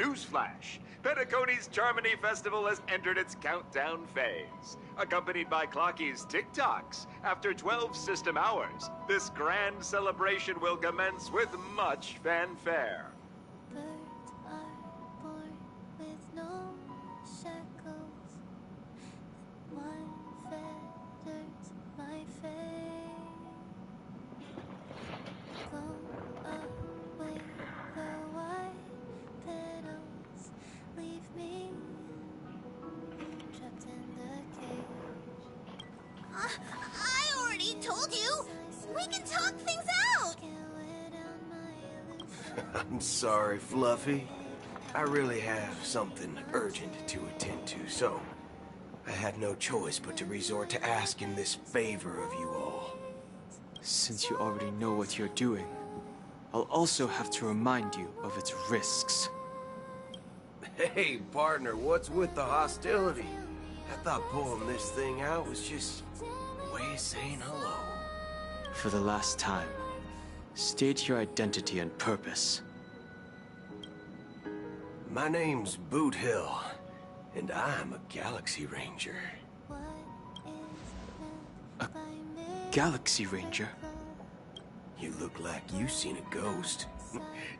Newsflash! Penacony's Charmony Festival has entered its countdown phase. Accompanied by Clocky's TikToks, after 12 system hours, this grand celebration will commence with much fanfare. Birds are born with no shackles. One feathers my fate. Blow away the white petals. Leave me trapped in the cage. I already told you! We can talk things out! Can't wear down my illusion. I'm sorry, Fluffy. I really have something urgent to attend to, so I had no choice but to resort to asking this favor of you all. Since you already know what you're doing, I'll also have to remind you of its risks. Hey, partner, what's with the hostility? I thought pulling this thing out was just a way of saying hello. For the last time, state your identity and purpose. My name's Boot Hill, and I'm a Galaxy Ranger. What is meant by me? Galaxy Ranger? You look like you seen a ghost.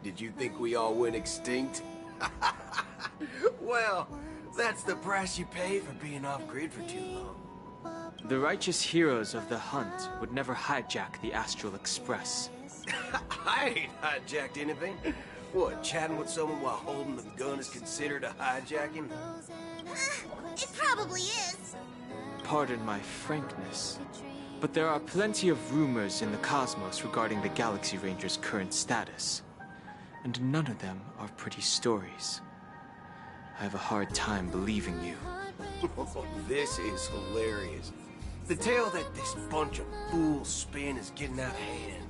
Did you think we all went extinct? Well, that's the price you pay for being off-grid for too long. The righteous heroes of the hunt would never hijack the Astral Express. I ain't hijacked anything. What, chatting with someone while holding the gun is considered a hijacking? It probably is. Pardon my frankness, but there are plenty of rumors in the cosmos regarding the Galaxy Ranger's current status, and none of them are pretty stories. I have a hard time believing you. This is hilarious. The tale that this bunch of fools spin is getting out of hand.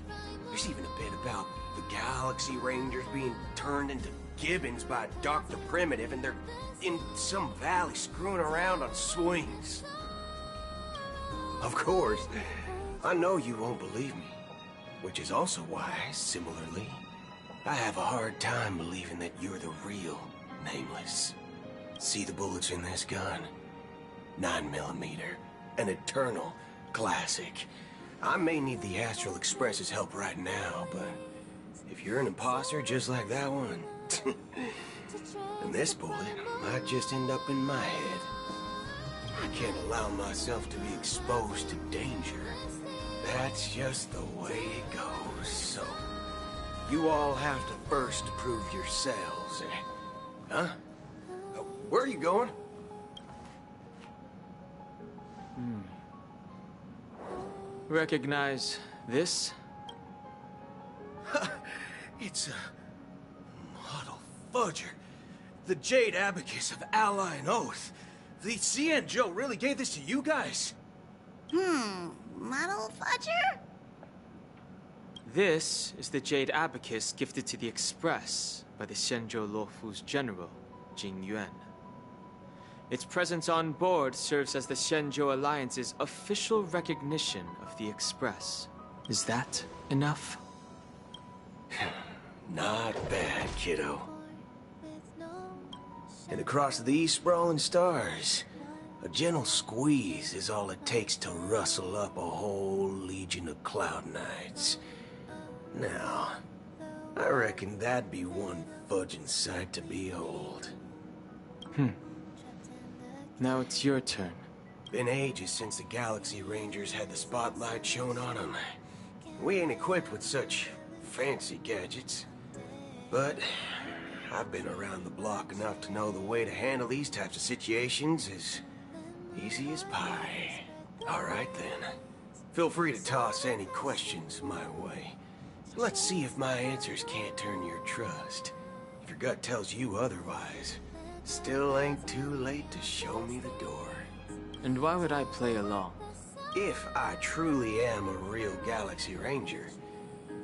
There's even a bit about the Galaxy Rangers being turned into gibbons by Dr. Primitive, and they're in some valley screwing around on swings. Of course, I know you won't believe me, which is also why, similarly, I have a hard time believing that you're the real Nameless. See the bullets in this gun? 9mm, an eternal classic. I may need the Astral Express's help right now, but if you're an imposter just like that one, then this bullet might just end up in my head. I can't allow myself to be exposed to danger. That's just the way it goes, so you all have to first prove yourselves, eh? Huh? Where are you going? Recognize this? It's a model fudger. The Jade Abacus of Ally and Oath. The CN Joe really gave this to you guys? Model fudger? This is the Jade Abacus gifted to the Express by the Shenzhou Luofu's general, Jing Yuan. Its presence on board serves as the Shenzhou Alliance's official recognition of the Express. Is that enough? Not bad, kiddo. And across these sprawling stars, a gentle squeeze is all it takes to rustle up a whole legion of Cloud Knights. Now, I reckon that'd be one fudging sight to behold. Now it's your turn. Been ages since the Galaxy Rangers had the spotlight shown on them. We ain't equipped with such fancy gadgets. But I've been around the block enough to know the way to handle these types of situations is easy as pie. All right then. Feel free to toss any questions my way. Let's see if my answers can't turn your trust. If your gut tells you otherwise, still ain't too late to show me the door. And why would I play along? If I truly am a real Galaxy Ranger,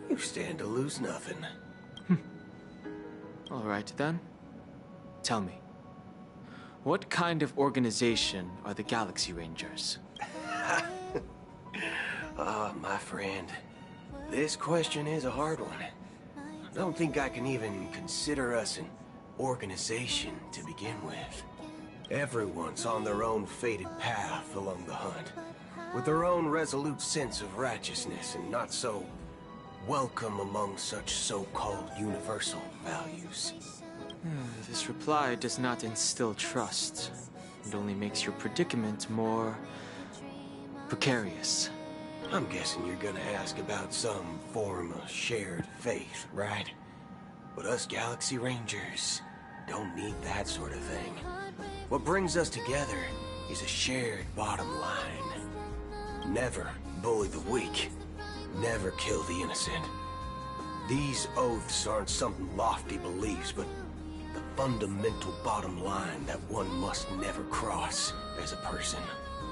you stand to lose nothing. All right then. Tell me, what kind of organization are the Galaxy Rangers? My friend, this question is a hard one. I don't think I can even consider us an organization to begin with. Everyone's on their own fated path along the hunt, with their own resolute sense of righteousness and not so welcome among such so-called universal values. This reply does not instill trust. It only makes your predicament more precarious. I'm guessing you're gonna ask about some form of shared faith, right? But us Galaxy Rangers don't need that sort of thing. What brings us together is a shared bottom line. Never bully the weak. Never kill the innocent. These oaths aren't some lofty beliefs, but the fundamental bottom line that one must never cross as a person.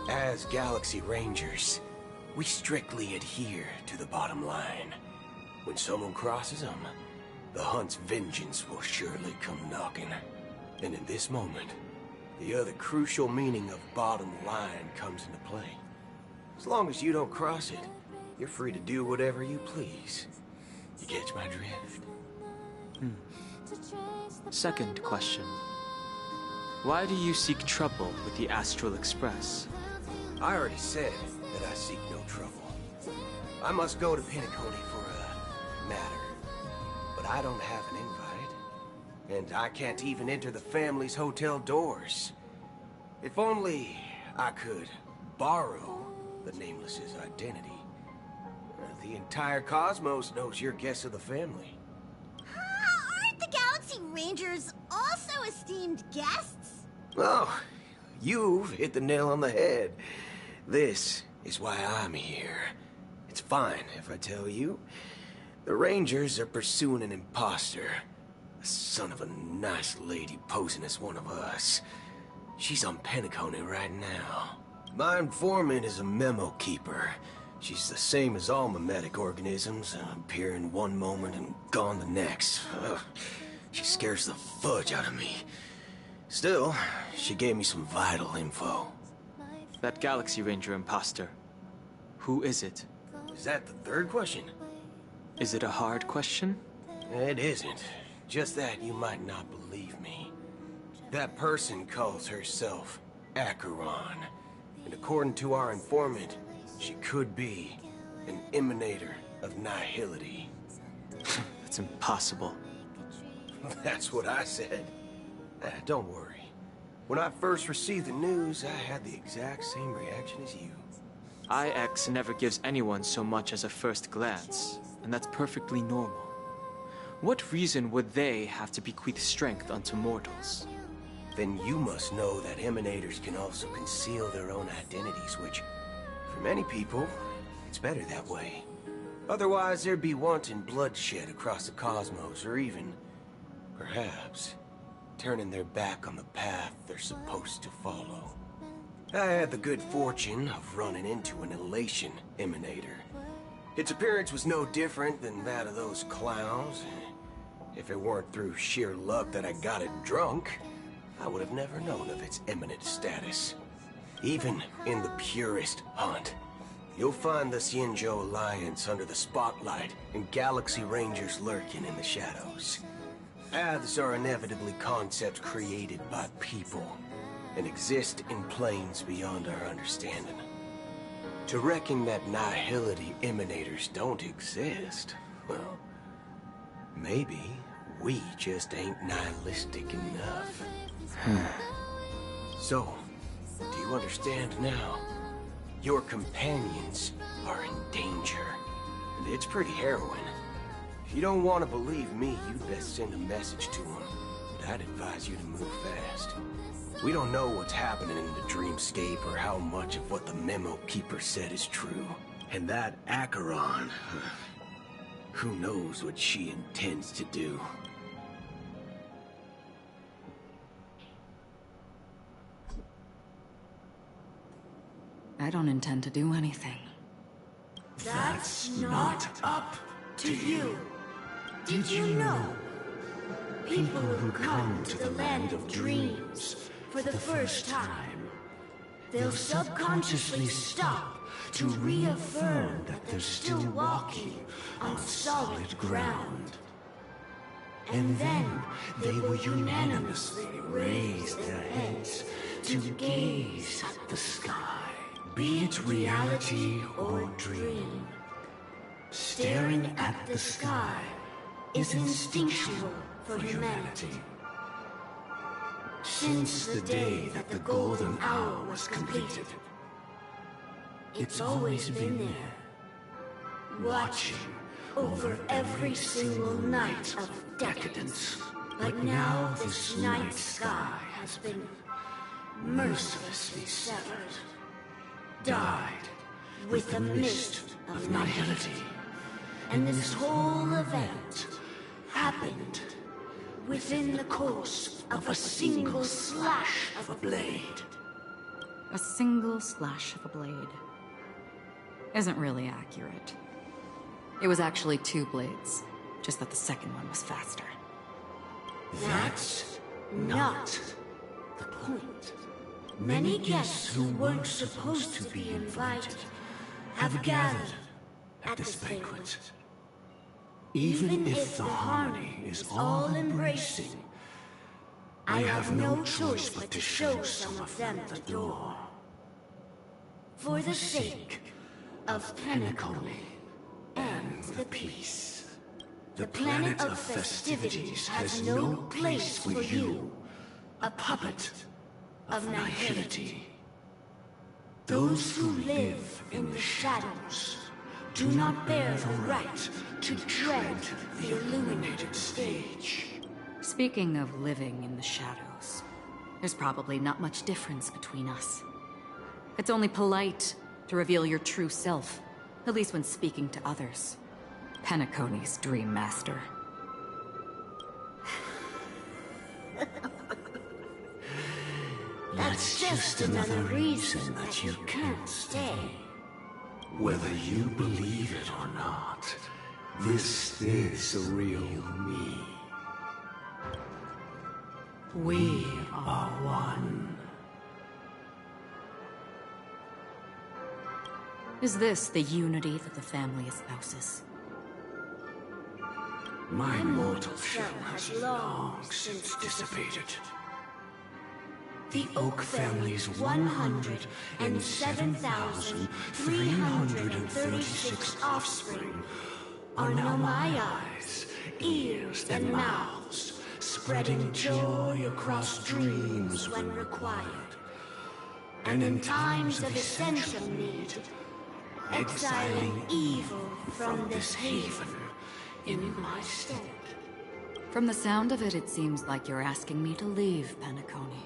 As Galaxy Rangers, we strictly adhere to the bottom line. When someone crosses them, the hunt's vengeance will surely come knocking. And in this moment, the other crucial meaning of bottom line comes into play. As long as you don't cross it, you're free to do whatever you please. You catch my drift? Second question. Why do you seek trouble with the Astral Express? I already said that I seek no trouble. I must go to Penacony for a matter. But I don't have an invite. And I can't even enter the family's hotel doors. If only I could borrow the Nameless's identity. The entire cosmos knows you're guests of the family. Aren't the Galaxy Rangers also esteemed guests? Oh, you've hit the nail on the head. This is why I'm here. It's fine if I tell you. The Rangers are pursuing an imposter. A son of a nice lady posing as one of us. She's on Penacony right now. My informant is a memo keeper. She's the same as all mimetic organisms, appearing one moment and gone the next. Ugh. She scares the fudge out of me. Still, she gave me some vital info. That Galaxy Ranger imposter. Who is it? Is that the third question? Is it a hard question? It isn't. Just that you might not believe me. That person calls herself Acheron. And according to our informant, she could be an emanator of nihility. That's impossible. That's what I said. Don't worry. When I first received the news, I had the exact same reaction as you. IX never gives anyone so much as a first glance, and that's perfectly normal. What reason would they have to bequeath strength unto mortals? Then you must know that emanators can also conceal their own identities, which, for many people, it's better that way. Otherwise, there'd be wanton bloodshed across the cosmos, or even, perhaps, turning their back on the path they're supposed to follow. I had the good fortune of running into an elation emanator. Its appearance was no different than that of those clowns. If it weren't through sheer luck that I got it drunk, I would have never known of its eminent status. Even in the purest hunt, you'll find the Xianzhou Alliance under the spotlight and Galaxy Rangers lurking in the shadows. Paths are inevitably concepts created by people and exist in planes beyond our understanding. To reckon that nihility emanators don't exist, well, maybe we just ain't nihilistic enough. So, do you understand now? Your companions are in danger, and it's pretty harrowing. If you don't want to believe me, you'd best send a message to them, but I'd advise you to move fast. We don't know what's happening in the dreamscape or how much of what the memo keeper said is true. And that Acheron, who knows what she intends to do. I don't intend to do anything. That's not up to you. Did you know? People who come to the land of dreams for the first time, they'll subconsciously stop to reaffirm that they're still walking on solid ground. And then they will unanimously raise their heads to gaze at the sky. Be it reality or dream, staring at the sky is instinctual for humanity. Since the day that the golden hour was completed, it's always been there, watching over every single night of decadence. But now this night sky has been mercilessly severed, dyed with the mist of nihility. And this whole event happened within the course of a single slash of a blade. A single slash of a blade isn't really accurate. It was actually 2 blades, just that the second one was faster. That's not the point. Many guests who weren't supposed to be invited have gathered at this banquet. Even if the harmony is all-embracing, I have no choice but to show some of them the door. For the sake of Penacony and the peace. The planet of festivities has no place for you, a puppet of nihility. Those who live in the shadows do not bear the right to tread the illuminated stage. Speaking of living in the shadows, there's probably not much difference between us. It's only polite to reveal your true self, at least when speaking to others. Penacony's Dream Master. That's just another reason that you can't stay. Whether you believe it or not, this is the real me. We are one. Is this the unity that the family espouses? My mortal shell has long since dissipated. The Oak family's 107,336 offspring are now my eyes, ears, and mouths, spreading joy across dreams when required, and in times of essential need, exiling evil from this haven in my stead. From the sound of it, it seems like you're asking me to leave, Penacony.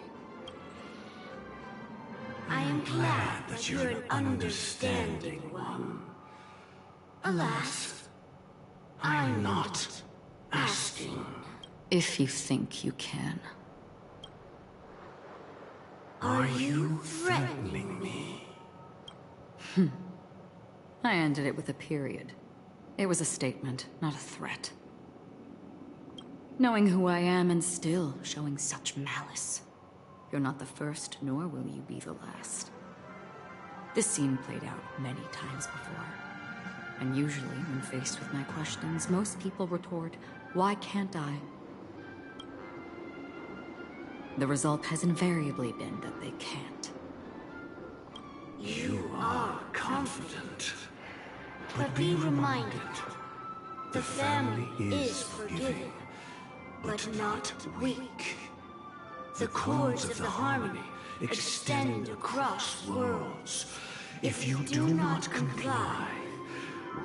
I am glad that you're an understanding one. Alas, I'm not asking. If you think you can. Are you threatening me? I ended it with a period. It was a statement, not a threat. Knowing who I am and still showing such malice. You're not the first, nor will you be the last. This scene played out many times before. And usually, when faced with my questions, most people retort, "Why can't I?" The result has invariably been that they can't. You are confident. But be reminded, the family is forgiving, but not weak. The cords of the harmony extend across worlds. If you do not comply,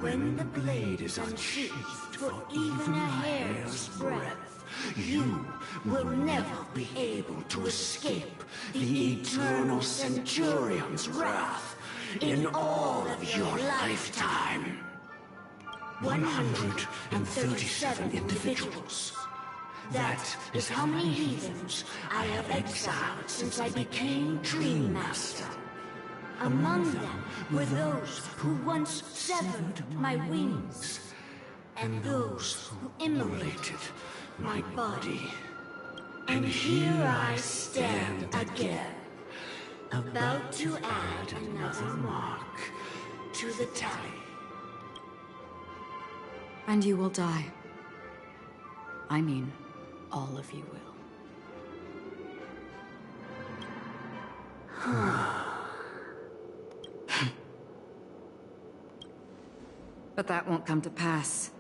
when the blade is unsheathed for even a hair's breadth, you will never be able to escape the eternal Centurion's wrath in all of your lifetime. 137 individuals. That is how many heathens I have exiled since I became Dream Master. Among them were those who once severed my wings, and those who immolated my body. And here I stand again, about to add another mark to the tally. And you will die. I mean, all of you will. But that won't come to pass.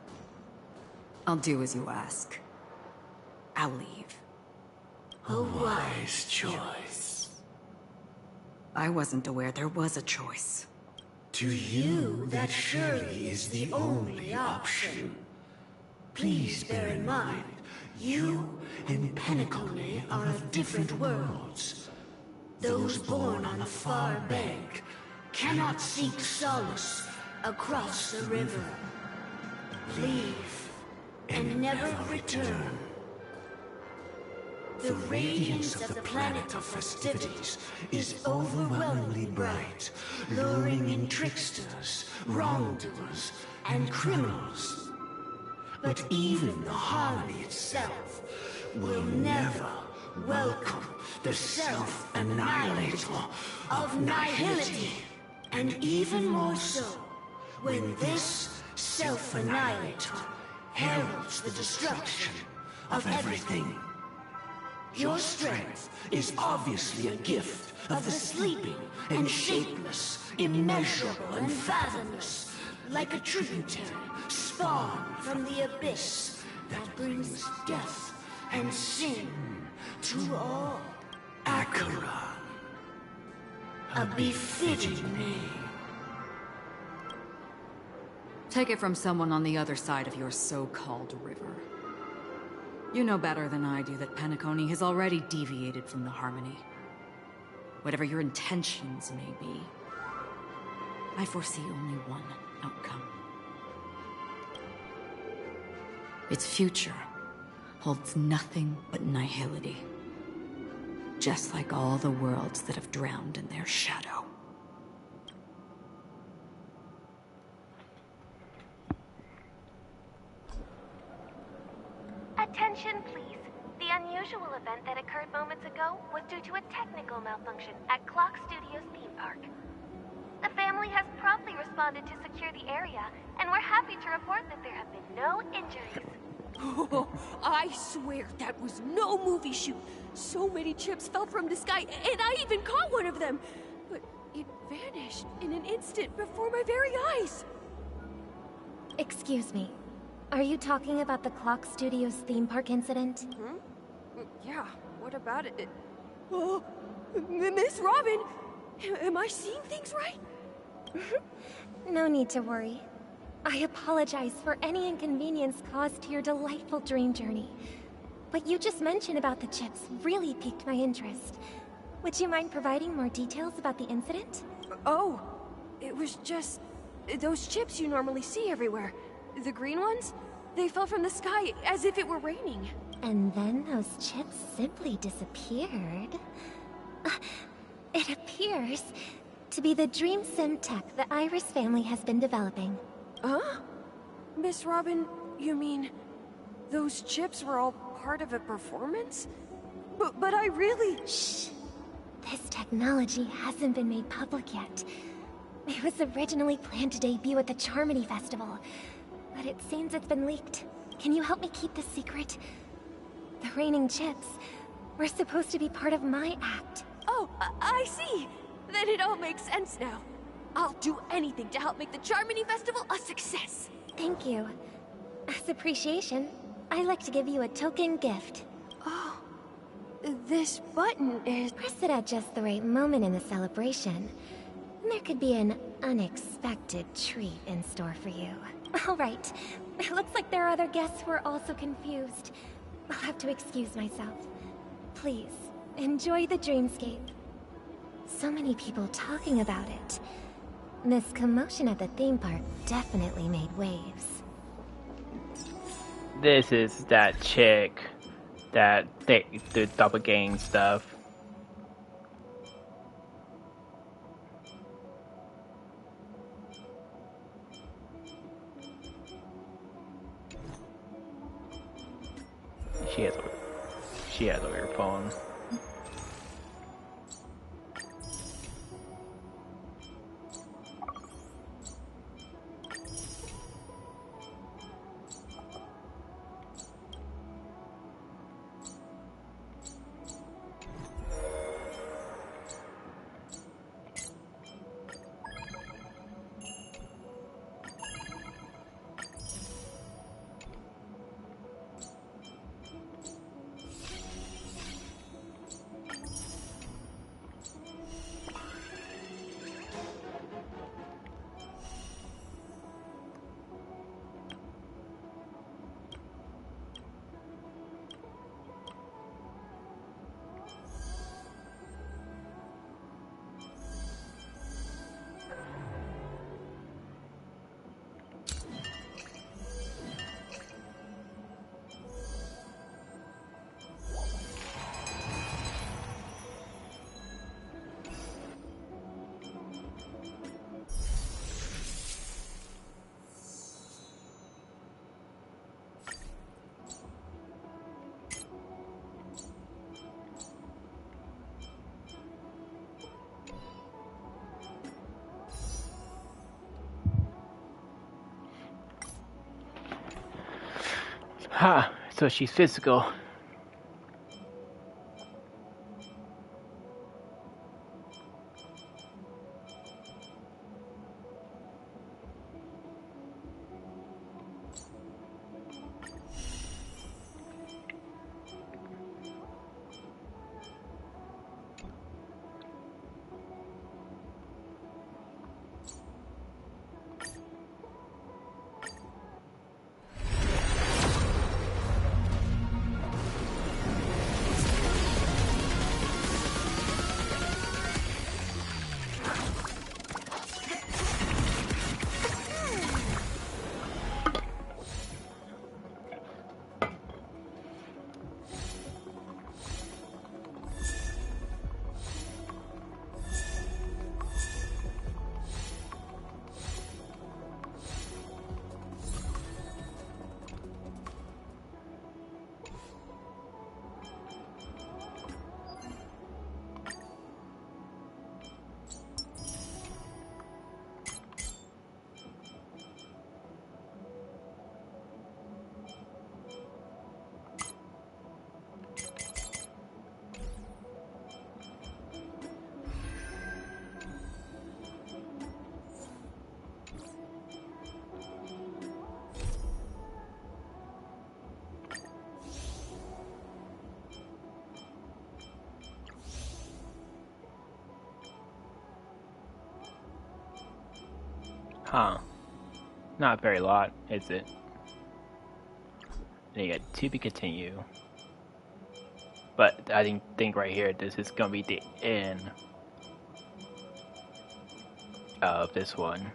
I'll do as you ask. I'll leave. A wise choice. I wasn't aware there was a choice. To you, that surely is the only option. Please bear in mind, you and Penacony are of different worlds. Those born on the far bank cannot seek solace across the river. Leave and never return. The radiance of the planet of festivities is overwhelmingly bright, luring in tricksters, wrongdoers, and criminals. But even the harmony itself will never welcome the self-annihilator of nihility. And even more so, when this self-annihilator heralds the destruction of everything. Your strength is obviously a gift of the sleeping and shapeless, immeasurable and fathomless, like a tributary spawned from the abyss that brings death and sin to all. Akira, a befitting name. Take it from someone on the other side of your so-called river. You know better than I do that Penacony has already deviated from the harmony. Whatever your intentions may be, I foresee only one outcome. Its future holds nothing but nihility. Just like all the worlds that have drowned in their shadow. Attention, please. The unusual event that occurred moments ago was due to a technical malfunction at Clock Studios theme park. The family has promptly responded to secure the area, and we're happy to report that there have been no injuries. Oh, I swear that was no movie shoot. So many chips fell from the sky, and I even caught one of them. But it vanished in an instant before my very eyes. Excuse me. Are you talking about the Clock Studios theme park incident? Yeah, what about it? Oh, Miss Robin, am I seeing things right? No need to worry. I apologize for any inconvenience caused to your delightful dream journey. What you just mentioned about the chips really piqued my interest. Would you mind providing more details about the incident? Oh, it was just those chips you normally see everywhere. The green ones? They fell from the sky as if it were raining. And then those chips simply disappeared. It appears to be the dream sim tech the Iris family has been developing. Huh? Miss Robin, you mean those chips were all part of a performance? But I really... Shh. This technology hasn't been made public yet. It was originally planned to debut at the Charmony Festival, but it seems it's been leaked. Can you help me keep this secret? The raining chips were supposed to be part of my act. Oh, I see. Then it all makes sense now. I'll do anything to help make the Charmony Festival a success. Thank you. As appreciation, I'd like to give you a token gift. Oh, this button is... Press it at just the right moment in the celebration. There could be an unexpected treat in store for you. All right. It looks like there are other guests who are also confused. I'll have to excuse myself. Please, enjoy the dreamscape. So many people talking about it. This commotion at the theme park definitely made waves. This is that chick that the doppelgang stuff. She has a weird phone. Ha! So she's physical. Huh. Not very lot, is it? And you get to be continue. But I think right here, this is gonna be the end of this one.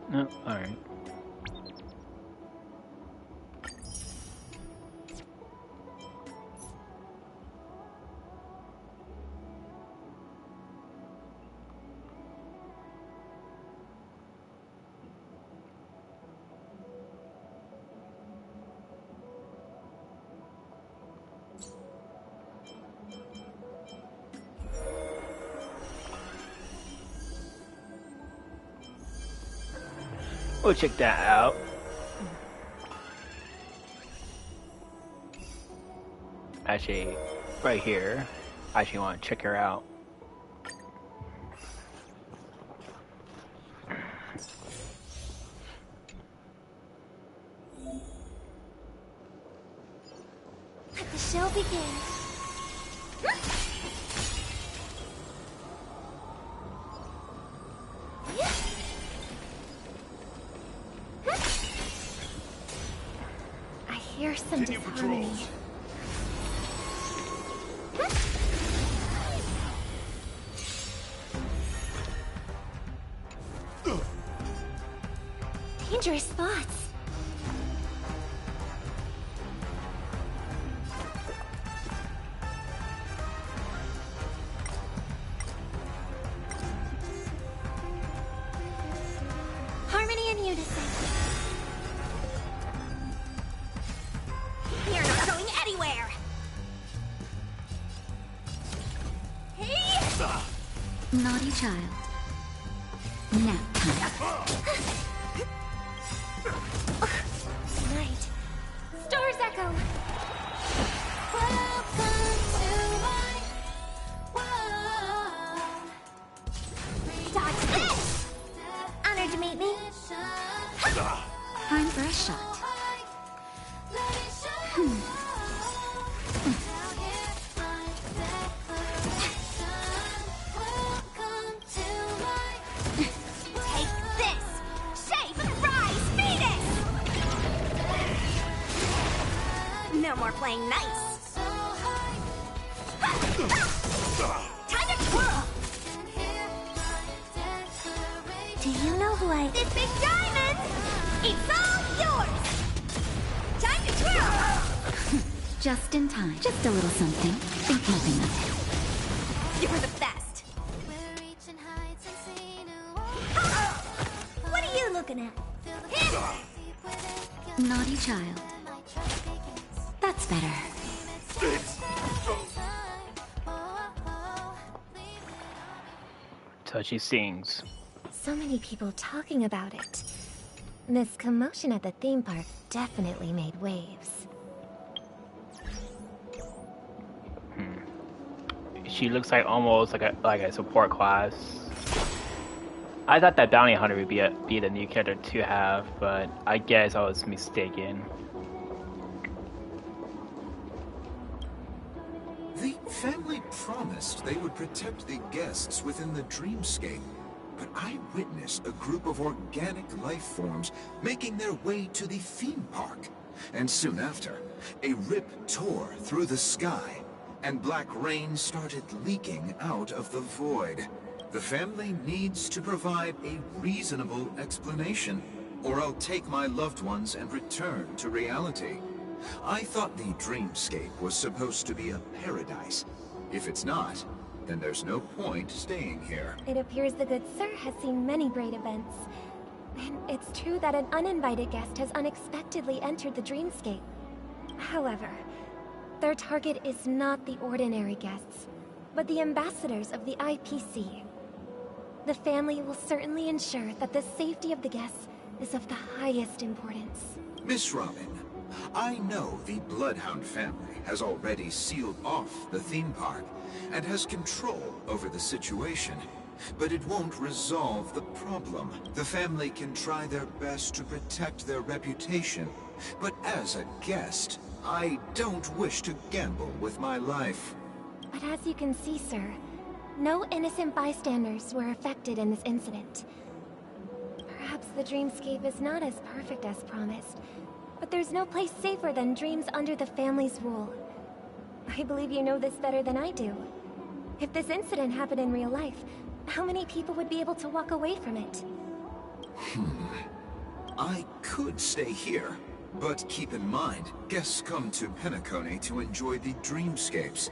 No, alright. We'll check that out. Actually, right here, I actually want to check her out. Let the show begin. I hear some disharmony. Dangerous thoughts. Harmony and unison. You're not going anywhere. Hey! Naughty child. Nap time. Tonight, stars echo. Welcome to my world. Dodge this! Honored to meet me. Time for a shot. Take this! Shave, rise, Venus! No more playing nice. Time to twirl! Do you know who I... This big diamond! It's all yours! Time to twirl! Just in time. Just a little something. Think nothing of it. You're the best! What are you looking at? Naughty child. That's better. So she sings. So many people talking about it. This commotion at the theme park definitely made waves. She looks like almost like a support class. I thought that Bounty Hunter would be the new character to have, but I guess I was mistaken. The family promised they would protect the guests within the dreamscape, but I witnessed a group of organic life forms making their way to the theme park. And soon after, a rip tore through the sky, and black rain started leaking out of the void. The family needs to provide a reasonable explanation, or I'll take my loved ones and return to reality. I thought the dreamscape was supposed to be a paradise. If it's not, then there's no point staying here. It appears the good sir has seen many great events. And it's true that an uninvited guest has unexpectedly entered the dreamscape. However, their target is not the ordinary guests, but the ambassadors of the IPC. The family will certainly ensure that the safety of the guests is of the highest importance. Miss Robin, I know the Bloodhound family has already sealed off the theme park and has control over the situation, but it won't resolve the problem. The family can try their best to protect their reputation, but as a guest, I don't wish to gamble with my life. But as you can see, sir, no innocent bystanders were affected in this incident. Perhaps the dreamscape is not as perfect as promised, but there's no place safer than dreams under the family's rule. I believe you know this better than I do. If this incident happened in real life, how many people would be able to walk away from it? I could stay here, but keep in mind, guests come to Penacony to enjoy the dreamscapes.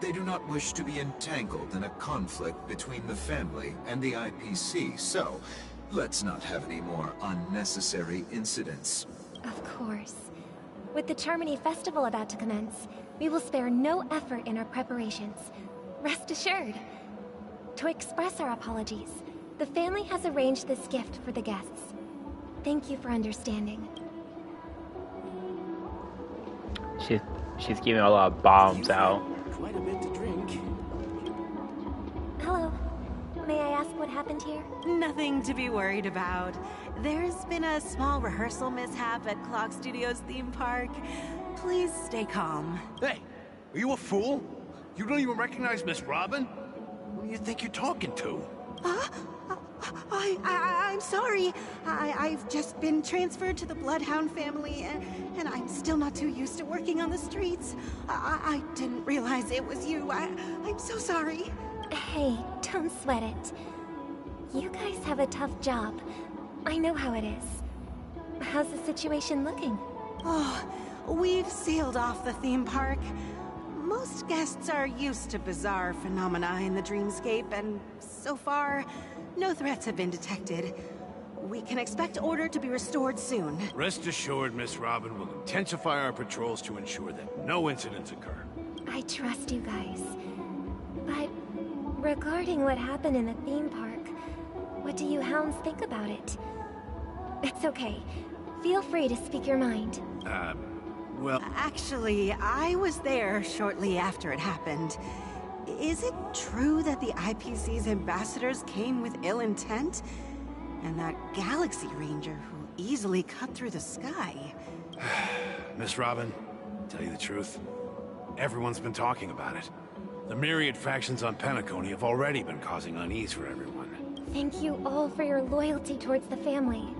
They do not wish to be entangled in a conflict between the family and the IPC, so let's not have any more unnecessary incidents. Of course. With the Charmony Festival about to commence, we will spare no effort in our preparations. Rest assured. To express our apologies, the family has arranged this gift for the guests. Thank you for understanding. She's giving a lot of bombs out. Quite a bit to drink. Hello. May I ask what happened here? Nothing to be worried about. There's been a small rehearsal mishap at Clock Studios theme park. Please stay calm. Hey, are you a fool? You don't even recognize Miss Robin? Who do you think you're talking to? I'm sorry. I've just been transferred to the Bloodhound family, and I'm still not too used to working on the streets. I didn't realize it was you. I'm so sorry. Hey, don't sweat it. You guys have a tough job. I know how it is. How's the situation looking? Oh, we've sealed off the theme park. Most guests are used to bizarre phenomena in the dreamscape, and so far, no threats have been detected. We can expect order to be restored soon. Rest assured, Miss Robin will intensify our patrols to ensure that no incidents occur. I trust you guys. But regarding what happened in the theme park, what do you hounds think about it? It's okay. Feel free to speak your mind. Well... Actually, I was there shortly after it happened. Is it true that the IPC's ambassadors came with ill intent? And that Galaxy Ranger who easily cut through the sky? Miss Robin, to tell you the truth, everyone's been talking about it. The myriad factions on Penacony have already been causing unease for everyone. Thank you all for your loyalty towards the family.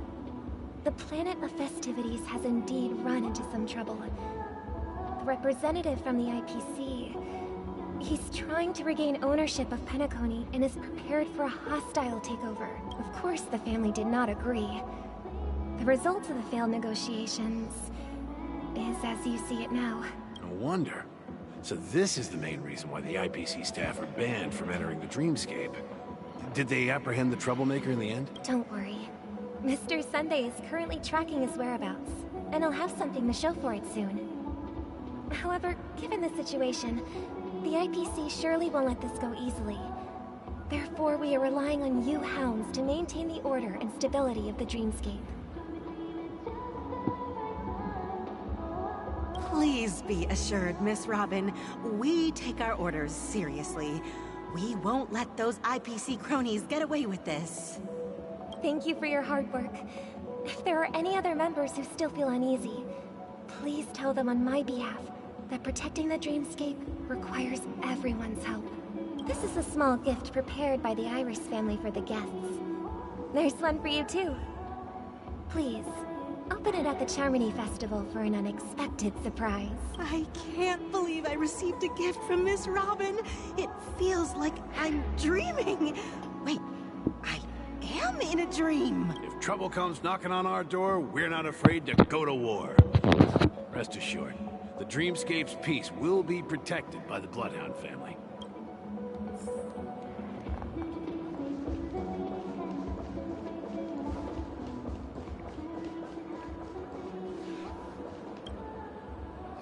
The Planet of Festivities has indeed run into some trouble. The representative from the IPC... He's trying to regain ownership of Penacony and is prepared for a hostile takeover. Of course, the family did not agree. The result of the failed negotiations is as you see it now. No wonder. So this is the main reason why the IPC staff are banned from entering the dreamscape. Did they apprehend the troublemaker in the end? Don't worry. Mr. Sunday is currently tracking his whereabouts, and I'll have something to show for it soon. However, given the situation, the IPC surely won't let this go easily. Therefore, we are relying on you hounds to maintain the order and stability of the dreamscape. Please be assured, Miss Robin, we take our orders seriously. We won't let those IPC cronies get away with this. Thank you for your hard work. If there are any other members who still feel uneasy, please tell them on my behalf that protecting the dreamscape requires everyone's help. This is a small gift prepared by the Iris family for the guests. There's one for you too. Please, open it at the Charmony Festival for an unexpected surprise. I can't believe I received a gift from Miss Robin. It feels like I'm dreaming. Wait, I am in a dream. If trouble comes knocking on our door, we're not afraid to go to war. Rest assured, the Dreamscape's peace will be protected by the Bloodhound family.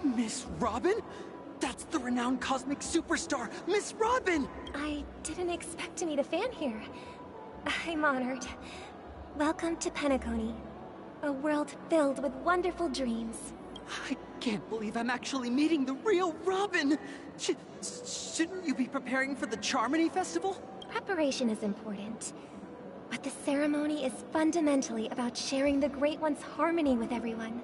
Miss Robin? That's the renowned cosmic superstar, Miss Robin! I didn't expect to meet a fan here. I'm honored. Welcome to Penacony, a world filled with wonderful dreams. I can't believe I'm actually meeting the real Robin! Shouldn't you be preparing for the Charmony Festival? Preparation is important, but the ceremony is fundamentally about sharing the Great One's harmony with everyone.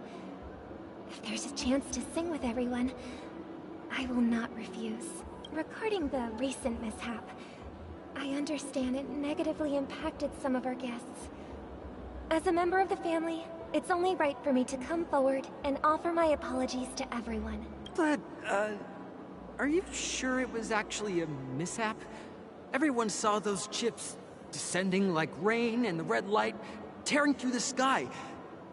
If there's a chance to sing with everyone, I will not refuse. Regarding the recent mishap, I understand it negatively impacted some of our guests. As a member of the family, it's only right for me to come forward and offer my apologies to everyone. But, are you sure it was actually a mishap? Everyone saw those chips descending like rain and the red light tearing through the sky.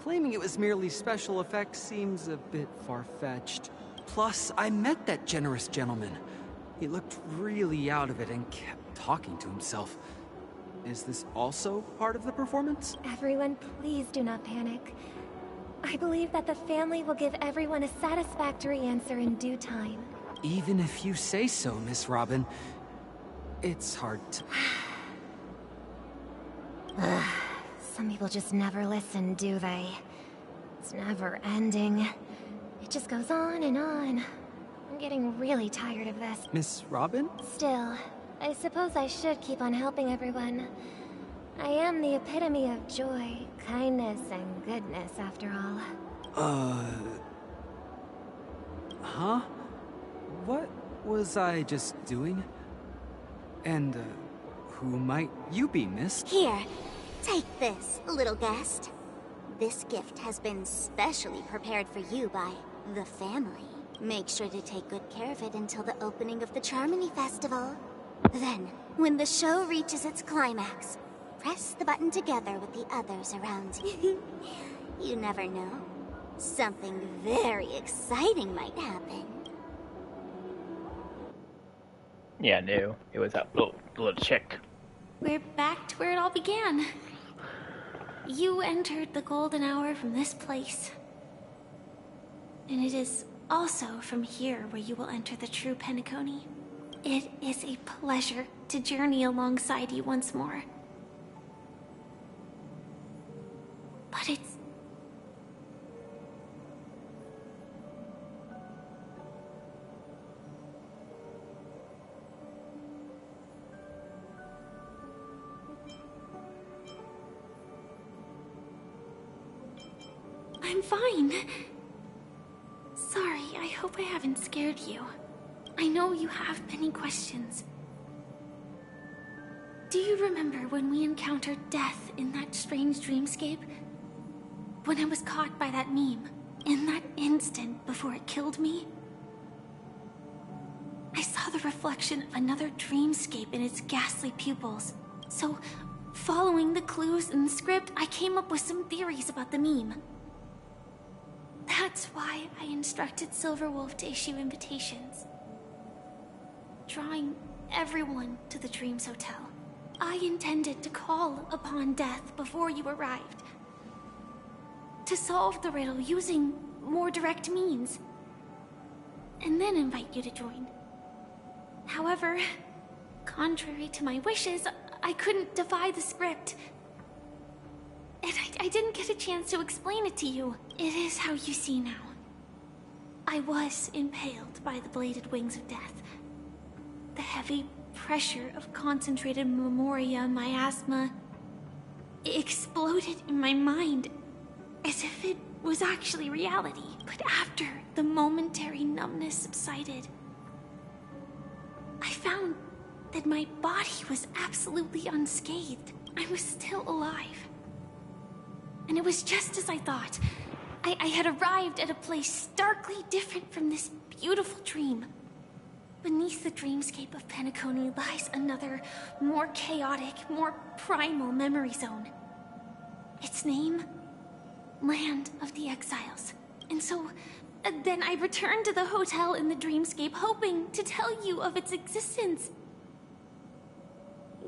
Claiming it was merely special effects seems a bit far-fetched. Plus, I met that generous gentleman. He looked really out of it and kept talking to himself. Is this also part of the performance? Everyone, please do not panic. I believe that the family will give everyone a satisfactory answer in due time. Even if you say so, Miss Robin, it's hard to... Some people just never listen, do they? It's never ending. It just goes on and on. I'm getting really tired of this. Miss Robin? Still, I suppose I should keep on helping everyone. I am the epitome of joy, kindness, and goodness, after all. Huh? What was I just doing? And, who might you be, miss? Here, take this, little guest. This gift has been specially prepared for you by the family. Make sure to take good care of it until the opening of the Charmony Festival. Then, when the show reaches its climax, press the button together with the others around you. You never know. Something very exciting might happen. Yeah, I knew. It was that little chick. We're back to where it all began. You entered the golden hour from this place. And it is also from here where you will enter the true Penacony. It is a pleasure to journey alongside you once more. But it's... I'm fine. Sorry, I hope I haven't scared you. I know you have many questions. Do you remember when we encountered death in that strange dreamscape? When I was caught by that meme, in that instant before it killed me? I saw the reflection of another dreamscape in its ghastly pupils. So, following the clues in the script, I came up with some theories about the meme. That's why I instructed Silverwolf to issue invitations, drawing everyone to the Dreams Hotel. I intended to call upon death before you arrived, to solve the riddle using more direct means, and then invite you to join. However, contrary to my wishes, I couldn't defy the script. And I didn't get a chance to explain it to you. It is how you see now. I was impaled by the bladed wings of death. The heavy pressure of concentrated memoria, miasma, exploded in my mind as if it was actually reality. But after the momentary numbness subsided, I found that my body was absolutely unscathed. I was still alive. And it was just as I thought. I had arrived at a place starkly different from this beautiful dream. Beneath the dreamscape of Penacony lies another, more chaotic, more primal memory zone. Its name? Land of the Exiles. And so, then I returned to the hotel in the dreamscape, hoping to tell you of its existence.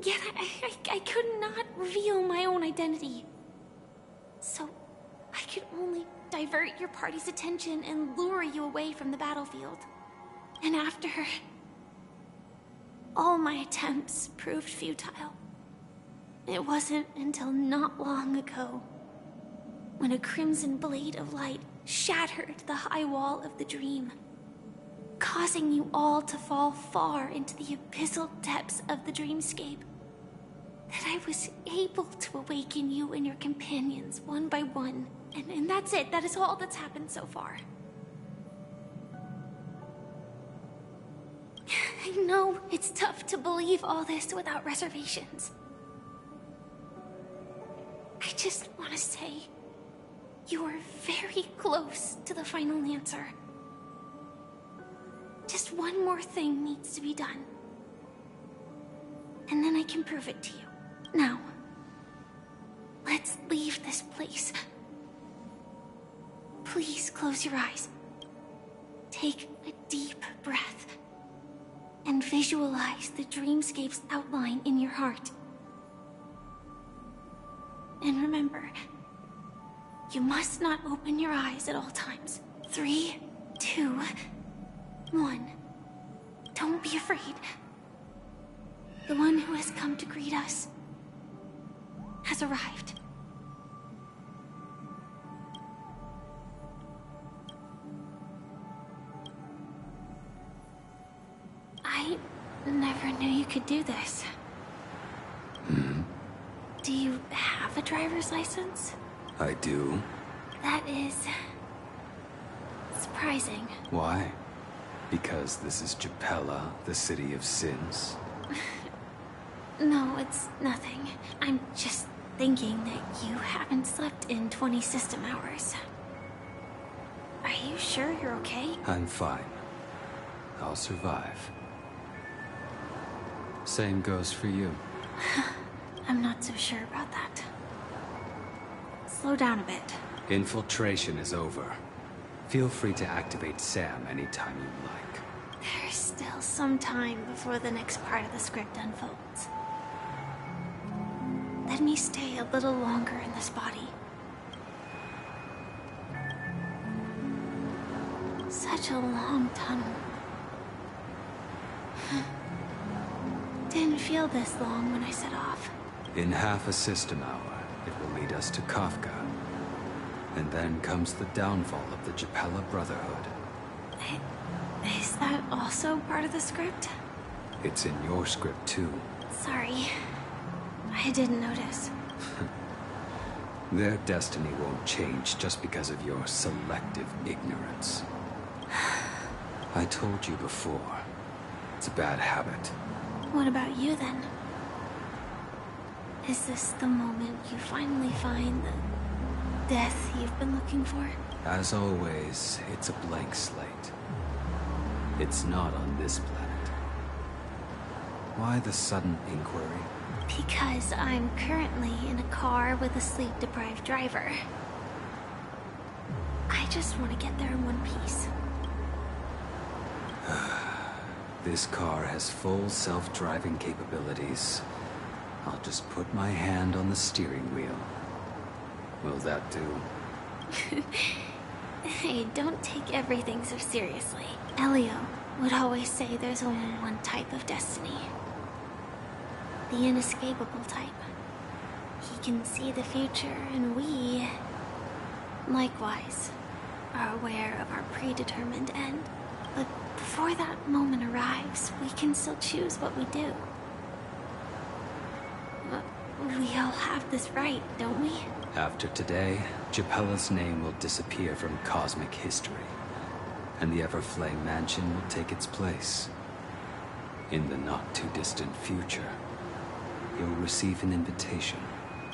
Yet I could not reveal my own identity. So, I could only divert your party's attention and lure you away from the battlefield. And after, all my attempts proved futile. It wasn't until not long ago when a crimson blade of light shattered the high wall of the dream, causing you all to fall far into the abyssal depths of the dreamscape, that I was able to awaken you and your companions one by one. And that's it. That is all that's happened so far. I know it's tough to believe all this without reservations. I just want to say, you are very close to the final answer. Just one more thing needs to be done. And then I can prove it to you. Now, let's leave this place. Please close your eyes. Take a deep breath. And visualize the dreamscape's outline in your heart. And remember, you must not open your eyes at all times. 3, 2, 1. Don't be afraid. The one who has come to greet us has arrived. I never knew you could do this. Do you have a driver's license? I do. That is surprising. Why? Because this is Japella, the city of sins? No, it's nothing. I'm just thinking that you haven't slept in 20 system hours. Are you sure you're okay? I'm fine. I'll survive. Same goes for you. I'm not so sure about that. Slow down a bit. Infiltration is over. Feel free to activate Sam anytime you like. There's still some time before the next part of the script unfolds. Let me stay a little longer in this body. Such a long tunnel. Didn't feel this long when I set off. In half a system hour, it will lead us to Kafka. And then comes the downfall of the Japella Brotherhood. Is that also part of the script? It's in your script too. Sorry. I didn't notice. Their destiny won't change just because of your selective ignorance. I told you before. It's a bad habit. What about you then? Is this the moment you finally find the death you've been looking for? As always, it's a blank slate. It's not on this planet. Why the sudden inquiry? Because I'm currently in a car with a sleep-deprived driver. I just want to get there in one piece. This car has full self-driving capabilities. I'll just put my hand on the steering wheel. Will that do? Hey, don't take everything so seriously. Elio would always say there's only one type of destiny. the inescapable type. He can see the future, and we, likewise, are aware of our predetermined end. But before that moment arrives, we can still choose what we do. We all have this right, don't we? After today, Japella's name will disappear from cosmic history, and the Everflame Mansion will take its place. In the not-too-distant future, you'll receive an invitation.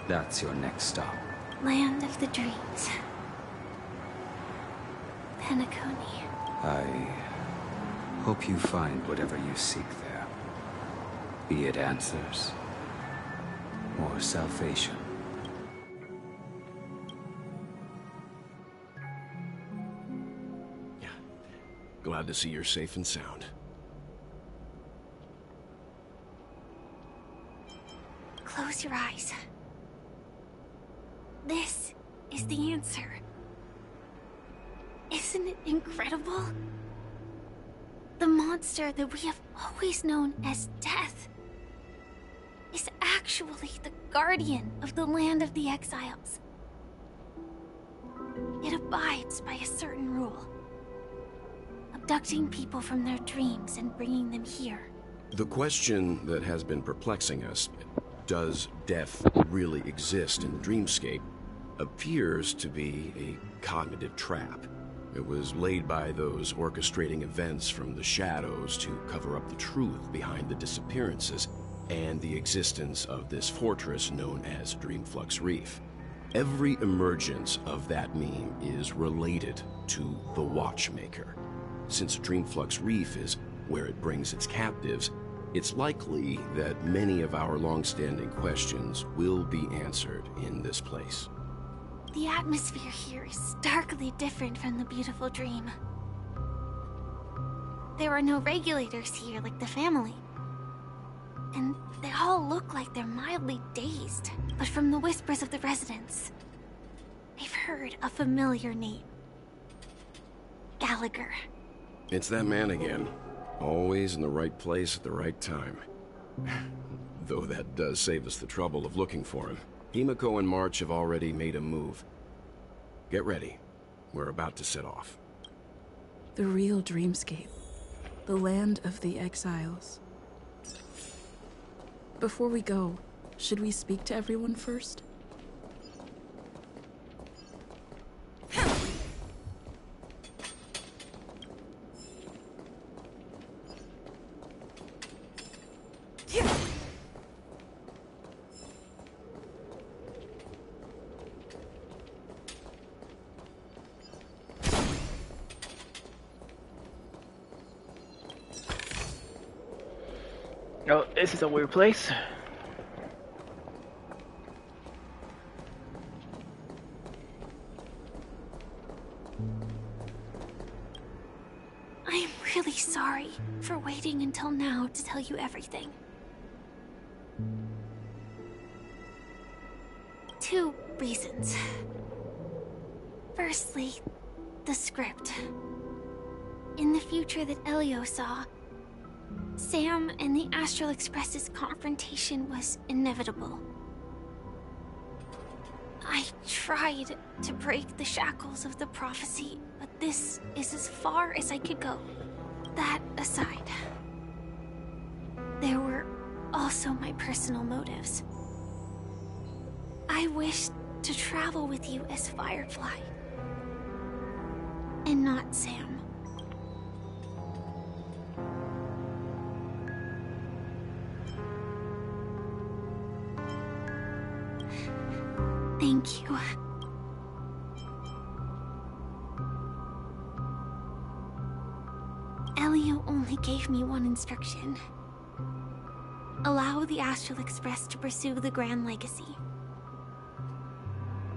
That's your next stop. Land of the Dreams. Penacony. I hope you find whatever you seek there. Be it answers or salvation. Yeah. Glad to see you're safe and sound. Close your eyes. This is the answer. Isn't it incredible? The monster that we have always known as Death is actually the guardian of the land of the exiles. It abides by a certain rule, abducting people from their dreams and bringing them here. The question that has been perplexing us, does death really exist in the dreamscape, appears to be a cognitive trap. It was laid by those orchestrating events from the shadows to cover up the truth behind the disappearances and the existence of this fortress known as Dreamflux Reef. Every emergence of that meme is related to the Watchmaker. Since Dreamflux Reef is where it brings its captives, it's likely that many of our long-standing questions will be answered in this place. The atmosphere here is starkly different from the beautiful dream. There are no regulators here like the family. And they all look like they're mildly dazed. But from the whispers of the residents, they've heard a familiar name. Gallagher. It's that man again. Always in the right place at the right time. Though that does save us the trouble of looking for him. Himiko and March have already made a move. Get ready. We're about to set off. The real dreamscape. The land of the exiles. Before we go, should we speak to everyone first? Oh, this is a weird place. I'm really sorry for waiting until now to tell you everything. 2 reasons. Firstly, the script. In the future that Elio saw, Sam and the Astral Express's confrontation was inevitable. I tried to break the shackles of the prophecy, but this is as far as I could go. That aside, there were also my personal motives. I wished to travel with you as Firefly, and not Sam. Thank you. Elio only gave me one instruction. Allow the Astral Express to pursue the Grand Legacy.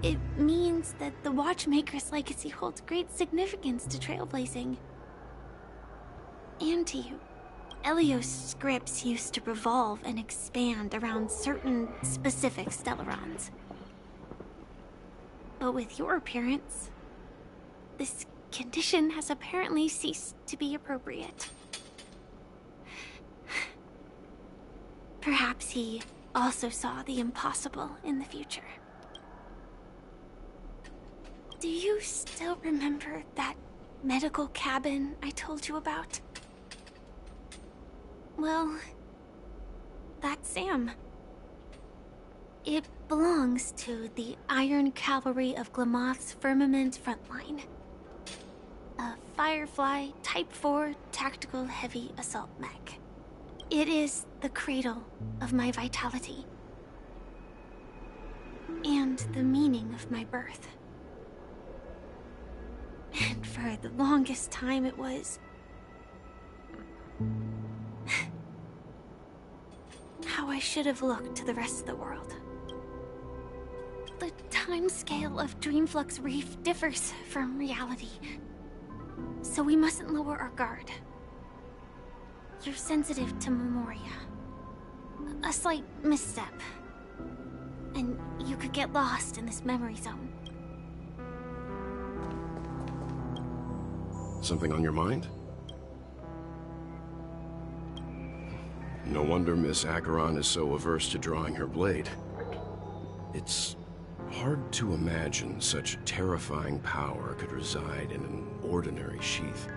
It means that the Watchmaker's legacy holds great significance to trailblazing. And to you. Elio's scripts used to revolve and expand around certain specific Stellarons. But with your appearance, this condition has apparently ceased to be appropriate. Perhaps he also saw the impossible in the future. Do you still remember that medical cabin I told you about? Well, that's Sam. It belongs to the Iron Cavalry of Glamoth's Firmament Frontline. A Firefly Type 4 tactical heavy assault mech. It is the cradle of my vitality. And the meaning of my birth. And for the longest time it was... how I should have looked to the rest of the world. The timescale of Dreamflux Reef differs from reality, so we mustn't lower our guard. You're sensitive to Memoria. A slight misstep, and you could get lost in this memory zone. Something on your mind? No wonder Miss Acheron is so averse to drawing her blade. It's hard to imagine such terrifying power could reside in an ordinary sheath.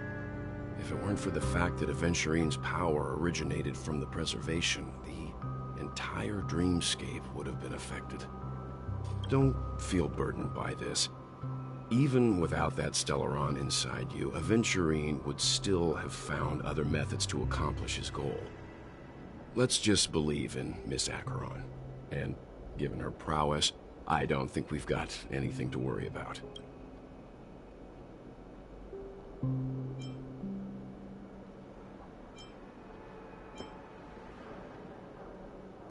If it weren't for the fact that Aventurine's power originated from the preservation, the entire dreamscape would have been affected. Don't feel burdened by this. Even without that Stellaron inside you, Aventurine would still have found other methods to accomplish his goal. Let's just believe in Miss Acheron. And given her prowess, I don't think we've got anything to worry about.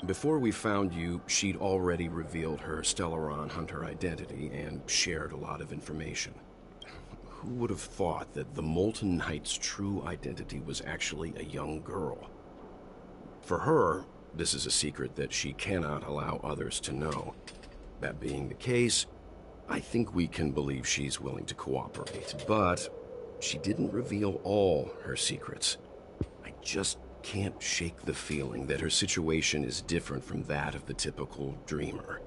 Before we found you, she'd already revealed her Stellaron hunter identity and shared a lot of information. Who would have thought that the Molten Knight's true identity was actually a young girl? For her, this is a secret that she cannot allow others to know. That being the case, I think we can believe she's willing to cooperate, but she didn't reveal all her secrets. I just can't shake the feeling that her situation is different from that of the typical dreamer.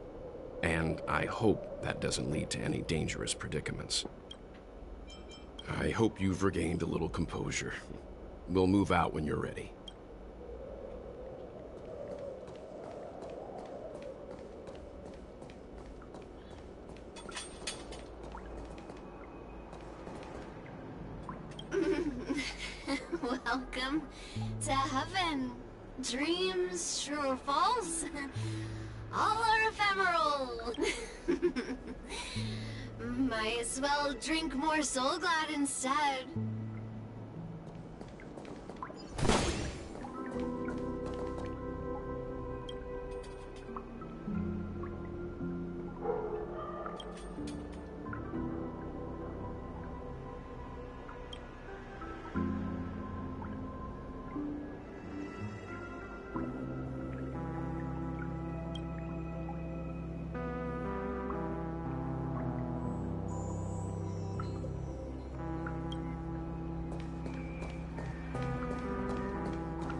And I hope that doesn't lead to any dangerous predicaments. I hope you've regained a little composure. We'll move out when you're ready. Welcome to heaven. Dreams, true or false, all are ephemeral. Might as well drink more Soul Glad instead.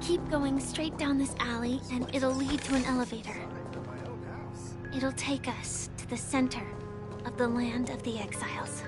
Keep going straight down this alley, and it'll lead to an elevator. It'll take us to the center of the land of the exiles.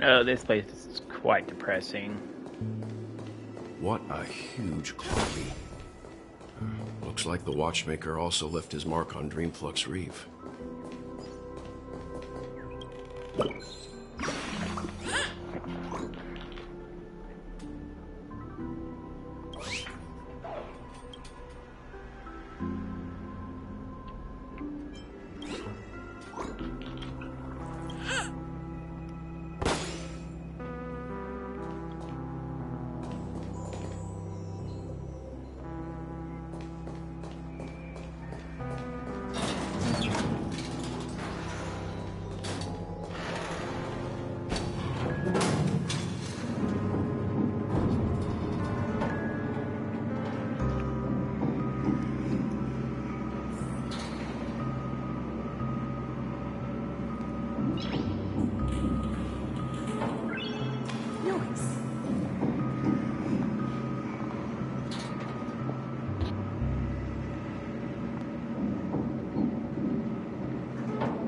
Oh, this place is quite depressing. What a huge clocky. Well, Looks like the watchmaker also left his mark on Dreamflux Reef.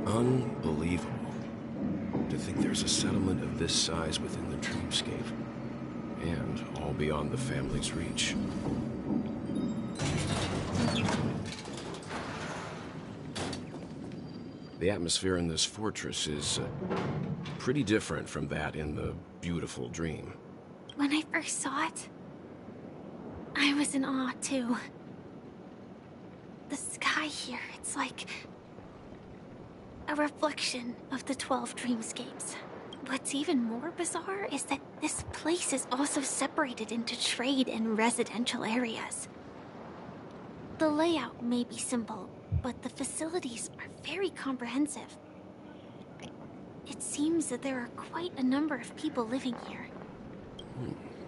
Unbelievable. To think there's a settlement of this size within the dreamscape. And all beyond the family's reach. The atmosphere in this fortress is pretty different from that in the beautiful dream. When I first saw it, I was in awe too. The sky here, it's like a reflection of the 12 dreamscapes. What's even more bizarre is that this place is also separated into trade and residential areas. The layout may be simple, but the facilities are very comprehensive. It seems that there are quite a number of people living here.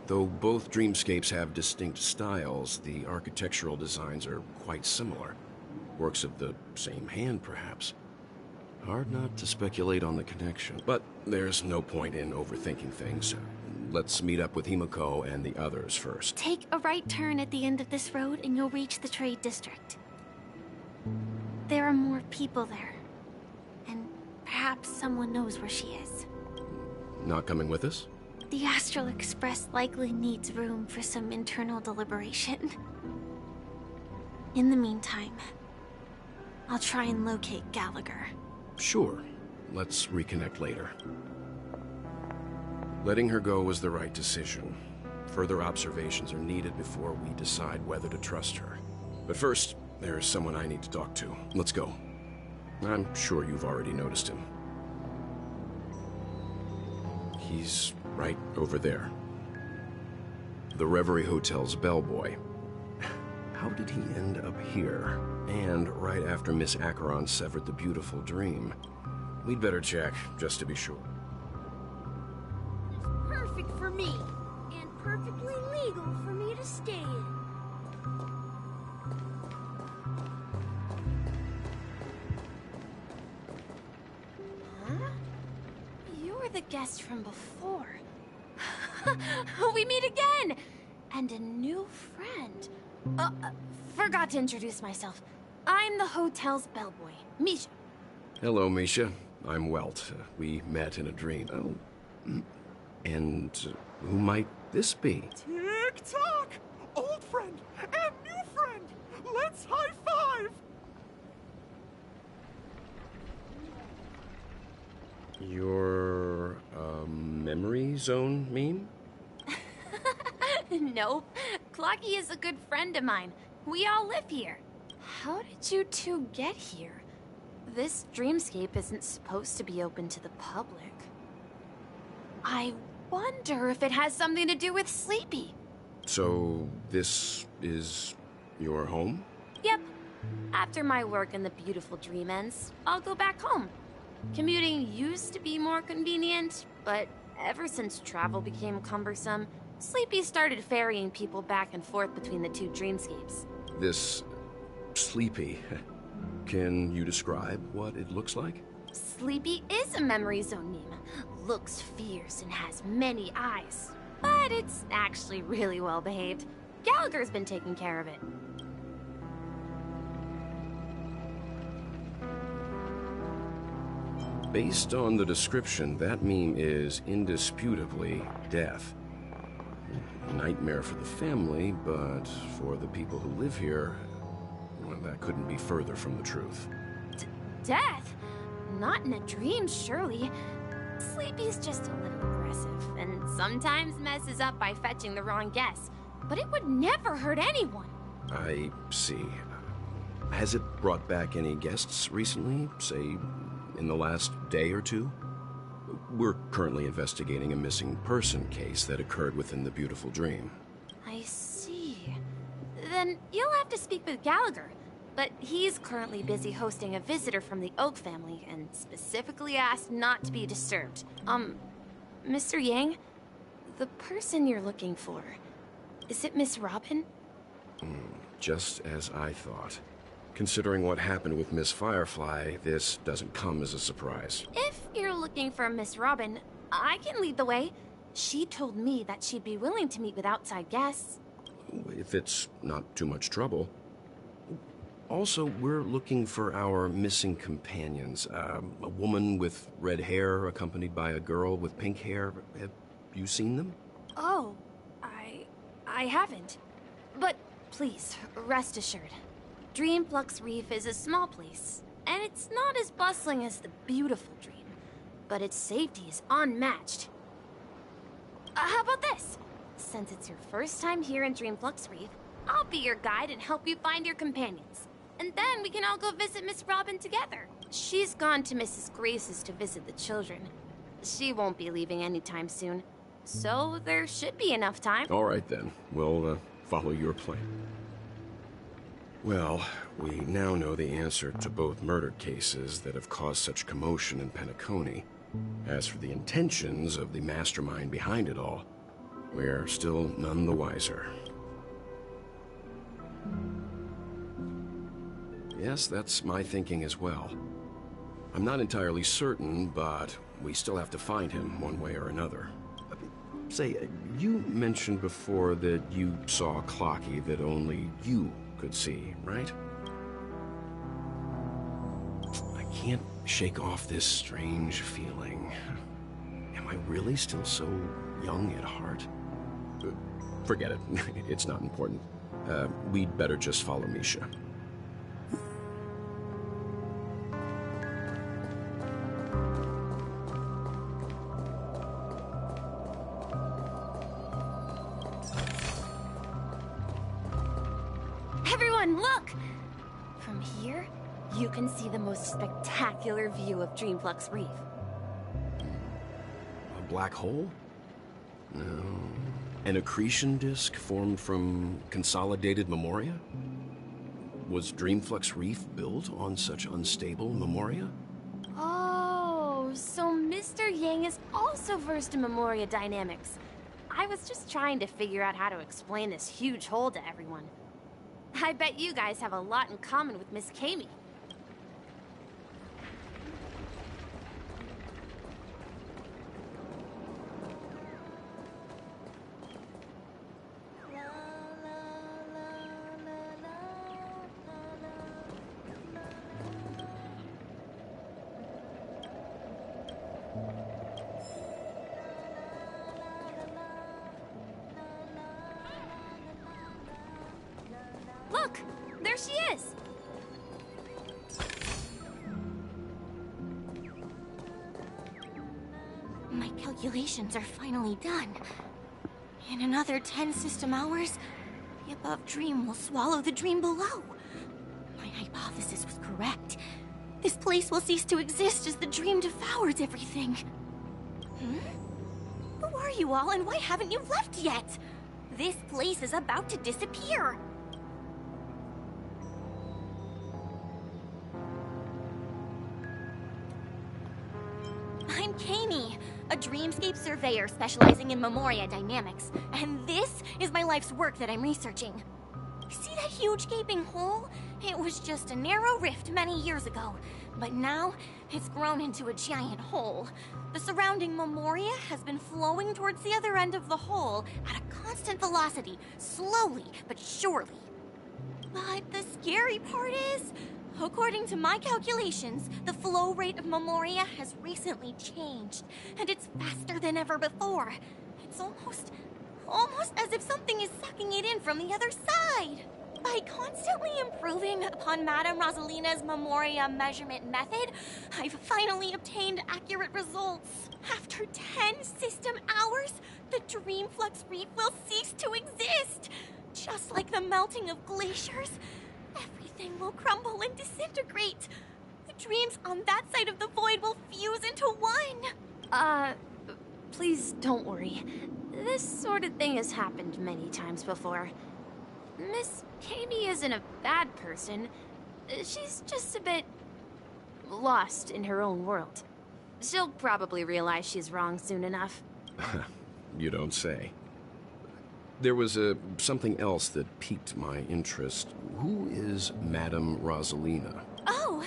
Though both dreamscapes have distinct styles, the architectural designs are quite similar. Works of the same hand, perhaps. Hard not to speculate on the connection, but there's no point in overthinking things. Let's meet up with Himiko and the others first. Take a right turn at the end of this road and you'll reach the trade district. There are more people there. And perhaps someone knows where she is. Not coming with us? The Astral Express likely needs room for some internal deliberation. In the meantime, I'll try and locate Gallagher. Sure. Let's reconnect later. Letting her go was the right decision. Further observations are needed before we decide whether to trust her. But first, there's someone I need to talk to. Let's go. I'm sure you've already noticed him. He's right over there. The Reverie Hotel's bellboy. How did he end up here? And right after Miss Acheron severed the beautiful dream. We'd better check, just to be sure. Perfect for me, and perfectly legal for me to stay in. Huh? You're the guest from before. We meet again! And a new friend. Forgot to introduce myself. I'm the hotel's bellboy, Misha. Hello, Misha. I'm Welt. We met in a dream. Oh. And who might this be? Tick-tock! Old friend and new friend! Let's high-five! Your, memory zone meme? Nope. Clocky is a good friend of mine. We all live here. How did you two get here? This dreamscape isn't supposed to be open to the public. I wonder if it has something to do with Sleepy. So, this is your home? Yep. After my work in the beautiful dream ends, I'll go back home. Commuting used to be more convenient, but ever since travel became cumbersome, Sleepy started ferrying people back and forth between the two dreamscapes. This Sleepy. Can you describe what it looks like? Sleepy is a memory zone meme. Looks fierce and has many eyes. But it's actually really well behaved. Gallagher's been taking care of it. Based on the description, that meme is indisputably death. A nightmare for the family, but for the people who live here, couldn't be further from the truth. Death? Not in a dream, surely. Sleepy's just a little aggressive, and sometimes messes up by fetching the wrong guess. But it would never hurt anyone. I see. Has it brought back any guests recently? Say, in the last day or two? We're currently investigating a missing person case that occurred within the beautiful dream. I see. Then you'll have to speak with Gallagher. But he's currently busy hosting a visitor from the Oak family and specifically asked not to be disturbed. Mr. Yang, the person you're looking for, is it Miss Robin? Just as I thought. Considering what happened with Miss Firefly, this doesn't come as a surprise. If you're looking for Miss Robin, I can lead the way. She told me that she'd be willing to meet with outside guests. If it's not too much trouble. Also, we're looking for our missing companions. A woman with red hair accompanied by a girl with pink hair. Have you seen them? Oh, I haven't. But please, rest assured. Dreamflux Reef is a small place, and it's not as bustling as the beautiful Dream. But its safety is unmatched. How about this? Since it's your first time here in Dreamflux Reef, I'll be your guide and help you find your companions. And then we can all go visit Miss Robin together. She's gone to Mrs. Grace's to visit the children. She won't be leaving anytime soon. So there should be enough time. All right then. We'll follow your plan. Well, we now know the answer to both murder cases that have caused such commotion in Penacony. As for the intentions of the mastermind behind it all, we're still none the wiser. Yes, that's my thinking as well. I'm not entirely certain, but we still have to find him one way or another. Say, you mentioned before that you saw Clocky that only you could see, right? I can't shake off this strange feeling. Am I really still so young at heart? Forget it. It's not important. We'd better just follow Misha. Everyone, look! From here, you can see the most spectacular view of Dreamflux Reef. A black hole? No. An accretion disk formed from consolidated memoria? Was Dreamflux Reef built on such unstable memoria? Oh, so Mr. Yang is also versed in memoria dynamics. I was just trying to figure out how to explain this huge hole to everyone. I bet you guys have a lot in common with Miss Kami. Look! There she is! My calculations are finally done. In another 10 system hours, the above dream will swallow the dream below. My hypothesis was correct. This place will cease to exist as the dream devours everything. Who are you all, and why haven't you left yet? This place is about to disappear. I'm Kami, a dreamscape surveyor specializing in memoria dynamics, and this is my life's work that I'm researching. See that huge gaping hole? It was just a narrow rift many years ago, but now it's grown into a giant hole. The surrounding memoria has been flowing towards the other end of the hole at a constant velocity, slowly but surely. But the scary part is, according to my calculations, the flow rate of memoria has recently changed, and it's faster than ever before. It's almost as if something is sucking it in from the other side. By constantly improving upon Madame Rosalina's Memoria measurement method, I've finally obtained accurate results. After 10 system hours, the Dreamflux Reef will cease to exist. Just like the melting of glaciers, everything will crumble and disintegrate. The dreams on that side of the void will fuse into one. Please don't worry. This sort of thing has happened many times before. Miss Katie isn't a bad person. She's just a bit lost in her own world. She'll probably realize she's wrong soon enough. You don't say. There was something else that piqued my interest. Who is Madame Rosalina? Oh,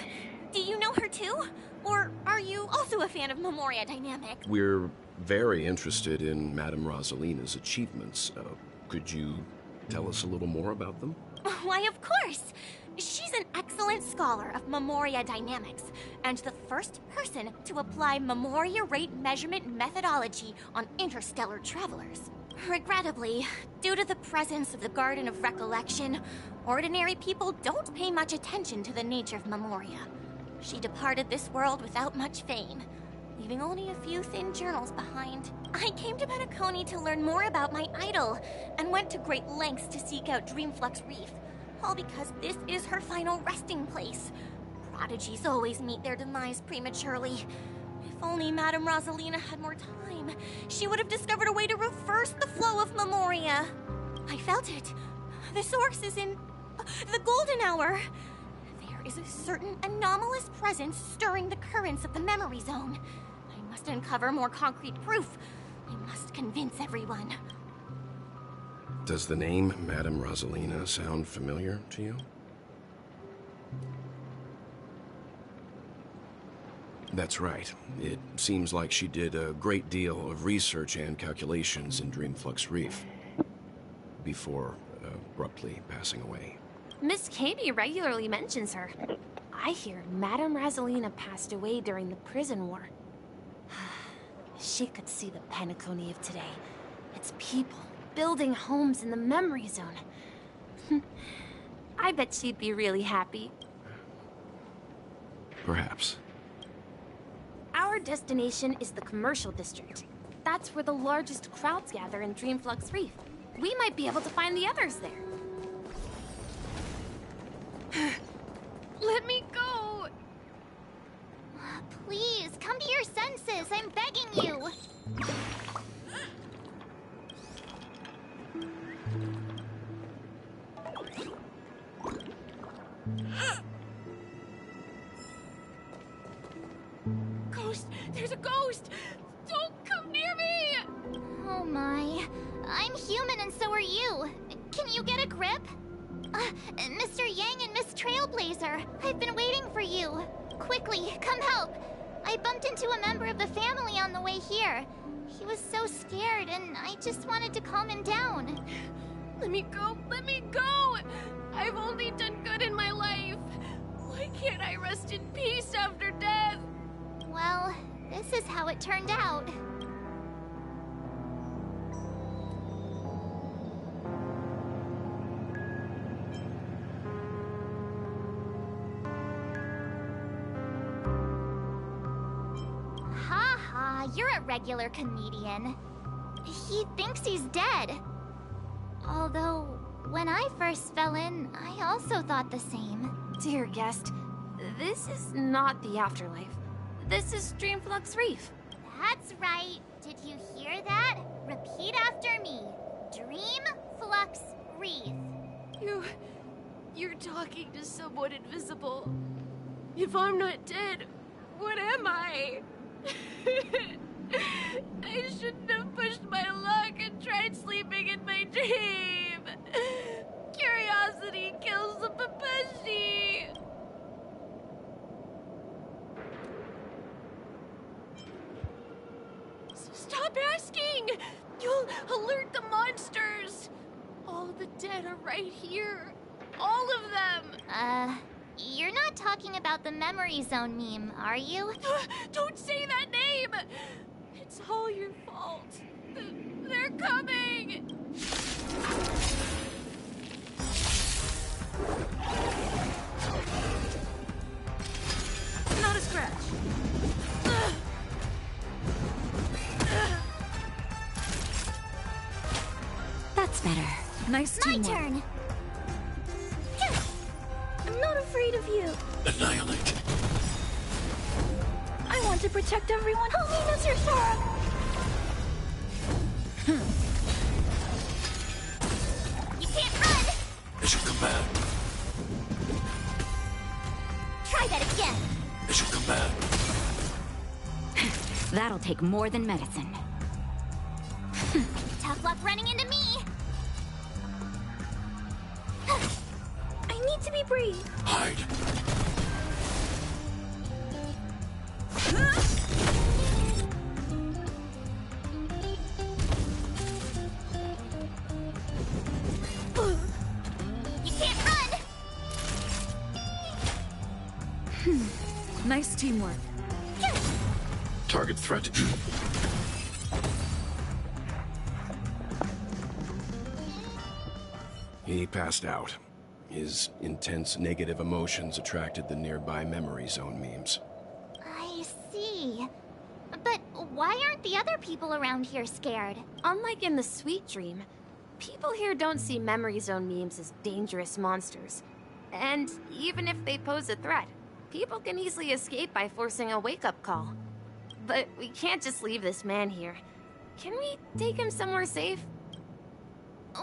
do you know her too? Or are you also a fan of Memoria Dynamic? We're very interested in Madame Rosalina's achievements. Could you tell us a little more about them? Why, of course! She's an excellent scholar of Memoria Dynamics, and the first person to apply Memoria rate measurement methodology on interstellar travelers. Regrettably, due to the presence of the Garden of Recollection, ordinary people don't pay much attention to the nature of Memoria. She departed this world without much fame, leaving only a few thin journals behind. I came to Penacony to learn more about my idol, and went to great lengths to seek out Dreamflux Reef, all because this is her final resting place. Prodigies always meet their demise prematurely. If only Madame Rosalina had more time, she would have discovered a way to reverse the flow of Memoria. I felt it. The source is in the Golden Hour. There is a certain anomalous presence stirring the currents of the memory zone. I must uncover more concrete proof. I must convince everyone. Does the name Madame Rosalina sound familiar to you? That's right. It seems like she did a great deal of research and calculations in Dreamflux Reef before abruptly passing away. Miss Katie regularly mentions her. I hear Madame Rosalina passed away during the prison war. She could see the Penacony of today. Its people building homes in the memory zone. I bet she'd be really happy. Perhaps. Our destination is the commercial district. That's where the largest crowds gather in Dreamflux Reef. We might be able to find the others there. Let me go! Please, come to your senses. I'm begging you. Ghost! There's a ghost! Don't come near me! Oh my. I'm human and so are you. Can you get a grip? Mr. Yang and Miss Trailblazer, I've been waiting for you. Quickly, come help. I bumped into a member of the family on the way here. He was so scared and I just wanted to calm him down. Let me go! Let me go! I've only done good in my life. Why can't I rest in peace after death? Well, this is how it turned out. Ha, you're a regular comedian. He thinks he's dead. Although, when I first fell in, I also thought the same. Dear guest, this is not the afterlife. This is Dreamflux Reef. That's right. Did you hear that? Repeat after me. Dreamflux Reef. You're talking to someone invisible. If I'm not dead, what am I? I shouldn't have pushed my luck and tried sleeping in my dream. Curiosity kills the Papeshi. Stop asking! You'll alert the monsters! All the dead are right here. All of them! You're not talking about the memory zone meme, are you? Don't say that name! It's all your fault. They're coming! Not a scratch. That's better. Nice My teamwork. turn. I'm not afraid of you. Annihilate. I want to protect everyone. Help me, Mr. Sora. You can't run! I shall come back. Try that again. I shall come back. That'll take more than medicine. Tough luck running into me. I need to be brave. Hide. You can't run! Nice teamwork. Target threat. He passed out. His intense negative emotions attracted the nearby memory zone memes. I see. But why aren't the other people around here scared? Unlike in the Sweet Dream, people here don't see memory zone memes as dangerous monsters. And even if they pose a threat, people can easily escape by forcing a wake-up call. But we can't just leave this man here. Can we take him somewhere safe?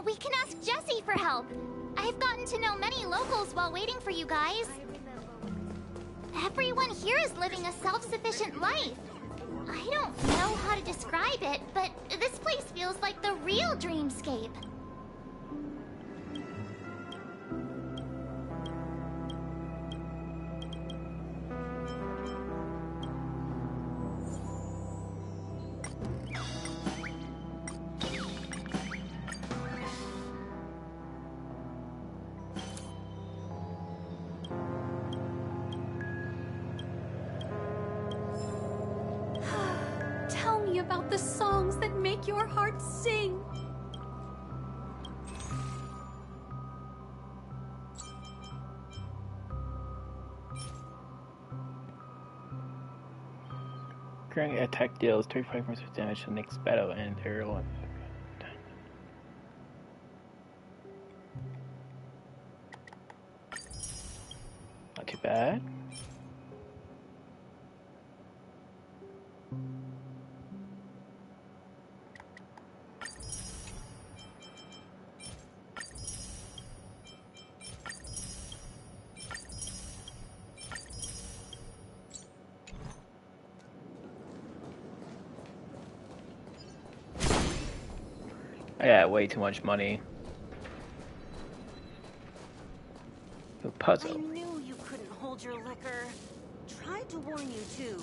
We can ask Jessie for help. I've gotten to know many locals while waiting for you guys. Everyone here is living a self-sufficient life. I don't know how to describe it, but this place feels like the real dreamscape. Tell me about the songs that make your heart sing. Current attack deals 35% damage to the next battle and aerial. Not too bad. I got way too much money. The puzzle. I knew you couldn't hold your liquor. Tried to warn you too.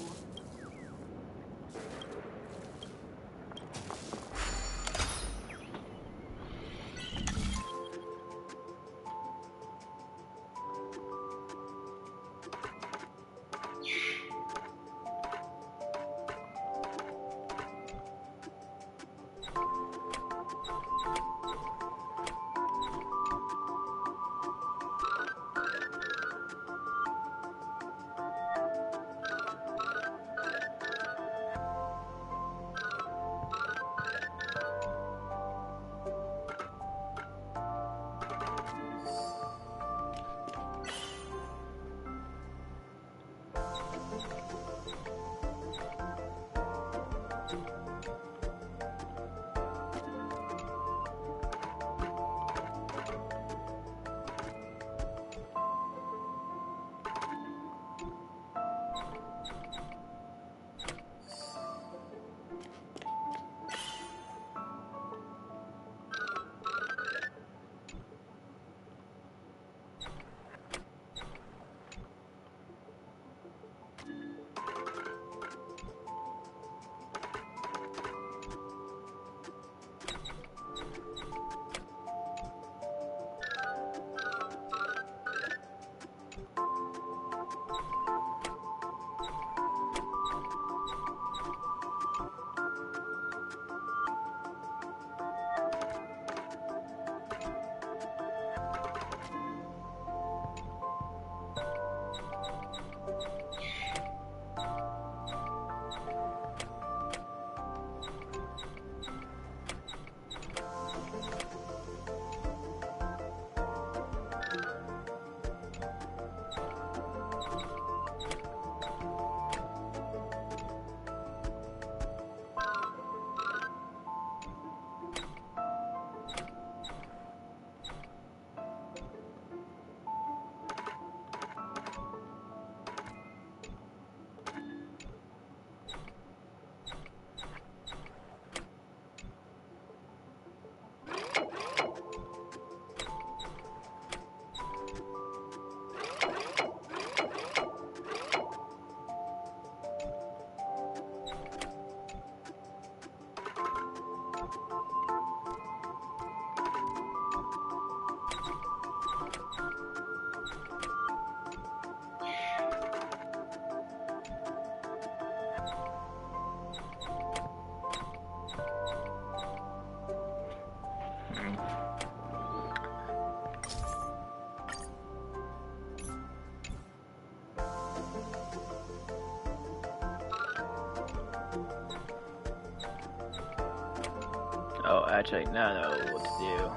Oh, actually, now I know what to do.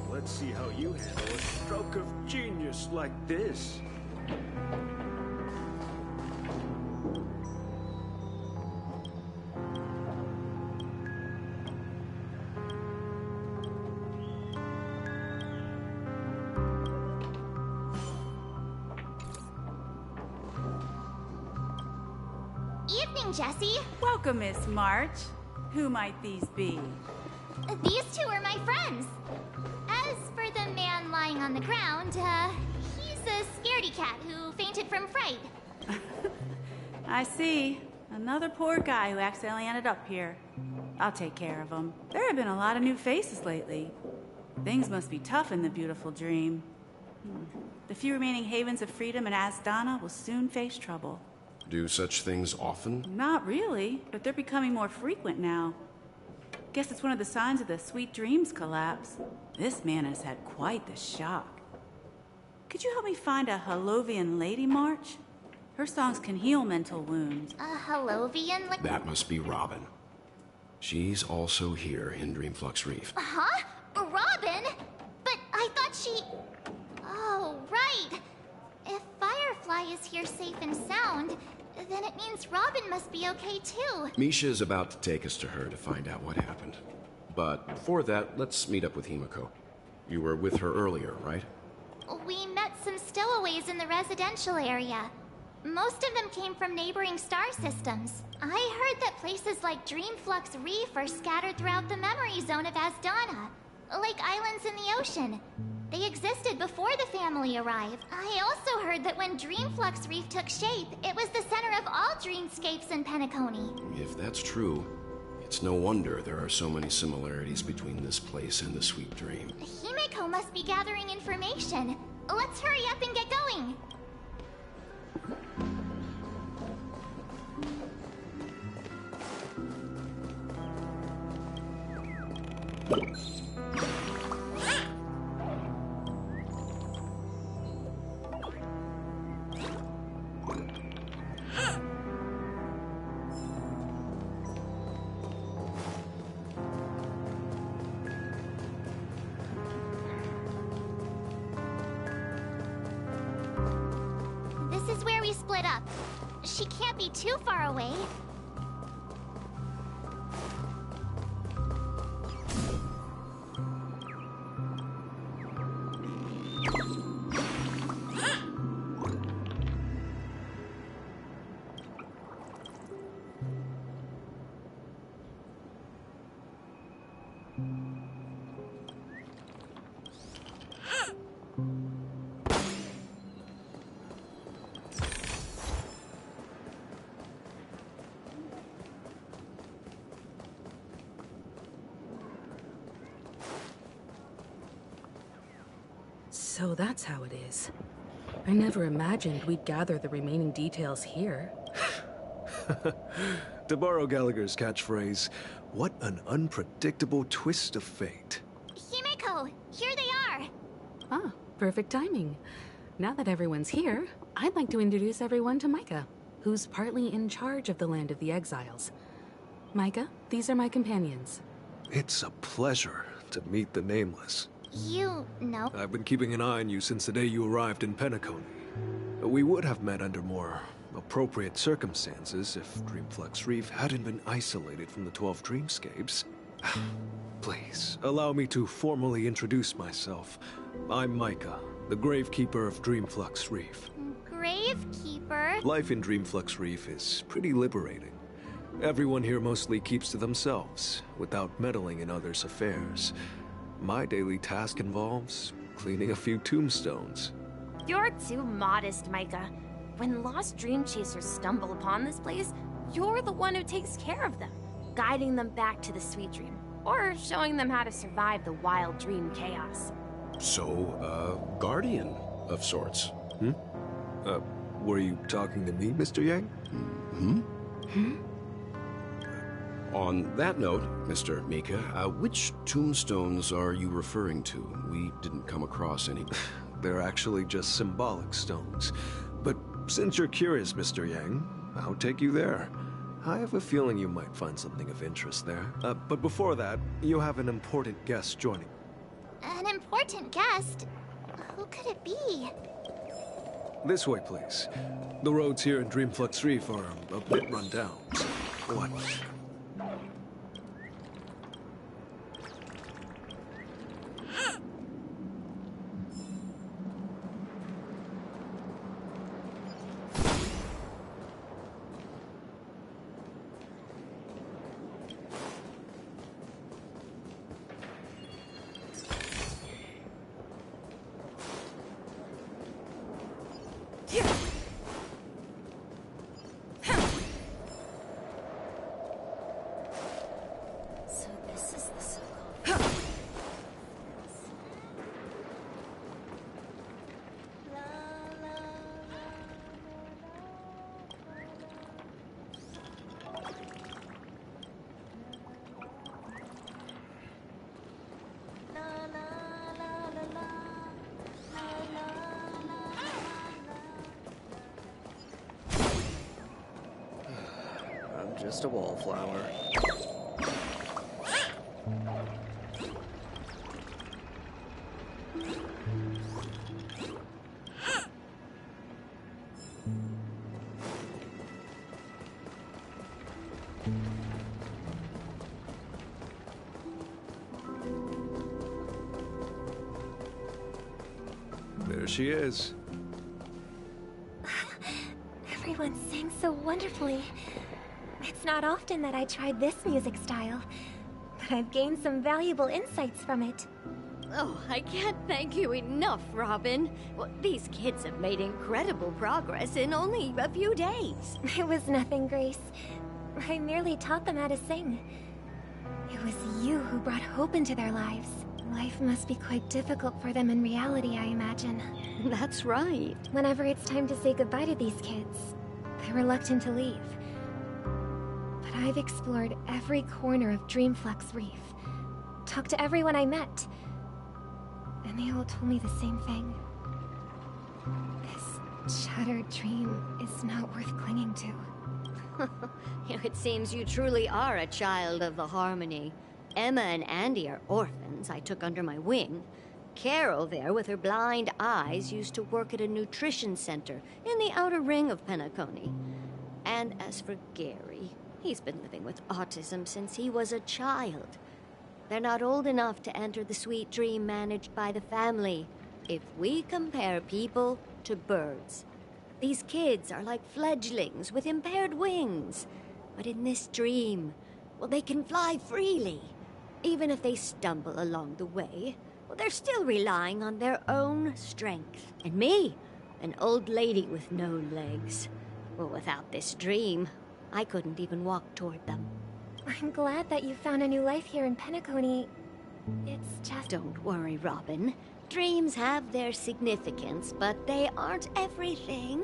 Let's see how you handle a stroke of genius like this. Evening, Jessie. Welcome, Miss March. Who might these be? These two are my friends. As for the man lying on the ground, he's a scaredy cat who fainted from fright. I see. Another poor guy who accidentally ended up here. I'll take care of him. There have been a lot of new faces lately. Things must be tough in the beautiful dream. The few remaining havens of freedom in Asdana will soon face trouble. Do such things often? Not really, but they're becoming more frequent now. Guess it's one of the signs of the Sweet Dreams collapse. This man has had quite the shock. Could you help me find a Halovian lady, March? Her songs can heal mental wounds. A Halovian? That must be Robin. She's also here in Dreamflux Reef. Huh? Robin? But I thought she... Oh, right. If Firefly is here safe and sound, then it means Robin must be okay too. Misha's about to take us to her to find out what happened. But before that, let's meet up with Himiko. You were with her earlier, right? We met some stowaways in the residential area. Most of them came from neighboring star systems. I heard that places like Dreamflux Reef are scattered throughout the memory zone of Asdana, like islands in the ocean. They existed before the family arrived. I also heard that when Dreamflux Reef took shape, it was the center of all dreamscapes in Penacony. If that's true, it's no wonder there are so many similarities between this place and the Sweet Dream. Himiko must be gathering information. Let's hurry up and get going. This is where we split up. She can't be too far away. So that's how it is. I never imagined we'd gather the remaining details here. To borrow Gallagher's catchphrase, what an unpredictable twist of fate. Himiko, here they are. Ah, perfect timing. Now that everyone's here, I'd like to introduce everyone to Micah, who's partly in charge of the Land of the Exiles. Micah, these are my companions. It's a pleasure to meet the Nameless. You know. I've been keeping an eye on you since the day you arrived in Penacony. We would have met under more appropriate circumstances if Dreamflux Reef hadn't been isolated from the 12 Dreamscapes. Please, allow me to formally introduce myself. I'm Micah, the Gravekeeper of Dreamflux Reef. Gravekeeper? Life in Dreamflux Reef is pretty liberating. Everyone here mostly keeps to themselves, without meddling in others' affairs. My daily task involves cleaning a few tombstones. You're too modest, Micah. When lost dream chasers stumble upon this place, you're the one who takes care of them, guiding them back to the sweet dream, or showing them how to survive the wild dream chaos. So, guardian of sorts. Were you talking to me, Mr. Yang? On that note, Mr. Mika, which tombstones are you referring to? We didn't come across any. They're actually just symbolic stones. But since you're curious, Mr. Yang, I'll take you there. I have a feeling you might find something of interest there. But before that, you have an important guest joining. An important guest? Who could it be? This way, please. The roads here in Dreamflux Reef are a bit run down. What? So this is the so-called... I'm just a wallflower. There she is. Everyone sings so wonderfully. It's not often that I tried this music style, but I've gained some valuable insights from it. Oh, I can't thank you enough, Robin. Well, these kids have made incredible progress in only a few days. It was nothing, Grace. I merely taught them how to sing. It was you who brought hope into their lives. Life must be quite difficult for them in reality, I imagine. That's right. Whenever it's time to say goodbye to these kids, they're reluctant to leave. But I've explored every corner of Dreamflux Reef, talked to everyone I met, and they all told me the same thing. This shattered dream is not worth clinging to. It seems you truly are a child of the Harmony. Emma and Andy are orphans I took under my wing. Carol there, with her blind eyes, used to work at a nutrition center in the outer ring of Penacony. And as for Gary, he's been living with autism since he was a child. They're not old enough to enter the sweet dream managed by the family. If we compare people to birds, these kids are like fledglings with impaired wings. But in this dream, well, they can fly freely. Even if they stumble along the way, well, they're still relying on their own strength. And me, an old lady with no legs. Well, without this dream, I couldn't even walk toward them. I'm glad that you found a new life here in Penacony. It's just... Don't worry, Robin. Dreams have their significance, but they aren't everything.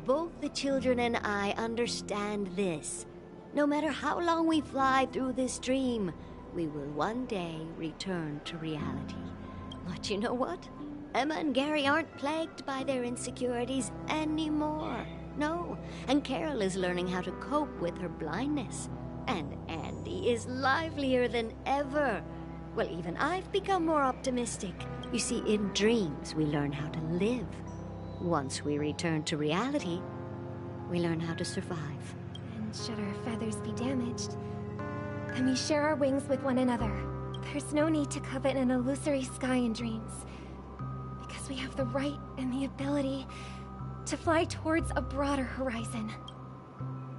Both the children and I understand this. No matter how long we fly through this dream, we will one day return to reality. But you know what? Emma and Gary aren't plagued by their insecurities anymore. No, and Carol is learning how to cope with her blindness. And Andy is livelier than ever. Well, even I've become more optimistic. You see, in dreams, we learn how to live. Once we return to reality, we learn how to survive. And should our feathers be damaged, then we share our wings with one another. There's no need to covet an illusory sky in dreams, because we have the right and the ability to fly towards a broader horizon.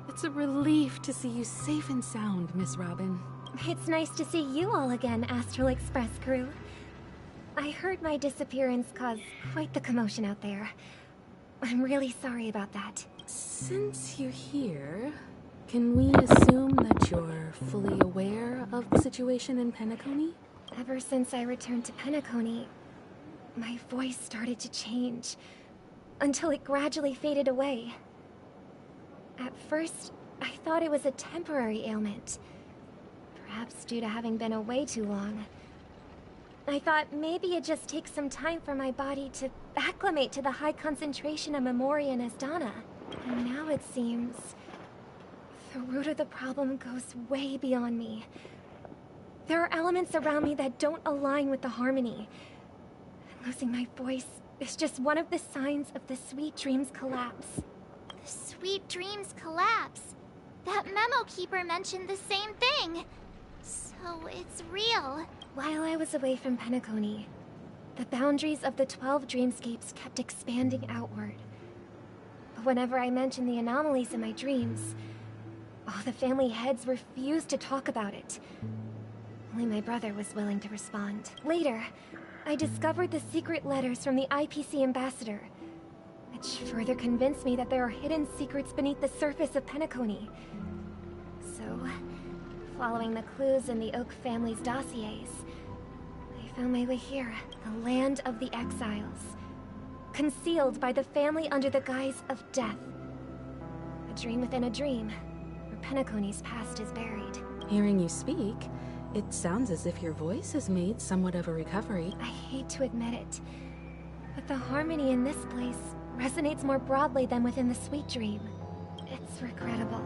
It's a relief to see you safe and sound, Miss Robin. It's nice to see you all again, Astral Express crew. I heard my disappearance caused quite the commotion out there. I'm really sorry about that. Since you're here, can we assume that you're fully aware of the situation in Penacony? Ever since I returned to Penacony, my voice started to change, until it gradually faded away. At first, I thought it was a temporary ailment, perhaps due to having been away too long. I thought maybe it just takes some time for my body to acclimate to the high concentration of Memoria and Asdana. And now it seems the root of the problem goes way beyond me. There are elements around me that don't align with the harmony. Losing my voice is just one of the signs of the Sweet Dreams collapse. The Sweet Dreams collapse? That memo keeper mentioned the same thing. So it's real. While I was away from Penacony, the boundaries of the 12 dreamscapes kept expanding outward. But whenever I mentioned the anomalies in my dreams, all the family heads refused to talk about it. Only my brother was willing to respond. Later, I discovered the secret letters from the IPC ambassador, which further convinced me that there are hidden secrets beneath the surface of Penacony. So, following the clues in the Oak family's dossiers, I found my way here, the land of the exiles, concealed by the family under the guise of death. A dream within a dream, where Penacony's past is buried. Hearing you speak, it sounds as if your voice has made somewhat of a recovery. I hate to admit it, but the harmony in this place resonates more broadly than within the Sweet Dream. It's regrettable,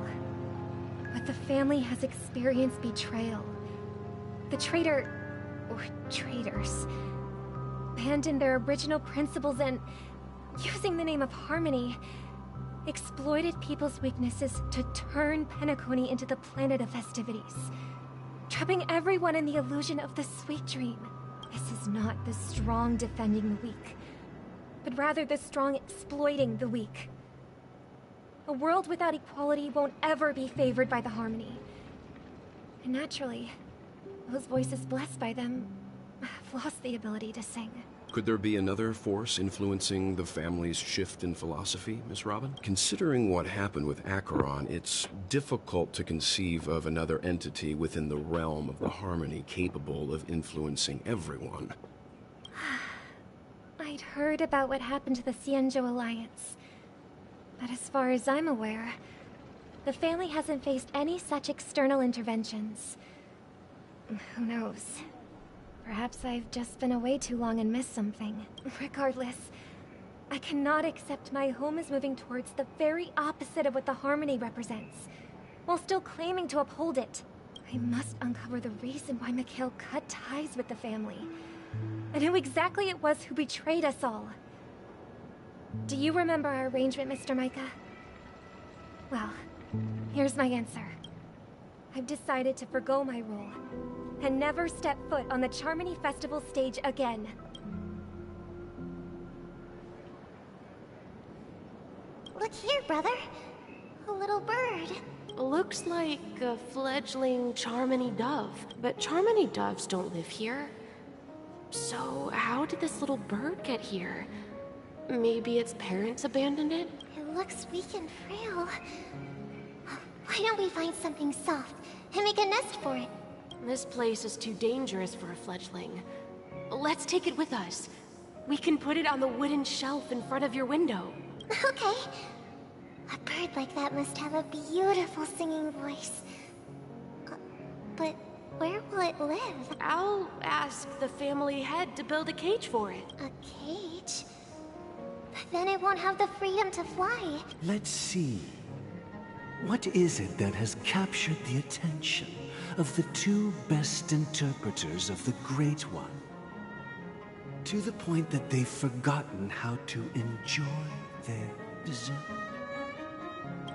but the family has experienced betrayal. The traitor, or traitors, abandoned their original principles and, using the name of harmony, exploited people's weaknesses to turn Penacony into the planet of festivities, trapping everyone in the illusion of the Sweet Dream. This is not the strong defending the weak, but rather the strong exploiting the weak. A world without equality won't ever be favored by the harmony. And naturally, those voices blessed by them have lost the ability to sing. Could there be another force influencing the family's shift in philosophy, Miss Robin? Considering what happened with Acheron, it's difficult to conceive of another entity within the realm of the harmony capable of influencing everyone. I'd heard about what happened to the Xianzhou Alliance, but as far as I'm aware, the family hasn't faced any such external interventions. Who knows? Perhaps I've just been away too long and missed something. Regardless, I cannot accept my home is moving towards the very opposite of what the harmony represents, while still claiming to uphold it. I must uncover the reason why Mikhail cut ties with the family, and who exactly it was who betrayed us all. Do you remember our arrangement, Mr. Micah? Well, here's my answer. I've decided to forgo my role, and never step foot on the Charmony Festival stage again. Look here, brother. A little bird. Looks like a fledgling Charmony dove, but Charmony doves don't live here. So how did this little bird get here? Maybe its parents abandoned it? It looks weak and frail. Why don't we find something soft and make a nest for it? This place is too dangerous for a fledgling. Let's take it with us. We can put it on the wooden shelf in front of your window. Okay. A bird like that must have a beautiful singing voice. But where will it live? I'll ask the family head to build a cage for it. A cage? But then it won't have the freedom to fly. Let's see. What is it that has captured the attention of the two best interpreters of the Great One? To the point that they've forgotten how to enjoy their dessert.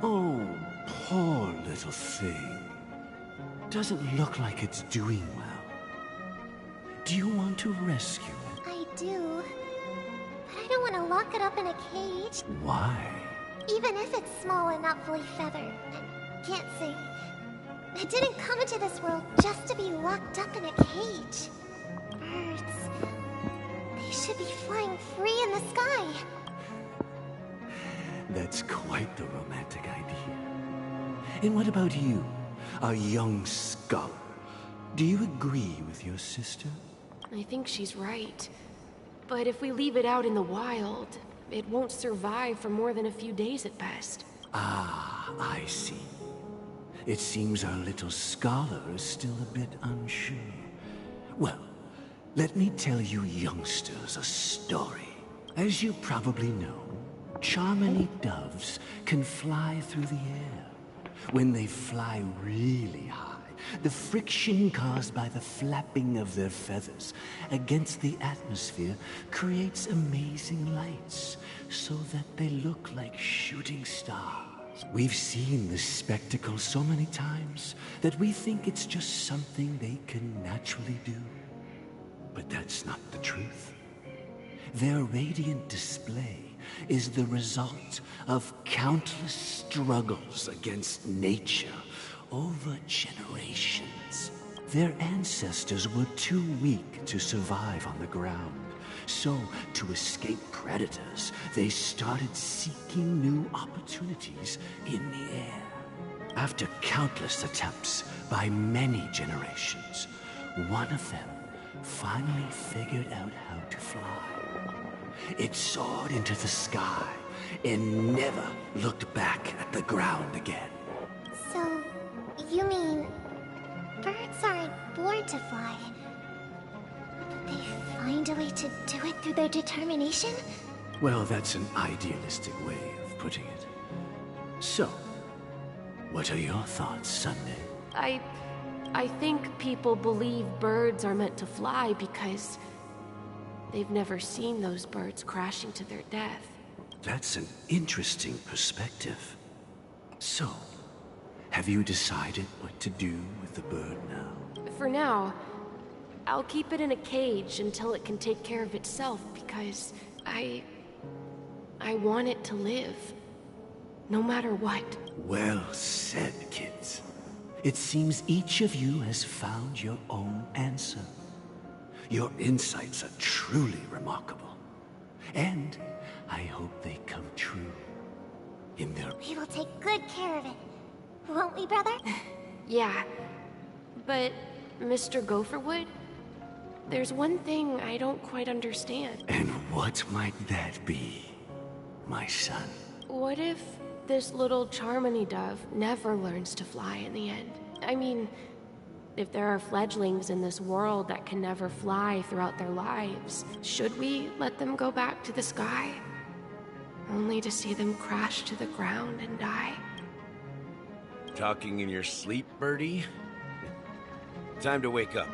Oh, poor little thing. Doesn't look like it's doing well. Do you want to rescue it? I do. I don't want to lock it up in a cage. Why? Even if it's small and not fully feathered. I can't sing. It didn't come into this world just to be locked up in a cage. Birds. They should be flying free in the sky. That's quite the romantic idea. And what about you, a young scholar? Do you agree with your sister? I think she's right. But if we leave it out in the wild, it won't survive for more than a few days at best. Ah, I see. It seems our little scholar is still a bit unsure. Well, let me tell you youngsters a story. As you probably know, Charmony doves can fly through the air. When they fly really high, the friction caused by the flapping of their feathers against the atmosphere creates amazing lights, so that they look like shooting stars. We've seen this spectacle so many times that we think it's just something they can naturally do. But that's not the truth. Their radiant display is the result of countless struggles against nature over generations. Their ancestors were too weak to survive on the ground. So, to escape predators, they started seeking new opportunities in the air. After countless attempts by many generations, one of them finally figured out how to fly. It soared into the sky and never looked back at the ground again. So, you mean birds aren't born to fly? But they find a way to do it through their determination? Well, that's an idealistic way of putting it. So, what are your thoughts, Sunday? I think people believe birds are meant to fly because they've never seen those birds crashing to their death. That's an interesting perspective. So, have you decided what to do with the bird now? For now, I'll keep it in a cage until it can take care of itself because I want it to live. No matter what. Well said, kids. It seems each of you has found your own answer. Your insights are truly remarkable. And I hope they come true in their... We will take good care of it. Won't we, brother? Yeah. But, Mr. Gopherwood, there's one thing I don't quite understand. And what might that be, my son? What if this little Charmony dove never learns to fly in the end? I mean, if there are fledglings in this world that can never fly throughout their lives, should we let them go back to the sky? Only to see them crash to the ground and die? Talking in your sleep, Birdie? Time to wake up.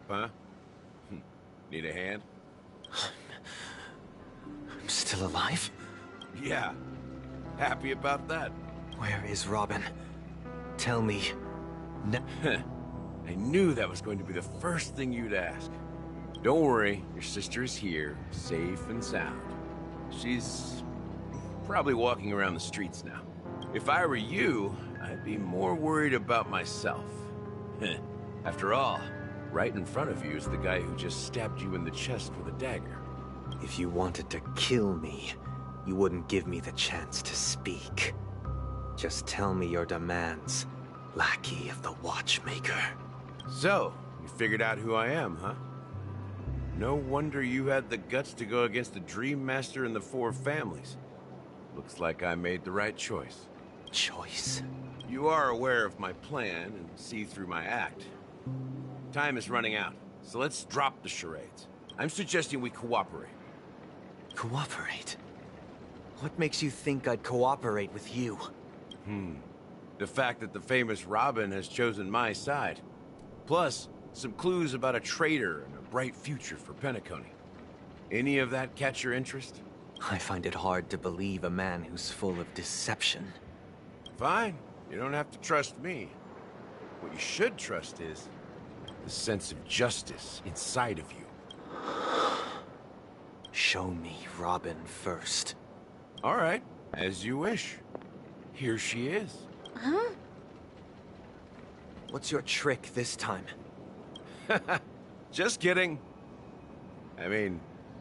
Huh? Need a hand? I'm still alive? Yeah. Happy about that. Where is Robin? Tell me. I knew that was going to be the first thing you'd ask. Don't worry, your sister is here, safe and sound. She's probably walking around the streets now. If I were you, I'd be more worried about myself. After all, right in front of you is the guy who just stabbed you in the chest with a dagger. If you wanted to kill me, you wouldn't give me the chance to speak. Just tell me your demands, lackey of the Watchmaker. So, you figured out who I am, huh? No wonder you had the guts to go against the Dream Master and the Four Families. Looks like I made the right choice. Choice? You are aware of my plan and see through my act. Time is running out, so let's drop the charades. I'm suggesting we cooperate. Cooperate? What makes you think I'd cooperate with you? The fact that the famous Robin has chosen my side. Plus, some clues about a traitor and a bright future for Penacony. Any of that catch your interest? I find it hard to believe a man who's full of deception. Fine. You don't have to trust me. What you should trust is the sense of justice inside of you. Show me Robin first. All right, as you wish. Here she is. Huh? What's your trick this time? Just kidding. I mean,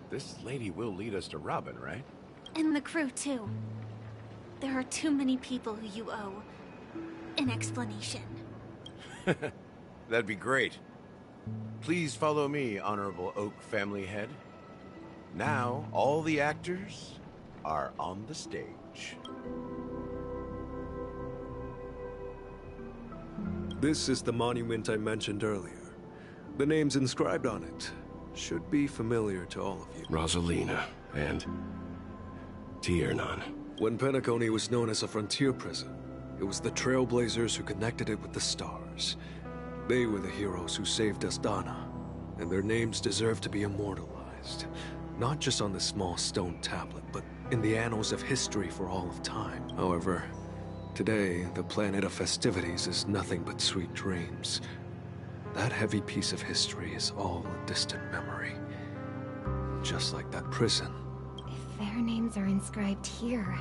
this lady will lead us to Robin, right? And the crew, too. There are too many people who you owe an explanation. That'd be great. Please follow me, Honorable Oak family head. Now, all the actors are on the stage. This is the monument I mentioned earlier. The names inscribed on it should be familiar to all of you. Rosalina and Tiernan. When Penacony was known as a frontier prison, it was the Trailblazers who connected it with the stars. They were the heroes who saved Astana, and their names deserve to be immortalized. Not just on this small stone tablet, but in the annals of history for all of time. However, today, the planet of festivities is nothing but sweet dreams. That heavy piece of history is all a distant memory. Just like that prison. If their names are inscribed here,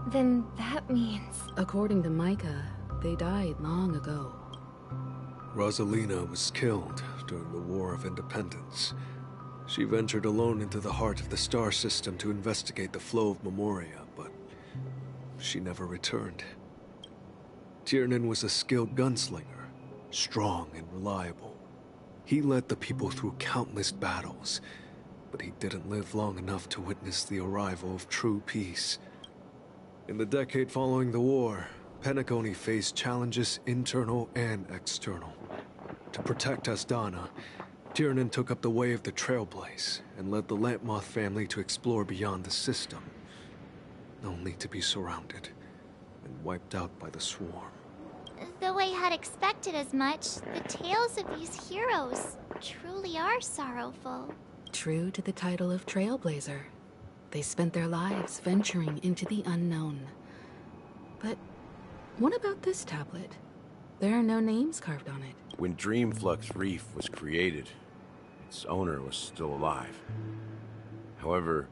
then that means... According to Micah, they died long ago. Rosalina was killed during the War of Independence. She ventured alone into the heart of the star system to investigate the flow of Memoria, but she never returned. Tiernan was a skilled gunslinger, strong and reliable. He led the people through countless battles, but he didn't live long enough to witness the arrival of true peace. In the decade following the war, Penacony faced challenges internal and external. To protect Astana, Tiernan took up the way of the Trailblaze and led the Lampmoth family to explore beyond the system, only to be surrounded and wiped out by the swarm. Though I had expected as much, the tales of these heroes truly are sorrowful. True to the title of Trailblazer, they spent their lives venturing into the unknown. But what about this tablet? There are no names carved on it. When Dreamflux Reef was created, its owner was still alive. However,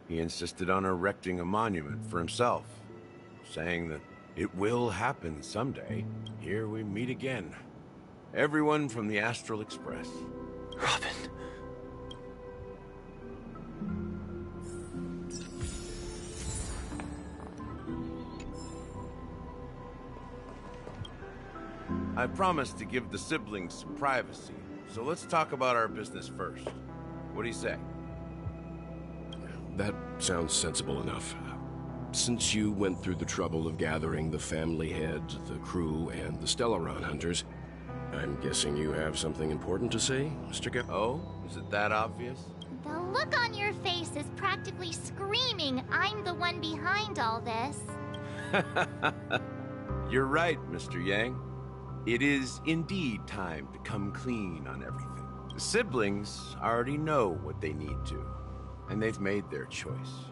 he insisted on erecting a monument for himself, saying that it will happen someday. Here we meet again. Everyone from the Astral Express. Robin. I promised to give the siblings some privacy, so let's talk about our business first. What do you say? That sounds sensible enough. Since you went through the trouble of gathering the family head, the crew, and the Stellaron hunters, I'm guessing you have something important to say, Mr. Oh? Is it that obvious? The look on your face is practically screaming, I'm the one behind all this. You're right, Mr. Yang. It is indeed time to come clean on everything. The siblings already know what they need to, and they've made their choice.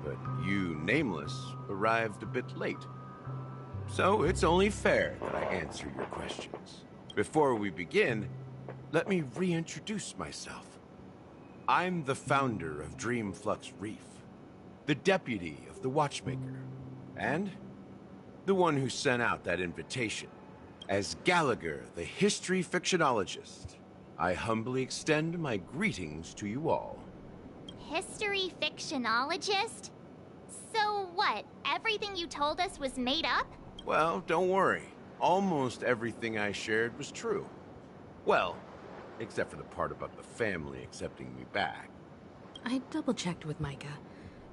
But you, Nameless, arrived a bit late. So it's only fair that I answer your questions. Before we begin, let me reintroduce myself. I'm the founder of Dreamflux Reef, the deputy of the Watchmaker, and the one who sent out that invitation. As Gallagher, the history fictionologist, I humbly extend my greetings to you all. History fictionologist? So what, everything you told us was made up? Well, don't worry. Almost everything I shared was true. Well, except for the part about the family accepting me back. I double-checked with Micah,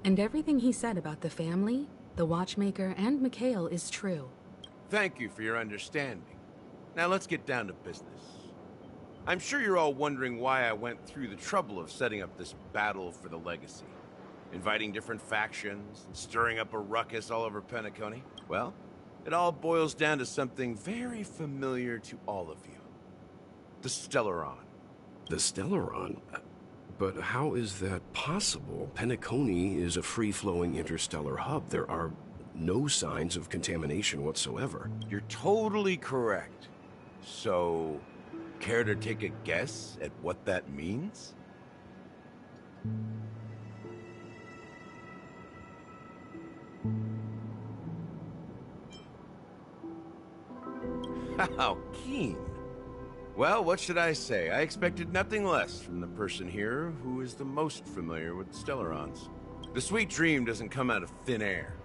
and everything he said about the family, the Watchmaker, and Mikhail is true. Thank you for your understanding. Now let's get down to business. I'm sure you're all wondering why I went through the trouble of setting up this battle for the legacy. Inviting different factions and stirring up a ruckus all over Penacony. Well, it all boils down to something very familiar to all of you. The Stellaron. The Stellaron? But how is that possible? Penacony is a free-flowing interstellar hub. There are no signs of contamination whatsoever. You're totally correct. So, care to take a guess at what that means? How keen. Well, what should I say? I expected nothing less from the person here who is the most familiar with Stellarons. The sweet dream doesn't come out of thin air.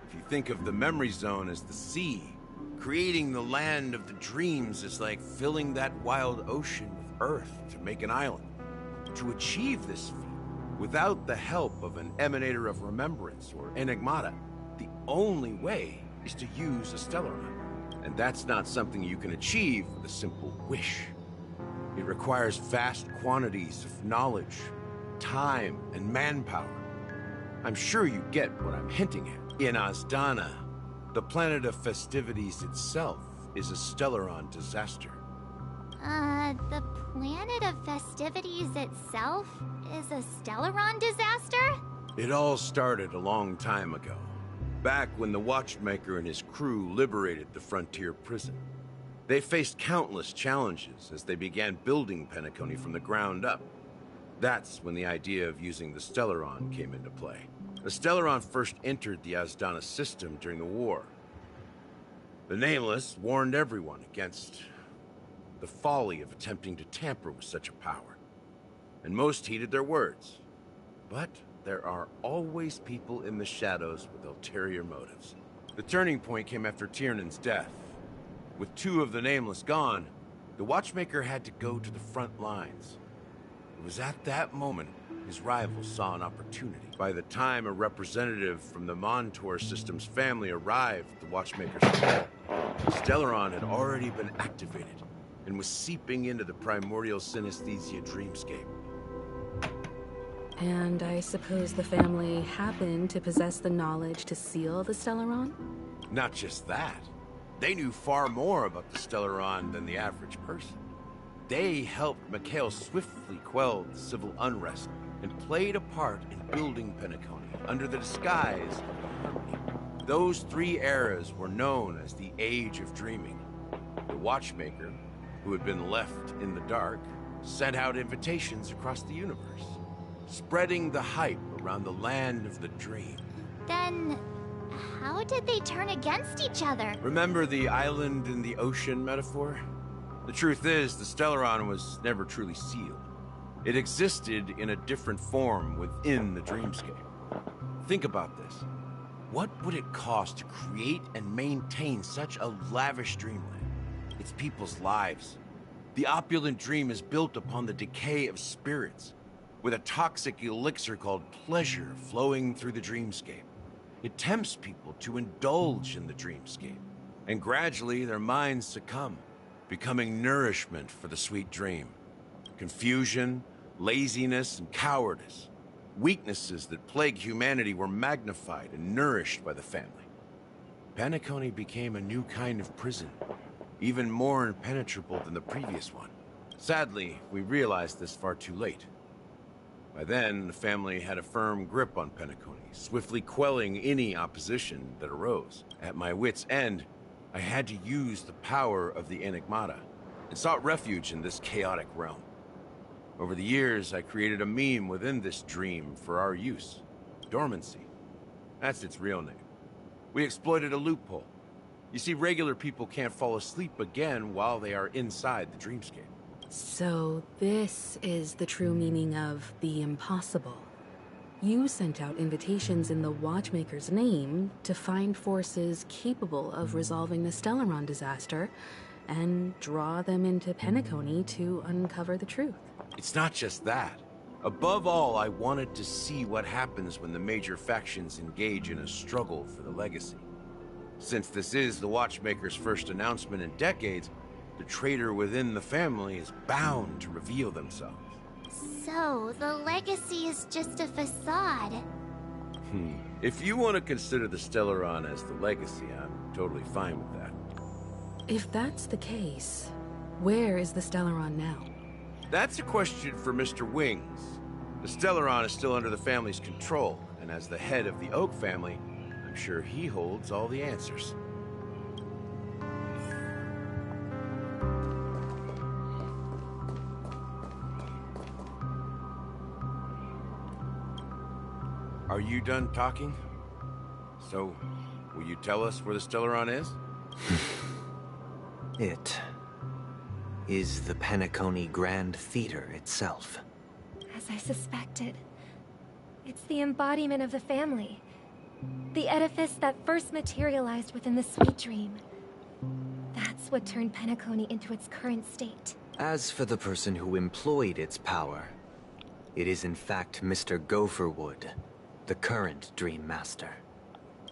If you think of the memory zone as the sea, creating the land of the dreams is like filling that wild ocean with earth to make an island. To achieve this feat, without the help of an emanator of remembrance or enigmata, the only way is to use a Stellaron. And that's not something you can achieve with a simple wish. It requires vast quantities of knowledge, time, and manpower. I'm sure you get what I'm hinting at. In Azdana, the planet of festivities itself is a Stellaron disaster. The planet of festivities itself is a Stellaron disaster? It all started a long time ago. Back when the Watchmaker and his crew liberated the frontier prison. They faced countless challenges as they began building Penacony from the ground up. That's when the idea of using the Stellaron came into play. The Stellaron first entered the Azdana system during the war. The Nameless warned everyone against the folly of attempting to tamper with such a power. And most heeded their words. But there are always people in the shadows with ulterior motives. The turning point came after Tiernan's death. With two of the Nameless gone, the Watchmaker had to go to the front lines. It was at that moment his rivals saw an opportunity. By the time a representative from the Montour Systems family arrived at the Watchmaker's home, Stellaron had already been activated and was seeping into the primordial synesthesia dreamscape. And I suppose the family happened to possess the knowledge to seal the Stellaron? Not just that. They knew far more about the Stellaron than the average person. They helped Mikhail swiftly quell the civil unrest and played a part in building Penacony under the disguise of the Harmony. Those three eras were known as the Age of Dreaming. The Watchmaker, who had been left in the dark, sent out invitations across the universe, spreading the hype around the land of the dream. Then, how did they turn against each other? Remember the island in the ocean metaphor? The truth is, the Stellaron was never truly sealed. It existed in a different form within the dreamscape. Think about this. What would it cost to create and maintain such a lavish dreamland? It's people's lives. The opulent dream is built upon the decay of spirits, with a toxic elixir called pleasure flowing through the dreamscape. It tempts people to indulge in the dreamscape, and gradually their minds succumb, becoming nourishment for the sweet dream. Confusion, laziness, and cowardice, weaknesses that plague humanity, were magnified and nourished by the family. Penacony became a new kind of prison, even more impenetrable than the previous one. Sadly, we realized this far too late. By then, the family had a firm grip on Penacony, swiftly quelling any opposition that arose. At my wit's end, I had to use the power of the Enigmata, and sought refuge in this chaotic realm. Over the years, I created a meme within this dream for our use. Dormancy. That's its real name. We exploited a loophole. You see, regular people can't fall asleep again while they are inside the dreamscape. So this is the true meaning of the impossible. You sent out invitations in the Watchmaker's name to find forces capable of resolving the Stellaron disaster and draw them into Penacony to uncover the truth. It's not just that. Above all, I wanted to see what happens when the major factions engage in a struggle for the legacy. Since this is the Watchmaker's first announcement in decades, the traitor within the family is bound to reveal themselves. So, the legacy is just a facade. If you want to consider the Stellaron as the legacy, I'm totally fine with that. If that's the case, where is the Stellaron now? That's a question for Mr. Wings. The Stellaron is still under the family's control, and as the head of the Oak family, I'm sure he holds all the answers. Are you done talking? So, will you tell us where the Stellaron is? It is the Penacony Grand Theater itself. As I suspected, it's the embodiment of the family. The edifice that first materialized within the Sweet Dream. That's what turned Penacony into its current state. As for the person who employed its power, it is in fact Mr. Gopherwood, the current Dream Master.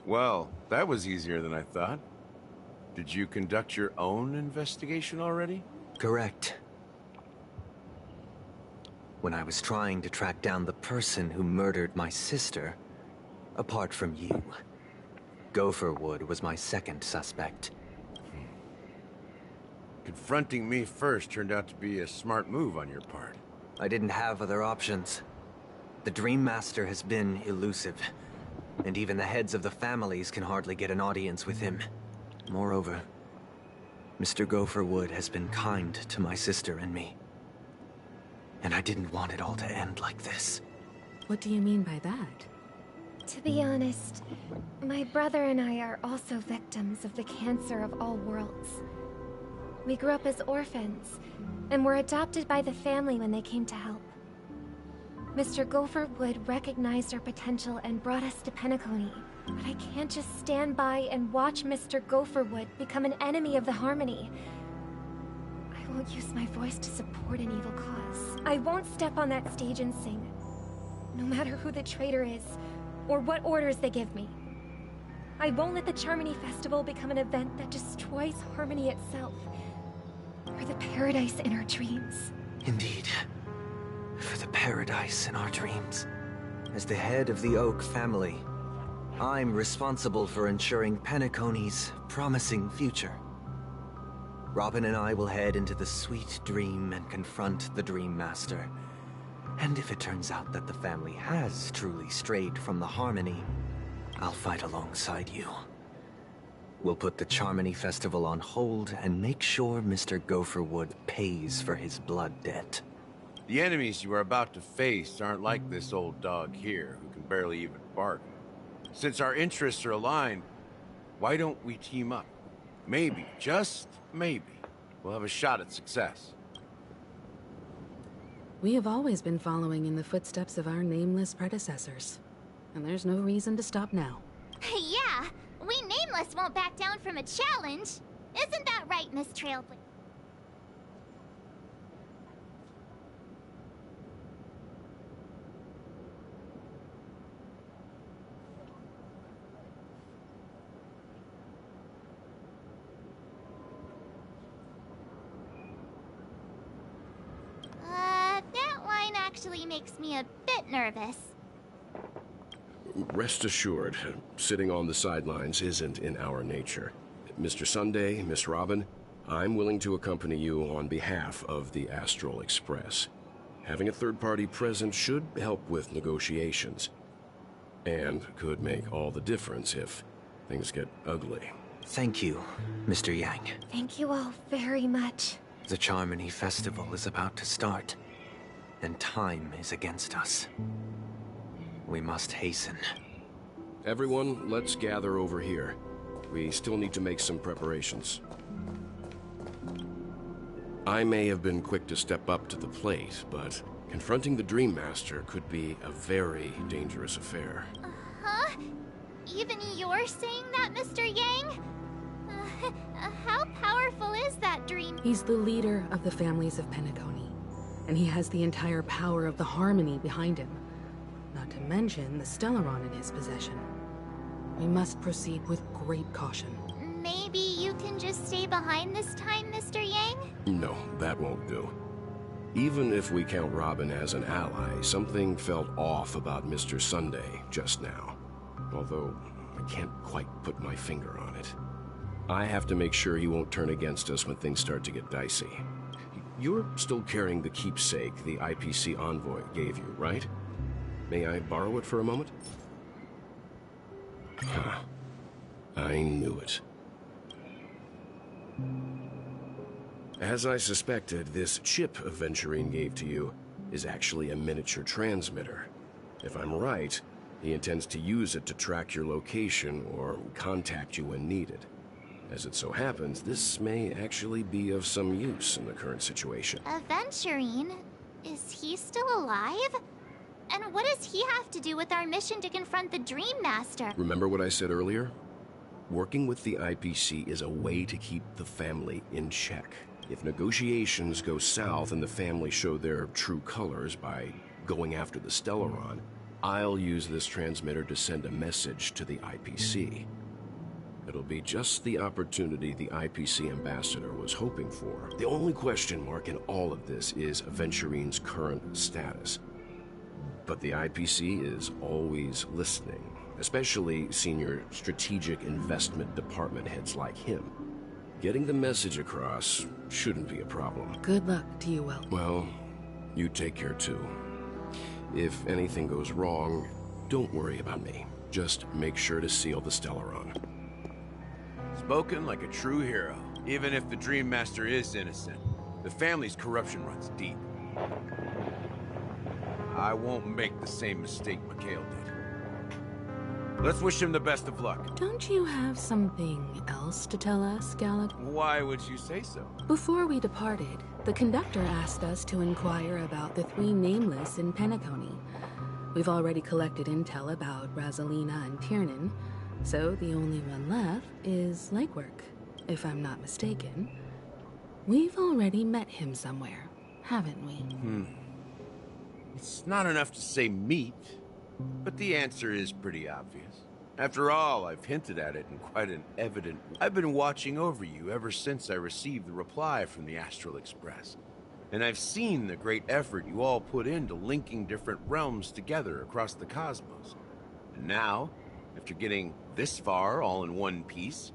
Well, that was easier than I thought. Did you conduct your own investigation already? Correct. When I was trying to track down the person who murdered my sister, apart from you, Gopherwood was my second suspect. Confronting me first turned out to be a smart move on your part. I didn't have other options. The Dream Master has been elusive, and even the heads of the families can hardly get an audience with him. Moreover, Mr. Gopherwood has been kind to my sister and me. And I didn't want it all to end like this. What do you mean by that? To be honest, my brother and I are also victims of the cancer of all worlds. We grew up as orphans, and were adopted by the family when they came to help. Mr. Gopherwood recognized our potential and brought us to Penacony. But I can't just stand by and watch Mr. Gopherwood become an enemy of the Harmony. I won't use my voice to support an evil cause. I won't step on that stage and sing, no matter who the traitor is, or what orders they give me. I won't let the Charmony Festival become an event that destroys Harmony itself, or the paradise in our dreams. Indeed. For the paradise in our dreams. As the head of the Oak family, I'm responsible for ensuring Penacony's promising future. Robin and I will head into the Sweet Dream and confront the Dream Master. And if it turns out that the family has truly strayed from the Harmony, I'll fight alongside you. We'll put the Charmony Festival on hold and make sure Mr. Gopherwood pays for his blood debt. The enemies you are about to face aren't like this old dog here, who can barely even bark. Since our interests are aligned, why don't we team up? Maybe, just maybe, we'll have a shot at success. We have always been following in the footsteps of our nameless predecessors. And there's no reason to stop now. Yeah, we Nameless won't back down from a challenge. Isn't that right, Miss Trailblazer? That line actually makes me a bit nervous. Rest assured, sitting on the sidelines isn't in our nature. Mr. Sunday, Miss Robin, I'm willing to accompany you on behalf of the Astral Express. Having a third party present should help with negotiations. And could make all the difference if things get ugly. Thank you, Mr. Yang. Thank you all very much. The Charmony Festival is about to start, and time is against us. We must hasten. Everyone, let's gather over here. We still need to make some preparations. I may have been quick to step up to the plate, but confronting the Dream Master could be a very dangerous affair. Huh? Even you're saying that, Mr. Yang? How powerful is that dream? He's the leader of the families of Penacony, and he has the entire power of the Harmony behind him. Not to mention the Stellaron in his possession. We must proceed with great caution. Maybe you can just stay behind this time, Mr. Yang? No, that won't do. Even if we count Robin as an ally, something felt off about Mr. Sunday just now. Although, I can't quite put my finger on it. I have to make sure he won't turn against us when things start to get dicey. You're still carrying the keepsake the IPC envoy gave you, right? May I borrow it for a moment? Huh. I knew it. As I suspected, this chip Aventurine gave to you is actually a miniature transmitter. If I'm right, He intends to use it to track your location or contact you when needed. As it so happens, this may actually be of some use in the current situation. Aventurine? Is he still alive? And what does he have to do with our mission to confront the Dream Master? Remember what I said earlier? Working with the IPC is a way to keep the family in check. If negotiations go south and the family show their true colors by going after the Stellaron, I'll use this transmitter to send a message to the IPC. It'll be just the opportunity the IPC ambassador was hoping for. The only question mark in all of this is Aventurine's current status. But the IPC is always listening, especially senior strategic investment department heads like him. Getting the message across shouldn't be a problem. Good luck to you, Wel. Well, you take care too. If anything goes wrong, don't worry about me. Just make sure to seal the Stellaron. Spoken like a true hero. Even if the Dream Master is innocent, the family's corruption runs deep. I won't make the same mistake Mikhail did. Let's wish him the best of luck. Don't you have something else to tell us, Gallic? Why would you say so? Before we departed, the conductor asked us to inquire about the 3 nameless in Penacony. We've already collected intel about Rosalina and Tiernan, so the only one left is Legwork, if I'm not mistaken. We've already met him somewhere, haven't we? It's not enough to say meet, but the answer is pretty obvious. After all, I've hinted at it in quite an evident way. I've been watching over you ever since I received the reply from the Astral Express. And I've seen the great effort you all put into linking different realms together across the cosmos. And now, after getting this far all in one piece,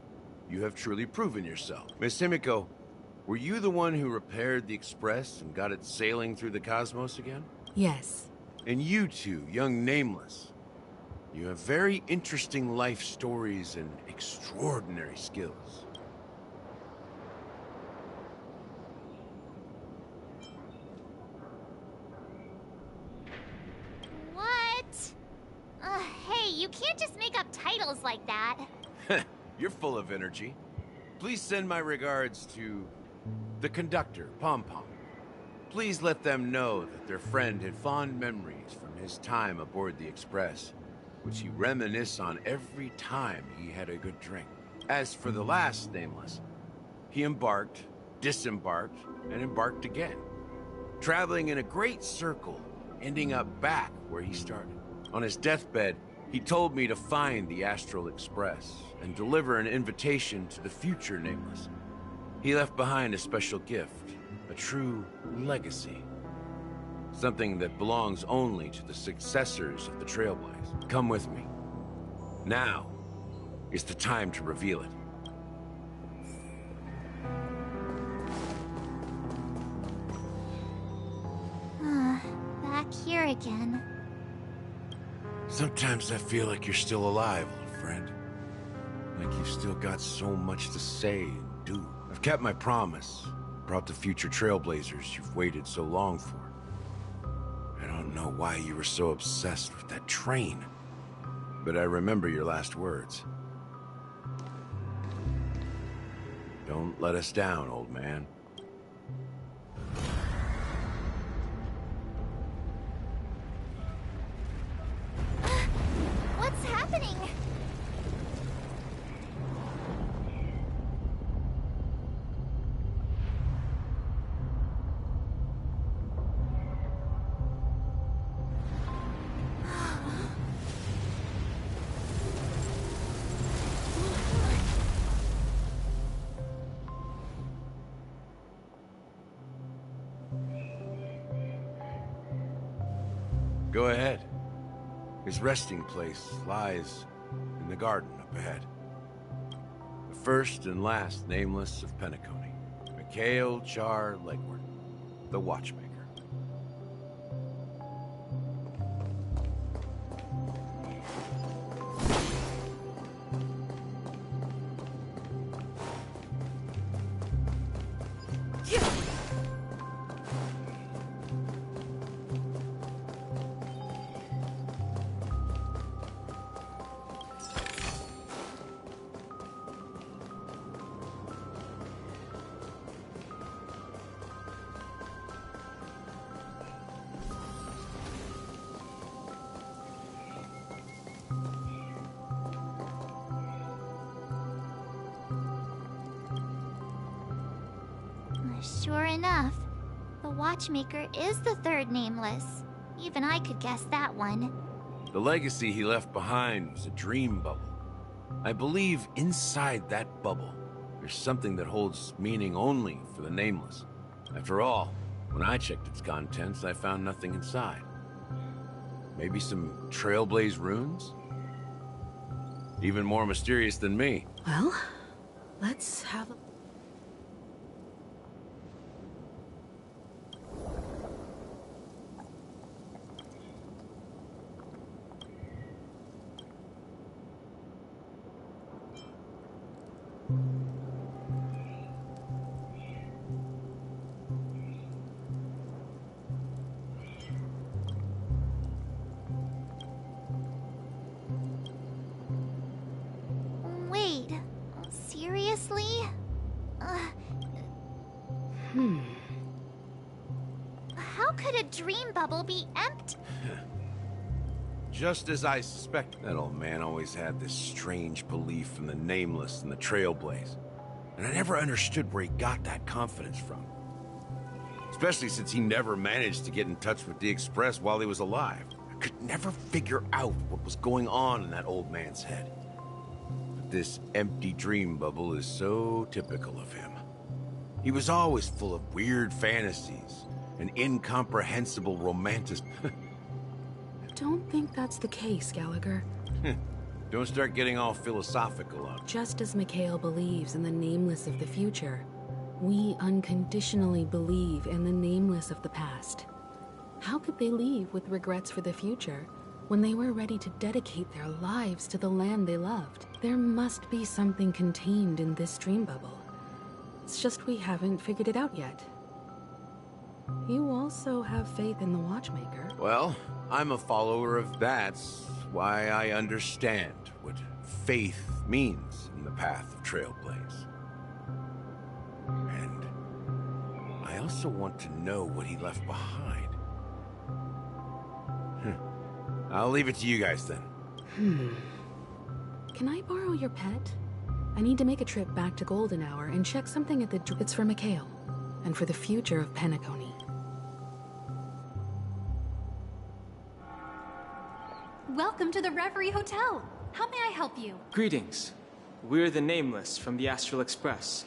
you have truly proven yourself. Miss Himiko, were you the one who repaired the Express and got it sailing through the cosmos again? Yes. And you two, young Nameless, you have very interesting life stories and extraordinary skills. What? Hey, you can't just make up titles like that. You're full of energy. Please send my regards to the conductor, Pom Pom. Please let them know that their friend had fond memories from his time aboard the Express, which he reminisced on every time he had a good drink. As for the last Nameless, he embarked, disembarked, and embarked again, traveling in a great circle, ending up back where he started. On his deathbed, he told me to find the Astral Express and deliver an invitation to the future Nameless. He left behind a special gift, a true legacy. Something that belongs only to the successors of the Trailblaze. Come with me. Now is the time to reveal it. Back here again. Sometimes I feel like you're still alive, old friend. Like you've still got so much to say and do. I've kept my promise. Brought the future Trailblazers you've waited so long for. I don't know why you were so obsessed with that train. But I remember your last words. Don't let us down, old man. What's happening? Go ahead. His resting place lies in the garden up ahead. The first and last Nameless of Penacony, Mikhail Char Legward, the Watchmaker. Sure enough, the Watchmaker is the third nameless. Even I could guess that one. The legacy he left behind was a dream bubble. I believe inside that bubble, there's something that holds meaning only for the nameless. After all, when I checked its contents, I found nothing inside. Maybe some Trailblaze runes? Even more mysterious than me. Well, let's have a... Wait, seriously? How could a dream bubble be empty? Just as I suspected, that old man always had this strange belief in the nameless and the Trailblaze. And I never understood where he got that confidence from. Especially since he never managed to get in touch with the Express while he was alive. I could never figure out what was going on in that old man's head. But this empty dream bubble is so typical of him. He was always full of weird fantasies and incomprehensible romantic... Don't think that's the case, Gallagher. Don't start getting all philosophical on me. Just as Mikhail believes in the nameless of the future, we unconditionally believe in the nameless of the past. How could they leave with regrets for the future when they were ready to dedicate their lives to the land they loved? There must be something contained in this dream bubble. It's just we haven't figured it out yet. You also have faith in the Watchmaker. Well, I'm a follower of that's why I understand what faith means in the path of Trailblaze. And I also want to know what he left behind. I'll leave it to you guys then. Can I borrow your pet? I need to make a trip back to Golden Hour and check something at the... It's for Mikhail, and for the future of Penacony. Welcome to the Reverie Hotel. How may I help you? Greetings. We're the Nameless from the Astral Express,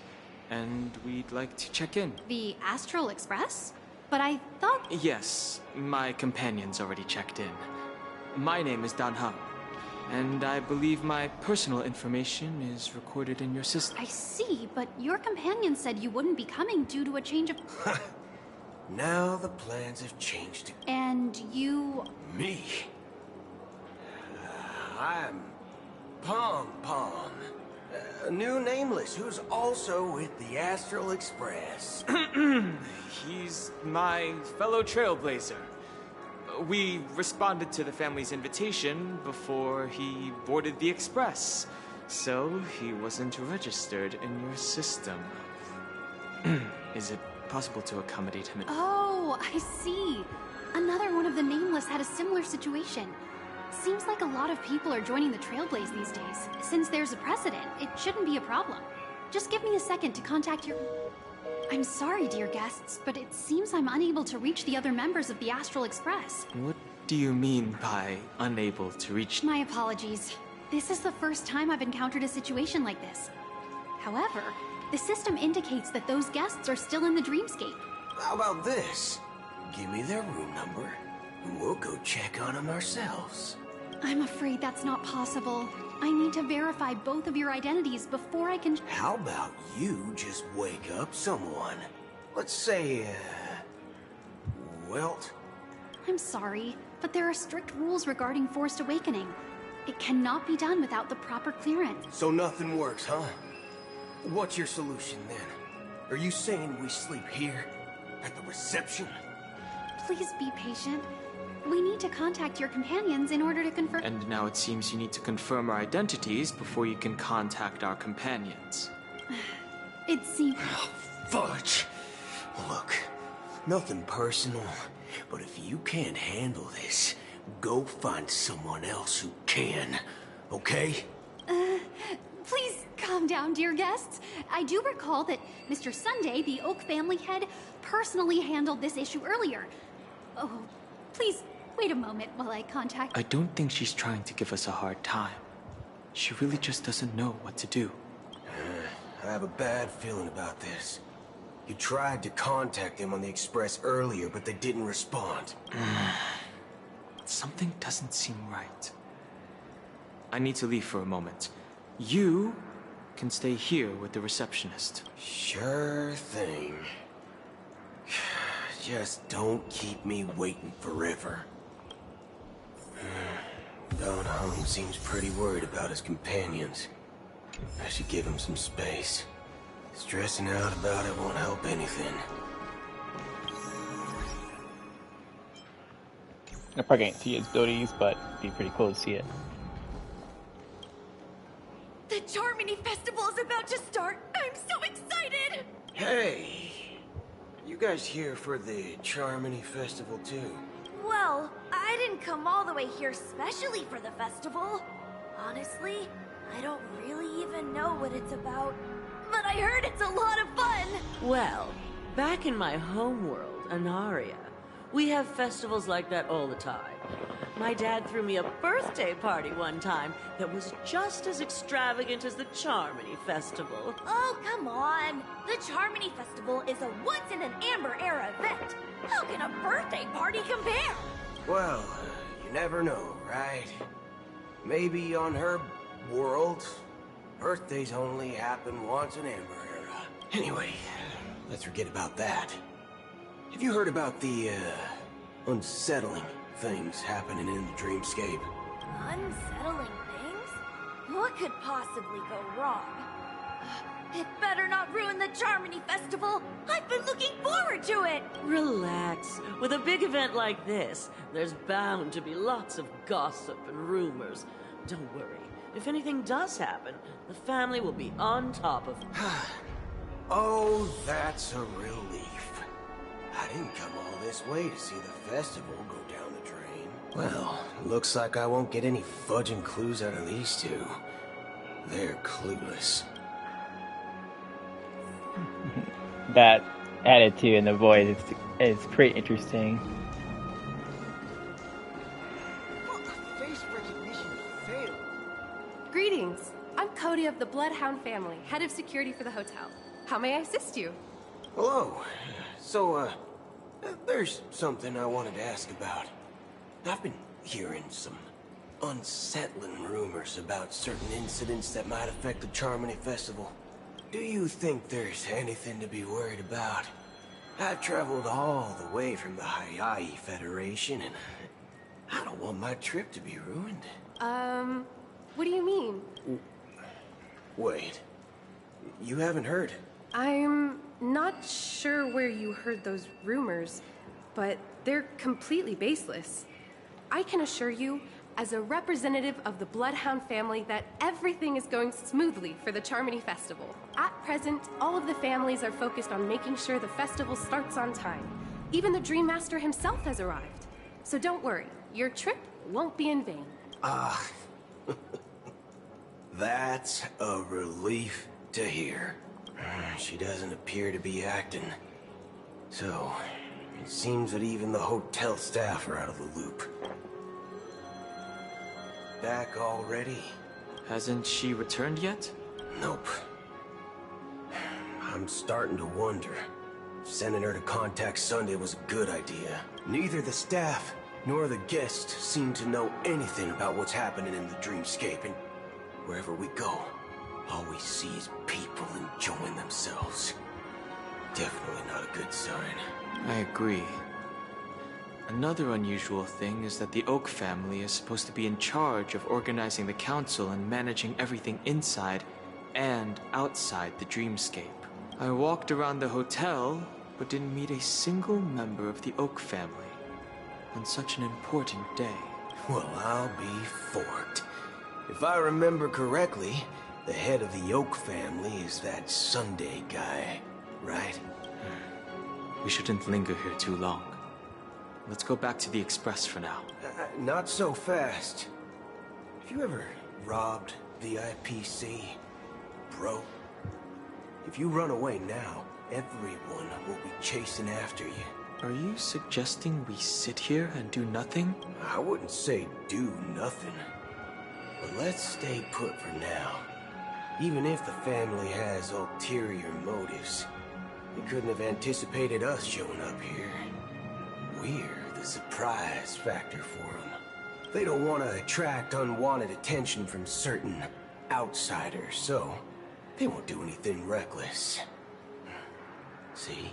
and we'd like to check in. The Astral Express? But I thought... Yes, my companion's already checked in. My name is Dan Hao, and I believe my personal information is recorded in your system. I see, but your companion said you wouldn't be coming due to a change of... Now the plans have changed. And you... Me? I'm Pom Pom, a new nameless who's also with the Astral Express. He's my fellow Trailblazer. We responded to the family's invitation before he boarded the Express, so he wasn't registered in your system. Is it possible to accommodate him? Oh, I see. Another one of the Nameless had a similar situation. Seems like a lot of people are joining the Trailblaze these days. Since there's a precedent, it shouldn't be a problem. Just give me a second to contact your... I'm sorry, dear guests, but it seems I'm unable to reach the other members of the Astral Express. What do you mean by unable to reach... My apologies. This is the first time I've encountered a situation like this. However, the system indicates that those guests are still in the dreamscape. How about this? Give me their room number, and we'll go check on them ourselves. I'm afraid that's not possible. I need to verify both of your identities before I can... How about you just wake up someone? Let's say, Welt? I'm sorry, but there are strict rules regarding forced awakening. It cannot be done without the proper clearance. So nothing works, huh? What's your solution then? Are you saying we sleep here? At the reception? Please be patient. We need to contact your companions in order to confirm... And now it seems you need to confirm our identities before you can contact our companions. It seems... Oh, fudge! Look, nothing personal, but if you can't handle this, go find someone else who can, okay? Please come. Calm down, dear guests. I do recall that Mr. Sunday, the Oak family head, personally handled this issue earlier. Oh, please wait a moment while I contact... I don't think she's trying to give us a hard time. She really just doesn't know what to do. I have a bad feeling about this. You tried to contact them on the Express earlier, but they didn't respond. Something doesn't seem right. I need to leave for a moment. You can stay here with the receptionist. Sure thing. Just don't keep me waiting forever. Don Hung seems pretty worried about his companions. I should give him some space. Stressing out about it won't help anything. I probably can't see his abilities, but it'd be pretty cool to see it. The Charmony Festival is about to start! I'm so excited! Hey! You guys here for the Charmony Festival too? Well, I didn't come all the way here specially for the festival. Honestly, I don't really even know what it's about. But I heard it's a lot of fun! Well, back in my home world, Anaria, we have festivals like that all the time. My dad threw me a birthday party one time that was just as extravagant as the Charmony Festival. Oh, come on! The Charmony Festival is a once-in-an-Amber-era event. How can a birthday party compare? Well, you never know, right? Maybe on her world, birthdays only happen once in Amber Era. Anyway, let's forget about that. Have you heard about the, unsettling things happening in the dreamscape? Unsettling things? What could possibly go wrong? It better not ruin the Charmony Festival! I've been looking forward to it! Relax. With a big event like this, there's bound to be lots of gossip and rumors. Don't worry. If anything does happen, the family will be on top of it. Oh, that's a relief. I didn't come all this way to see the festival go down the drain. Well, looks like I won't get any fudging clues out of these two. They're clueless. That attitude in the voice is pretty interesting. Face recognition failed. Greetings. I'm Cody of the Bloodhound family, head of security for the hotel. How may I assist you? Hello. So, there's something I wanted to ask about. I've been hearing some unsettling rumors about certain incidents that might affect the Charmony Festival. Do you think there's anything to be worried about? I've traveled all the way from the Hayaii Federation, and I don't want my trip to be ruined. What do you mean? Wait. You haven't heard? I'm not sure where you heard those rumors, but they're completely baseless. I can assure you, as a representative of the Bloodhound family, that everything is going smoothly for the Charmony Festival. At present, all of the families are focused on making sure the festival starts on time. Even the Dream Master himself has arrived. So don't worry, your trip won't be in vain. That's a relief to hear. She doesn't appear to be acting. So, it seems that even the hotel staff are out of the loop. Back already? Hasn't she returned yet? Nope. I'm starting to wonder. Sending her to contact Sunday was a good idea. Neither the staff nor the guests seem to know anything about what's happening in the dreamscape, and wherever we go, all we see is people enjoying themselves. Definitely not a good sign. I agree. Another unusual thing is that the Oak family is supposed to be in charge of organizing the council and managing everything inside and outside the dreamscape. I walked around the hotel, but didn't meet a single member of the Oak family on such an important day. Well, I'll be forked. If I remember correctly, the head of the Oak family is that Sunday guy, right? We shouldn't linger here too long. Let's go back to the Express for now. Not so fast. Have you ever robbed the IPC? bro. If you run away now, everyone will be chasing after you. Are you suggesting we sit here and do nothing? I wouldn't say do nothing. But let's stay put for now. Even if the family has ulterior motives, they couldn't have anticipated us showing up here. We're the surprise factor for them. They don't want to attract unwanted attention from certain outsiders, so they won't do anything reckless. See?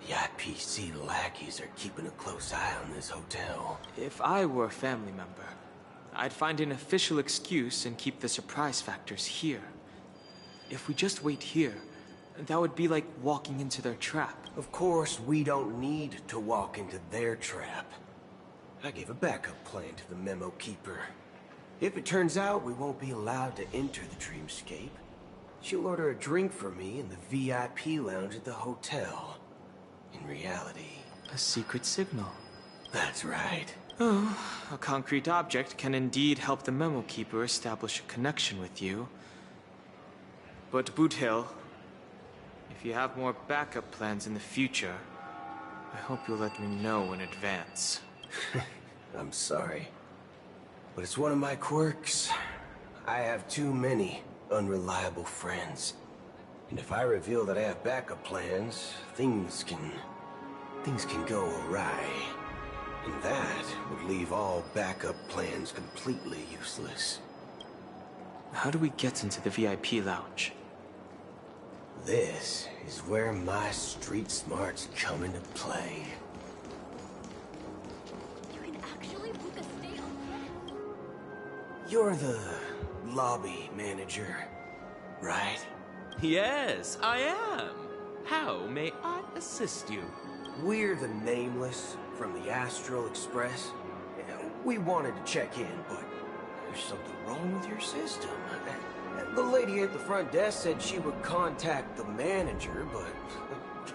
The IPC lackeys are keeping a close eye on this hotel. If I were a family member, I'd find an official excuse and keep the surprise factors here. If we just wait here, that would be like walking into their trap. Of course, we don't need to walk into their trap. I gave a backup plan to the memo keeper. If it turns out we won't be allowed to enter the dreamscape, she'll order a drink for me in the VIP lounge at the hotel. In reality... a secret signal. That's right. Oh, a concrete object can indeed help the memo keeper establish a connection with you. But Boot Hill, if you have more backup plans in the future, I hope you'll let me know in advance. I'm sorry, but it's one of my quirks. I have too many unreliable friends. And if I reveal that I have backup plans, things can go awry. And that would leave all backup plans completely useless. How do we get into the VIP lounge? This is where my street smarts come into play. You can actually book a stay on. You're the lobby manager, right? Yes, I am. How may I assist you? We're the Nameless from the Astral Express. We wanted to check in, but there's something wrong with your system. The lady at the front desk said she would contact the manager, but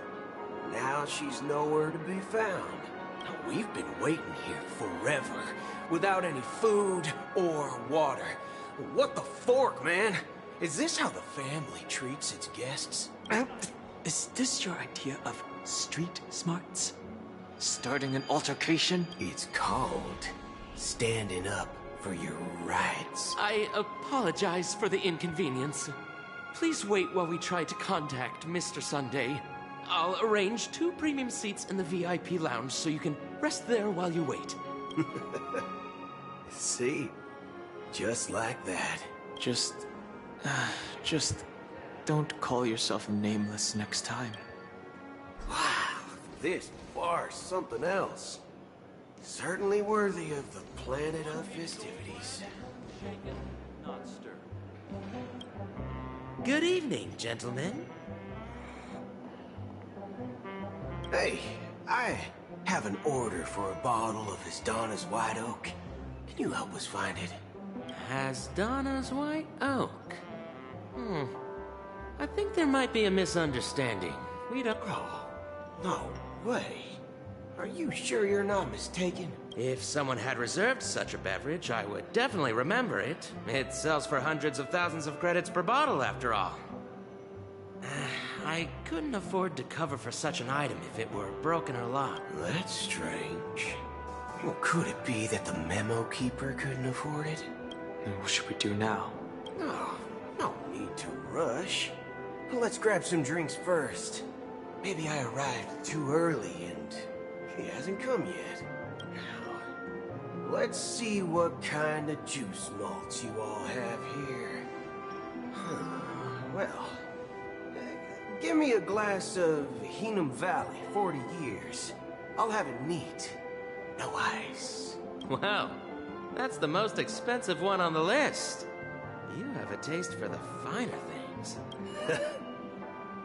now she's nowhere to be found. We've been waiting here forever, without any food or water. What the fork, man? Is this how the family treats its guests? Is this your idea of street smarts? Starting an altercation? It's called standing up for your rights. I apologize for the inconvenience. Please wait while we try to contact Mr. Sunday. I'll arrange 2 premium seats in the VIP lounge so you can rest there while you wait. See? Just like that. Just don't call yourself Nameless next time. Wow, this bar's something else. Certainly worthy of the planet of festivities. Good evening, gentlemen. Hey, I have an order for a bottle of Hasdana's White Oak. Can you help us find it? Hasdana's White Oak? I think there might be a misunderstanding. We don't... Oh, no way. Are you sure you're not mistaken? If someone had reserved such a beverage, I would definitely remember it. It sells for hundreds of thousands of credits per bottle, after all. I couldn't afford to cover for such an item if it were broken or locked. That's strange. Well, could it be that the memo keeper couldn't afford it? What should we do now? No need to rush. Let's grab some drinks first. Maybe I arrived too early and he hasn't come yet. Now, let's see what kind of juice malts you all have here. Well, give me a glass of Hingham Valley, 40 years. I'll have it neat. No ice. Wow, that's the most expensive one on the list. You have a taste for the finer things.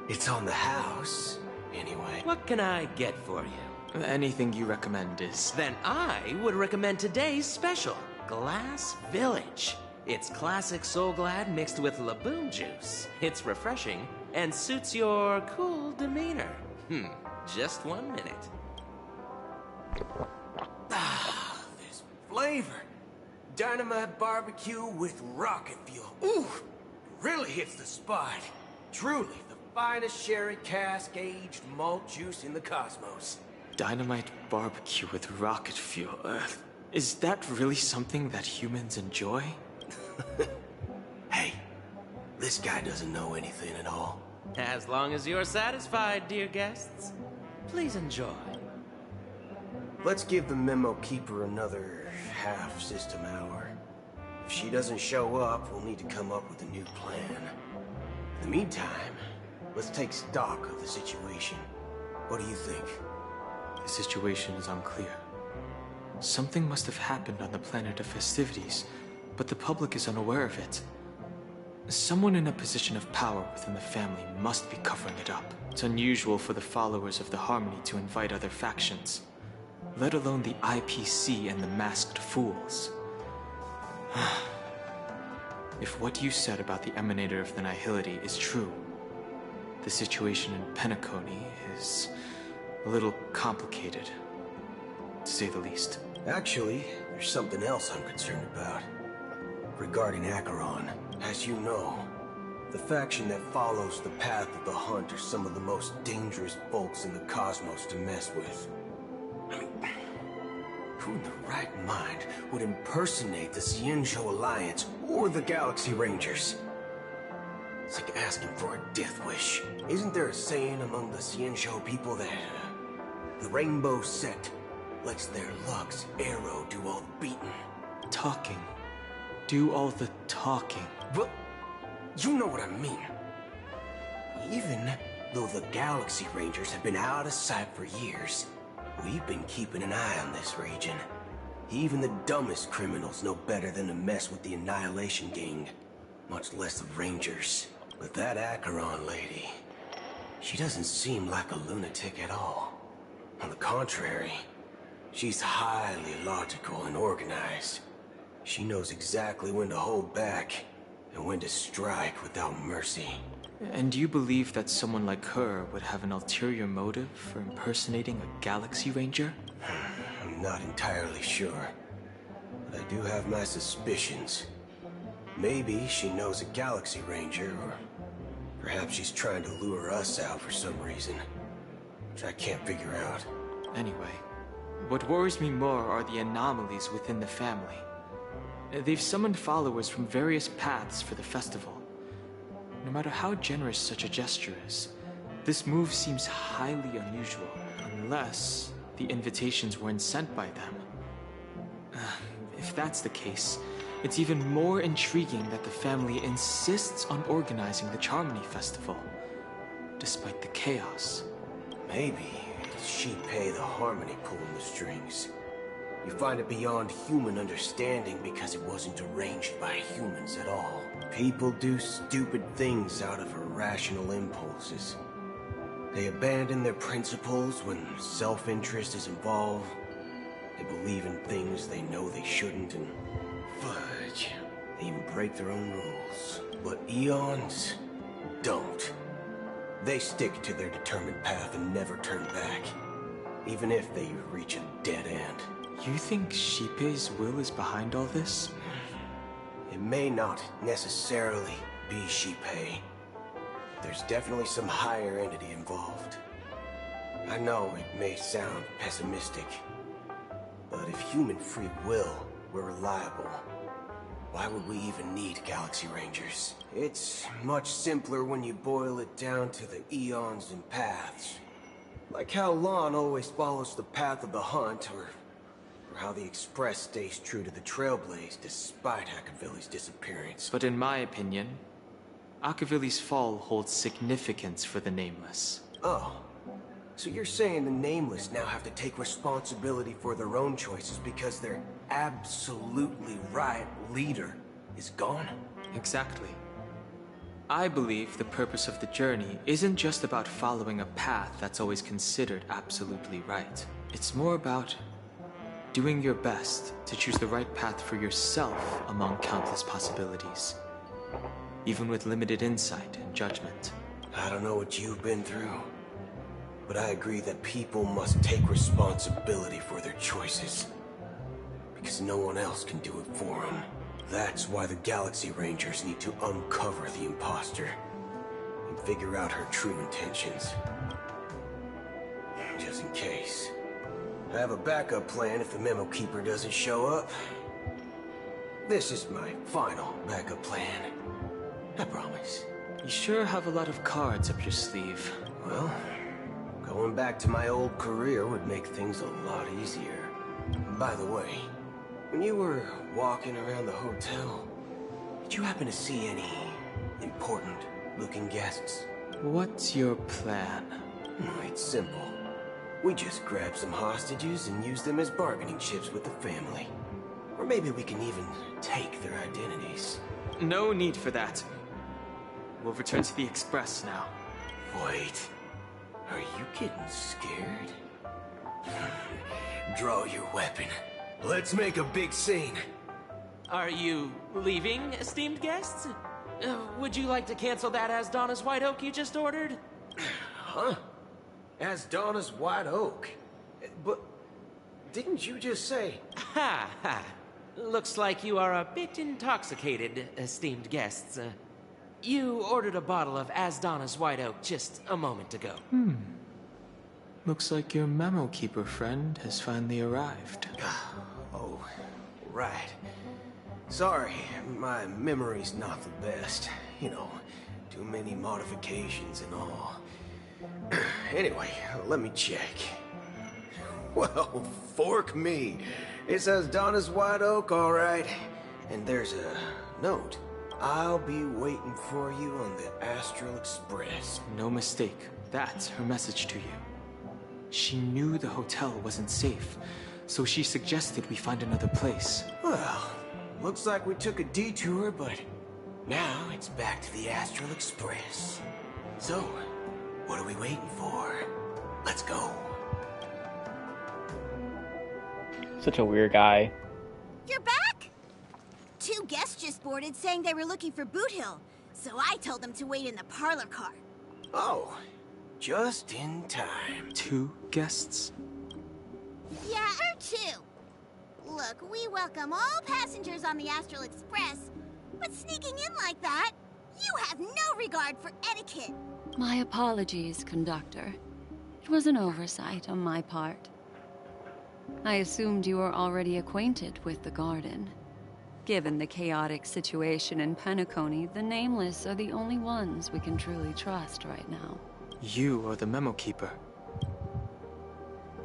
It's on the house, anyway. What can I get for you? Anything you recommend is... Then I would recommend today's special, Glass Village. It's classic Soul Glad mixed with Laboon juice. It's refreshing and suits your cool demeanor. Just 1 minute. This flavor. Dynamite barbecue with rocket fuel. Ooh, really hits the spot. Truly, the finest sherry cask-aged malt juice in the cosmos. Dynamite barbecue with rocket fuel. Is that really something that humans enjoy? Hey, this guy doesn't know anything at all. As long as you're satisfied, dear guests, please enjoy. Let's give the memo keeper another half-system hour. If she doesn't show up, we'll need to come up with a new plan. In the meantime, let's take stock of the situation. What do you think? The situation is unclear. Something must have happened on the planet of festivities, but the public is unaware of it. Someone in a position of power within the family must be covering it up. It's unusual for the followers of the Harmony to invite other factions, let alone the IPC and the Masked Fools. If what you said about the Emanator of the Nihility is true, the situation in Penacony is a little complicated, to say the least. Actually, there's something else I'm concerned about. Regarding Acheron, as you know, the faction that follows the path of the Hunt are some of the most dangerous folks in the cosmos to mess with. I mean, who in the right mind would impersonate the Xianzhou Alliance or the Galaxy Rangers? It's like asking for a death wish. Isn't there a saying among the Xianzhou people that the Rainbow Set lets their luck's arrow do all the beating? Talking. Do all the talking. But you know what I mean. Even though the Galaxy Rangers have been out of sight for years, we've been keeping an eye on this region. Even the dumbest criminals know better than to mess with the Annihilation Gang, much less the Rangers. But that Acheron lady, she doesn't seem like a lunatic at all. On the contrary, she's highly logical and organized. She knows exactly when to hold back and when to strike without mercy. And do you believe that someone like her would have an ulterior motive for impersonating a Galaxy Ranger? I'm not entirely sure, but I do have my suspicions. Maybe she knows a Galaxy Ranger, or perhaps she's trying to lure us out for some reason, which I can't figure out. Anyway, what worries me more are the anomalies within the family. They've summoned followers from various paths for the festival. No matter how generous such a gesture is, this move seems highly unusual, unless the invitations weren't sent by them. If that's the case, it's even more intriguing that the family insists on organizing the Charmony Festival, despite the chaos. Maybe it's Shipei the Harmony pulling the strings. You find it beyond human understanding because it wasn't arranged by humans at all. People do stupid things out of irrational impulses. They abandon their principles when self-interest is involved. They believe in things they know they shouldn't, and fudge. They even break their own rules. But Eons don't. They stick to their determined path and never turn back, even if they reach a dead end. You think Shipei's will is behind all this? It may not necessarily be Shipei. There's definitely some higher entity involved. I know it may sound pessimistic, but if human free will were reliable, why would we even need Galaxy Rangers? It's much simpler when you boil it down to the eons and paths. Like how Lon always follows the path of the Hunt, or how the Express stays true to the Trailblaze despite Akavilli's disappearance. But in my opinion, Akavilli's fall holds significance for the Nameless. Oh, so you're saying the Nameless now have to take responsibility for their own choices because their absolutely right leader is gone? Exactly. I believe the purpose of the journey isn't just about following a path that's always considered absolutely right. It's more about doing your best to choose the right path for yourself among countless possibilities, even with limited insight and judgment. I don't know what you've been through, but I agree that people must take responsibility for their choices, because no one else can do it for them. That's why the Galaxy Rangers need to uncover the imposter and figure out her true intentions. Just in case. I have a backup plan if the Memo Keeper doesn't show up. This is my final backup plan. I promise. You sure have a lot of cards up your sleeve. Well, going back to my old career would make things a lot easier. By the way, when you were walking around the hotel, did you happen to see any important-looking guests? What's your plan? It's simple. We just grab some hostages and use them as bargaining chips with the family. Or maybe we can even take their identities. No need for that. We'll return to the Express now. Wait. Are you getting scared? Draw your weapon. Let's make a big scene. Are you leaving, esteemed guests? Would you like to cancel that As Donna's White Oak you just ordered? Huh? As Donna's White Oak? But didn't you just say... Ha ha. Looks like you are a bit intoxicated, esteemed guests. You ordered a bottle of As Donna's White Oak just a moment ago. Looks like your Memo Keeper friend has finally arrived. Oh, right. Sorry, my memory's not the best. You know, too many modifications and all. Anyway, let me check. Well, fork me. It says Donna's White Oak, all right. And there's a note. I'll be waiting for you on the Astral Express. No mistake. That's her message to you. She knew the hotel wasn't safe, so she suggested we find another place. Well, looks like we took a detour, but now it's back to the Astral Express. So, what are we waiting for? Let's go. Such a weird guy. You're back? 2 guests just boarded saying they were looking for Boot Hill, so I told them to wait in the parlor car. Oh, just in time. 2 guests? Yeah, or 2. Look, we welcome all passengers on the Astral Express, but sneaking in like that, you have no regard for etiquette. My apologies, conductor. It was an oversight on my part. I assumed you were already acquainted with the garden. Given the chaotic situation in Penacony, the Nameless are the only ones we can truly trust right now. You are the Memo Keeper.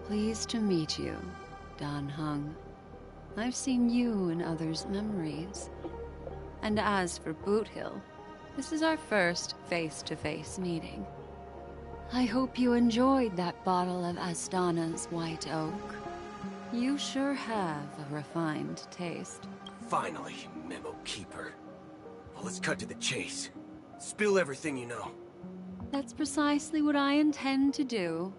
Pleased to meet you, Dan Hung. I've seen you in others' memories. And as for Boot Hill, this is our first face-to-face meeting. I hope you enjoyed that bottle of Astana's White Oak. You sure have a refined taste. Finally, Memo Keeper. Well, let's cut to the chase. Spill everything you know. That's precisely what I intend to do.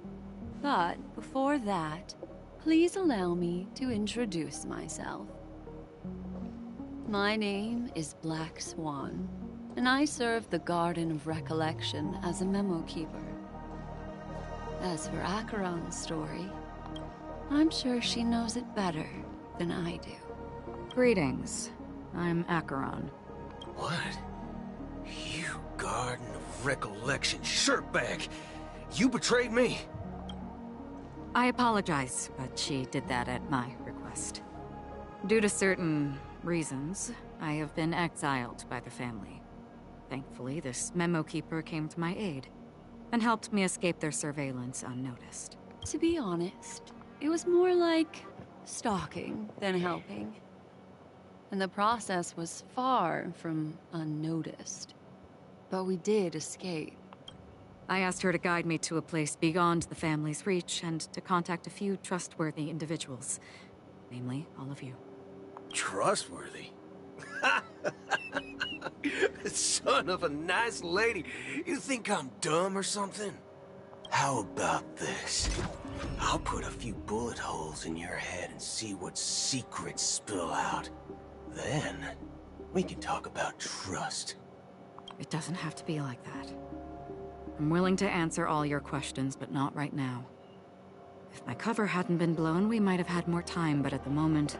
But before that, please allow me to introduce myself. My name is Black Swan, and I serve the Garden of Recollection as a Memo Keeper. As for Acheron's story, I'm sure she knows it better than I do. Greetings. I'm Acheron. What? You Garden of Recollection shirtbag! You betrayed me! I apologize, but she did that at my request. Due to certain reasons, I have been exiled by the family. Thankfully, this Memo Keeper came to my aid, and helped me escape their surveillance unnoticed. To be honest, it was more like stalking than helping. And the process was far from unnoticed. But we did escape. I asked her to guide me to a place beyond the family's reach and to contact a few trustworthy individuals. Namely, all of you. Trustworthy? Son of a nice lady. You think I'm dumb or something? How about this? I'll put a few bullet holes in your head and see what secrets spill out. Then, we can talk about trust. It doesn't have to be like that. I'm willing to answer all your questions, but not right now. If my cover hadn't been blown, we might have had more time, but at the moment,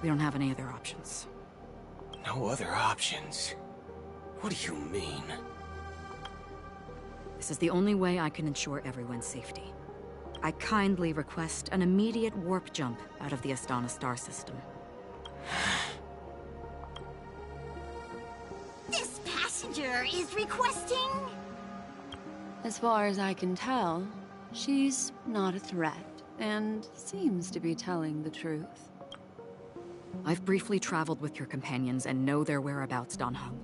we don't have any other options. No other options? What do you mean? This is the only way I can ensure everyone's safety. I kindly request an immediate warp jump out of the Astana star system. This passenger is requesting... As far as I can tell, she's not a threat, and seems to be telling the truth. I've briefly traveled with your companions and know their whereabouts, Dan Heng.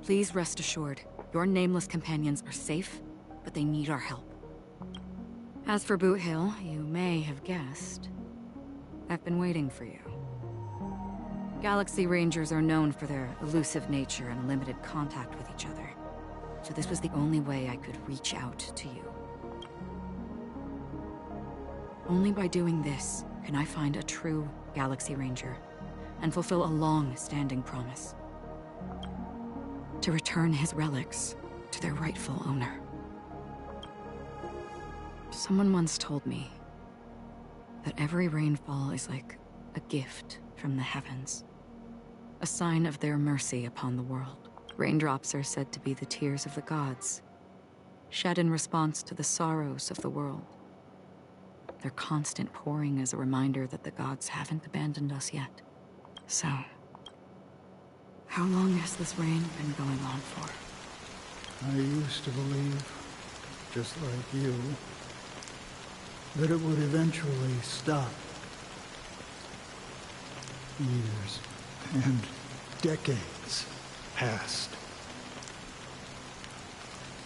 Please rest assured, your nameless companions are safe, but they need our help. As for Boot Hill, you may have guessed. I've been waiting for you. Galaxy Rangers are known for their elusive nature and limited contact with each other. So this was the only way I could reach out to you. Only by doing this can I find a true Galaxy Ranger and fulfill a long-standing promise. To return his relics to their rightful owner. Someone once told me that every rainfall is like a gift from the heavens, a sign of their mercy upon the world. Raindrops are said to be the tears of the gods, shed in response to the sorrows of the world. Their constant pouring is a reminder that the gods haven't abandoned us yet. So, how long has this rain been going on for? I used to believe, just like you, that it would eventually stop. Years and decades passed.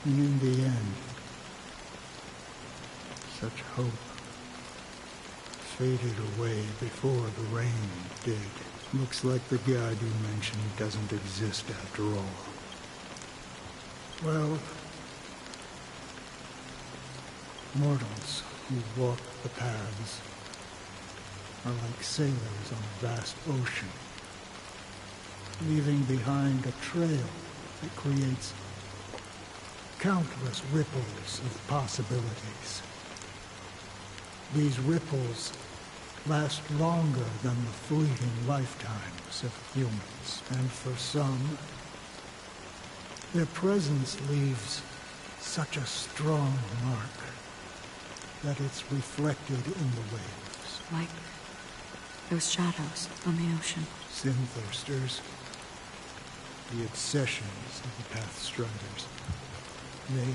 And in the end, such hope faded away before the rain did. Looks like the god you mentioned doesn't exist after all. Well, mortals who walk the paths are like sailors on a vast ocean, leaving behind a trail that creates countless ripples of possibilities. These ripples last longer than the fleeting lifetimes of humans, and for some, their presence leaves such a strong mark that it's reflected in the waves. Like those shadows on the ocean. Sin-thirsters, the obsessions of the Pathstriders. They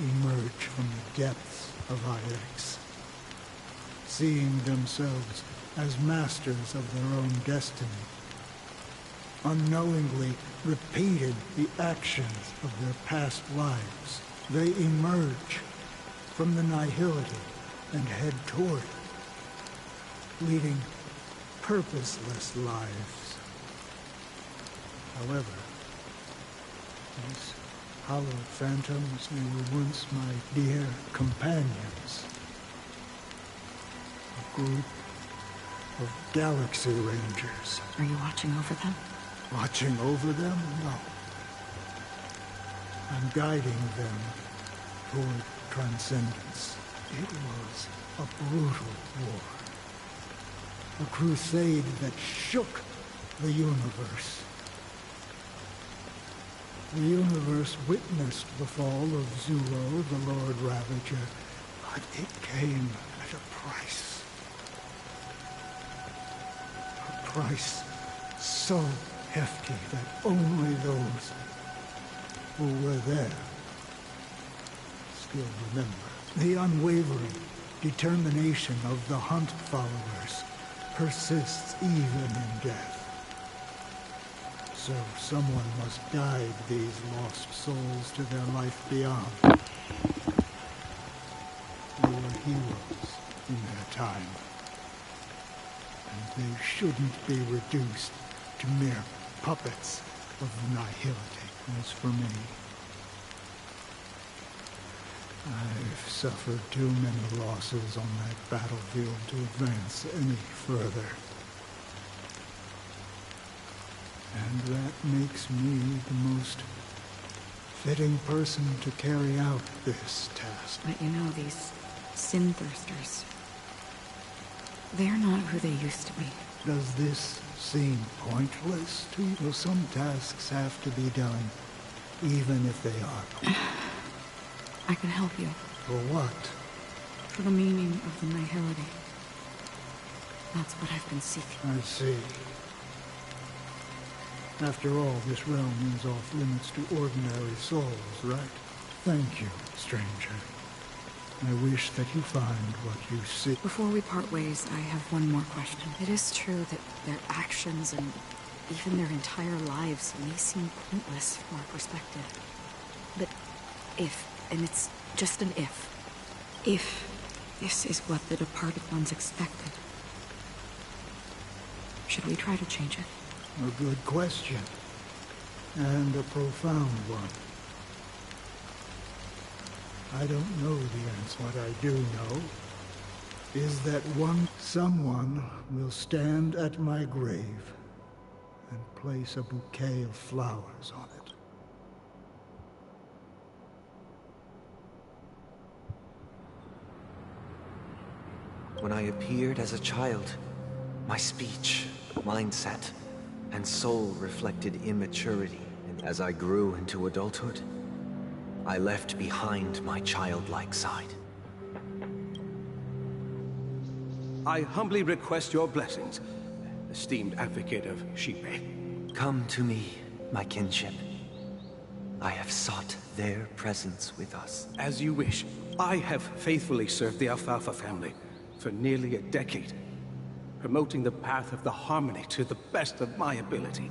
emerge from the depths of IX, seeing themselves as masters of their own destiny, unknowingly repeated the actions of their past lives. They emerge from the nihility and head toward it, leading purposeless lives. However, these hollow phantoms, they were once my dear companions. A group of Galaxy Rangers. Are you watching over them? Watching over them? No. I'm guiding them toward transcendence. It was a brutal war. A crusade that shook the universe. The universe witnessed the fall of Zulo, the Lord Ravager, but it came at a price. A price so hefty that only those who were there still remember. The unwavering determination of the Hunt followers persists even in death. So someone must guide these lost souls to their life beyond. They were heroes in their time, and they shouldn't be reduced to mere puppets of nihility. As for me, I've suffered too many losses on that battlefield to advance any further. And that makes me the most fitting person to carry out this task. But you know, these sin-thirsters, they're not who they used to be. Does this seem pointless to you? Well, some tasks have to be done, even if they are. I can help you. For what? For the meaning of the nihility. That's what I've been seeking. I see. After all, this realm is off limits to ordinary souls, right? Thank you, stranger. I wish that you find what you seek. Before we part ways, I have one more question. It is true that their actions and even their entire lives may seem pointless from our perspective. But if, and it's just an if this is what the departed ones expected, should we try to change it? A good question. And a profound one. I don't know the answer. What I do know is that someone will stand at my grave and place a bouquet of flowers on it. When I appeared as a child, my speech, mindset, and soul reflected immaturity, and as I grew into adulthood, I left behind my childlike side. I humbly request your blessings, esteemed advocate of Shipe. Come to me, my kinship. I have sought their presence with us. As you wish. I have faithfully served the Alfalfa family for nearly a decade, promoting the path of the harmony to the best of my ability.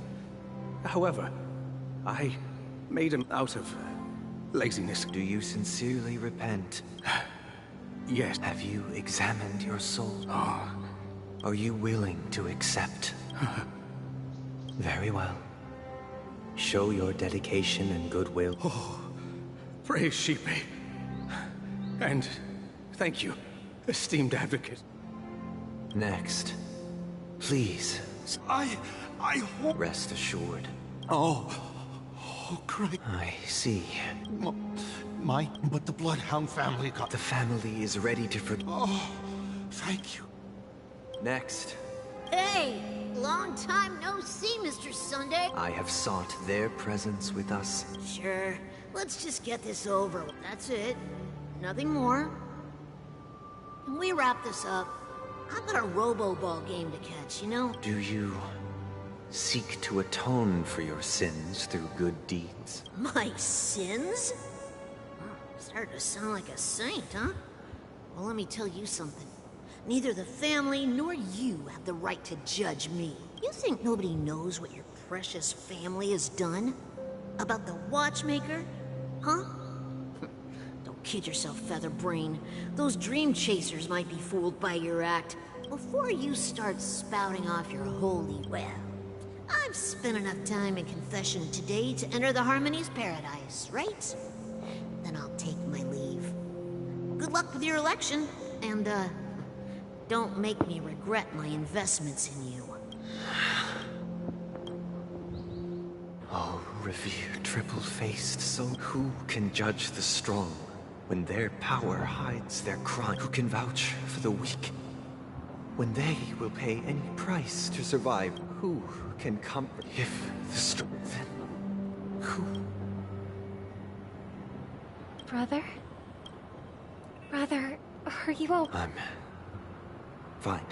However, I made him out of laziness. Do you sincerely repent? Yes. Have you examined your soul? Are you willing to accept? Very well. Show your dedication and goodwill. Praise Shipe. And thank you, esteemed advocate. Next. Please. I hope... Rest assured. Oh, great. I see. But the Bloodhound family got... The family is ready to forgive. Oh, thank you. Next. Hey! Long time no see, Mr. Sunday. I have sought their presence with us. Sure. Let's just get this over with. That's it. Nothing more. Can we wrap this up? I've got a robo-ball game to catch, you know? Do you seek to atone for your sins through good deeds? My sins? Starting to sound like a saint, huh? Well, let me tell you something. Neither the family nor you have the right to judge me. You think nobody knows what your precious family has done? About the watchmaker? Huh? Don't kid yourself, Featherbrain. Those dream chasers might be fooled by your act before you start spouting off your holy well. I've spent enough time in confession today to enter the Harmony's paradise, right? Then I'll take my leave. Good luck with your election, and, don't make me regret my investments in you. Oh, revered triple-faced soul, who can judge the strong when their power hides their crime? Who can vouch for the weak when they will pay any price to survive? Who can comfort if the strong then? Who? Brother? Brother, are you all... I'm fine.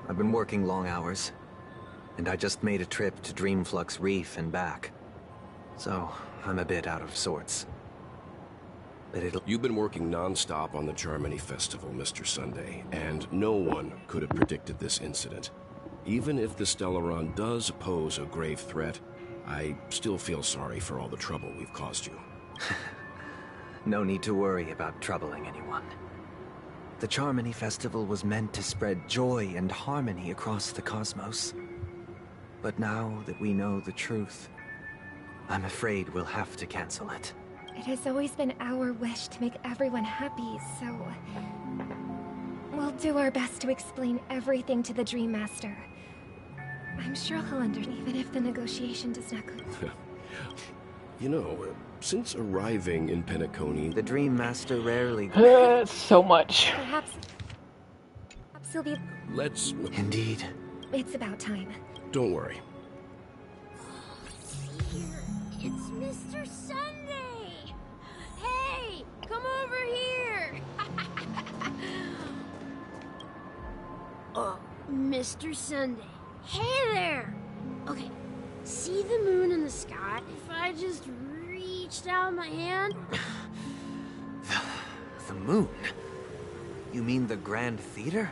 I've been working long hours, and I just made a trip to Dreamflux Reef and back. So, I'm a bit out of sorts. But You've been working non-stop on the Charmony Festival, Mr. Sunday, and no one could have predicted this incident. Even if the Stellaron does pose a grave threat, I still feel sorry for all the trouble we've caused you. No need to worry about troubling anyone. The Charmony Festival was meant to spread joy and harmony across the cosmos. But now that we know the truth, I'm afraid we'll have to cancel it. It has always been our wish to make everyone happy, so... we'll do our best to explain everything to the Dream Master. I'm sure he'll understand, even if the negotiation does not go... You know, since arriving in Penacony... The Dream Master rarely... So much. Perhaps he'll be... Let's... Indeed. it's about time. Don't worry. It's Mr. Sunday! Hey, come over here! Mr. Sunday. Hey there! Okay, see the moon in the sky? If I just reached out my hand? The moon? You mean the Grand Theater?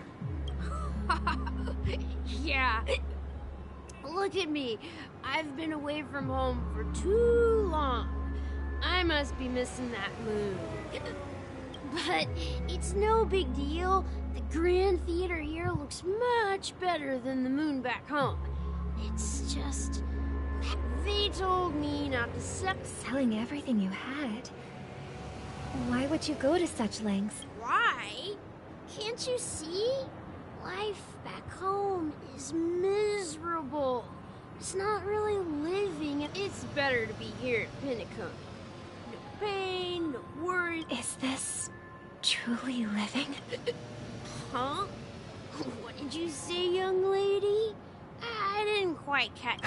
Yeah. Look at me. I've been away from home for too long. I must be missing that moon. But it's no big deal. The Grand Theater here looks much better than the moon back home. It's just... they told me not to suck. Selling everything you had. Why would you go to such lengths? Why? Can't you see? Life back home is miserable. It's not really living. It's better to be here at Pinnacle. No pain, no worries. Is this truly living? Huh? What did you say, young lady? I didn't quite catch.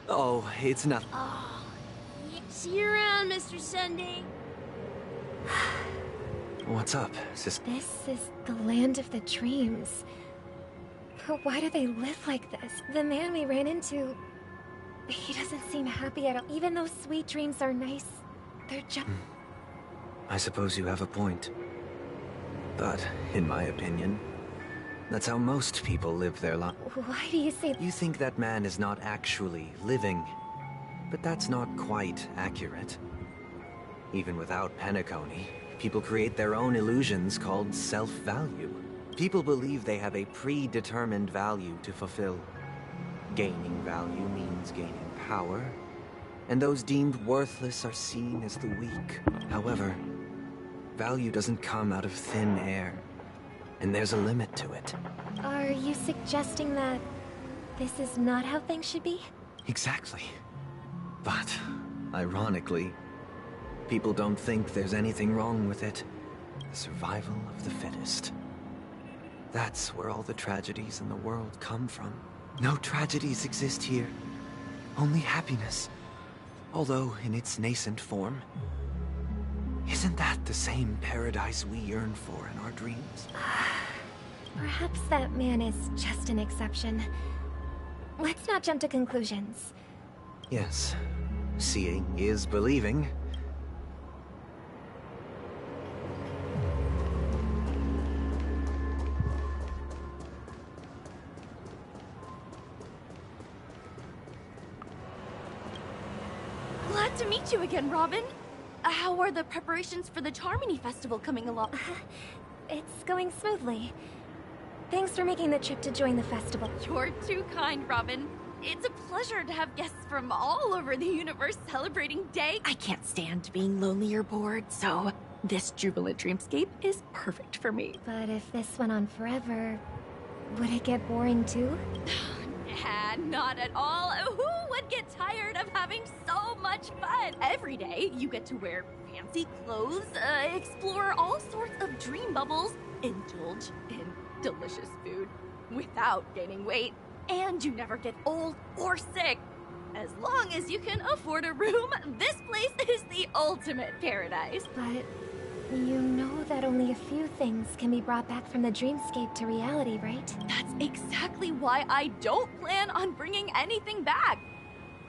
Oh, it's nothing. Oh, yeah. See you around, Mr. Sunday. What's up, sis? This is the land of the dreams. But why do they live like this? The man we ran into... he doesn't seem happy at all. Even though sweet dreams are nice, they're just... I suppose you have a point. But, in my opinion, that's how most people live their life. Why do you say... You think that man is not actually living, but that's not quite accurate. Even without Penacony, people create their own illusions called self-value. People believe they have a predetermined value to fulfill. Gaining value means gaining power, and those deemed worthless are seen as the weak. However, value doesn't come out of thin air, and there's a limit to it. Are you suggesting that this is not how things should be? Exactly. But, ironically, people don't think there's anything wrong with it. The survival of the fittest. That's where all the tragedies in the world come from. No tragedies exist here. Only happiness. Although in its nascent form. Isn't that the same paradise we yearn for in our dreams? Perhaps that man is just an exception. Let's not jump to conclusions. Yes. Seeing is believing. Glad to meet you again, Robin. How are the preparations for the Charmony Festival coming along? It's going smoothly. Thanks for making the trip to join the festival. You're too kind, Robin. It's a pleasure to have guests from all over the universe celebrating Day. I can't stand being lonely or bored, so this jubilant dreamscape is perfect for me. But if this went on forever, would it get boring too? Nah, not at all. Who would get tired of having so much fun? Every day, you get to wear fancy clothes, explore all sorts of dream bubbles, indulge in delicious food without gaining weight, and you never get old or sick. As long as you can afford a room, this place is the ultimate paradise. But you know that only a few things can be brought back from the dreamscape to reality, right? That's exactly why I don't plan on bringing anything back.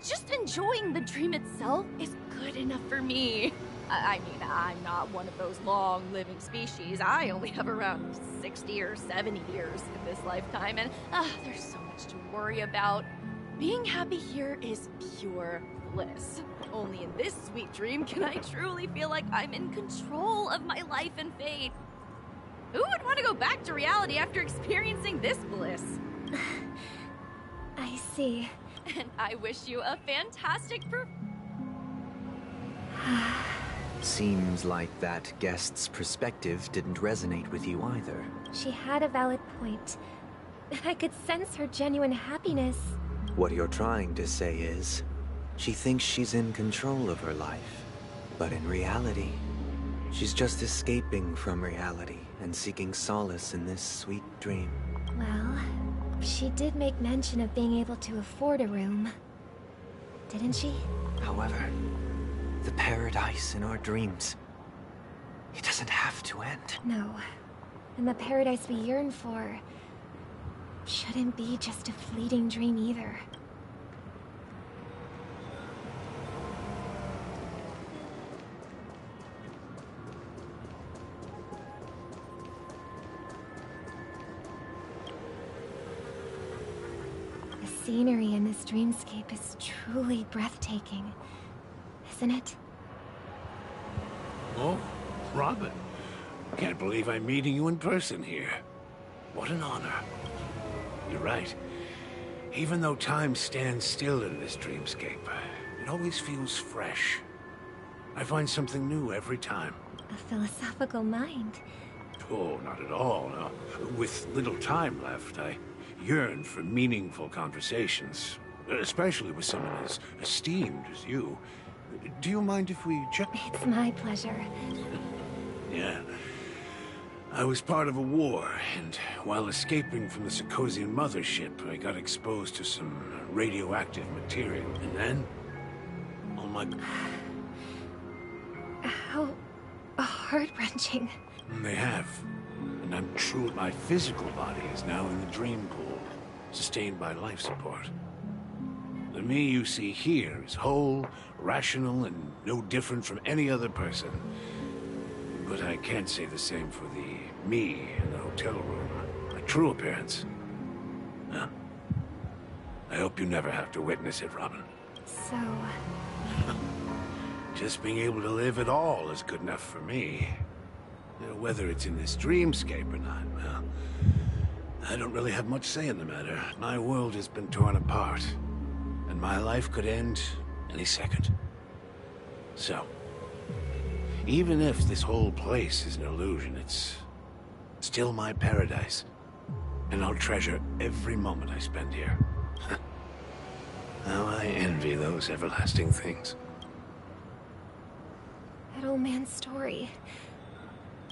Just enjoying the dream itself is good enough for me. I mean, I'm not one of those long-living species. I only have around 60 or 70 years in this lifetime, and there's so much to worry about. Being happy here is pure bliss. Only in this sweet dream can I truly feel like I'm in control of my life and fate. Who would want to go back to reality after experiencing this bliss? I see. And I wish you a fantastic Seems like that guest's perspective didn't resonate with you either. She had a valid point. I could sense her genuine happiness. What you're trying to say is, she thinks she's in control of her life. But in reality, she's just escaping from reality and seeking solace in this sweet dream. Well, She did make mention of being able to afford a room. Didn't she? However, the paradise in our dreams, it doesn't have to end. No. And the paradise we yearn for shouldn't be just a fleeting dream either. The scenery in this dreamscape is truly breathtaking, isn't it? Oh, Robin. Can't believe I'm meeting you in person here. What an honor. You're right. Even though time stands still in this dreamscape, it always feels fresh. I find something new every time. A philosophical mind. Oh, not at all, no. With little time left, I yearn for meaningful conversations, especially with someone as esteemed as you. Do you mind if we chat? It's my pleasure. Yeah. I was part of a war, and while escaping from the Sarkosian mothership, I got exposed to some radioactive material. And then, all my... How heart-wrenching. They have. And I'm true. My physical body is now in the dream pool, sustained by life support. The me you see here is whole, rational, and no different from any other person. But I can't say the same for the me in the hotel room. My true appearance. Huh. I hope you never have to witness it, Robin. So... Just being able to live at all is good enough for me. You know, whether it's in this dreamscape or not, well... I don't really have much say in the matter. My world has been torn apart. And my life could end any second. So... even if this whole place is an illusion, it's still my paradise. And I'll treasure every moment I spend here. How I envy those everlasting things. That old man's story.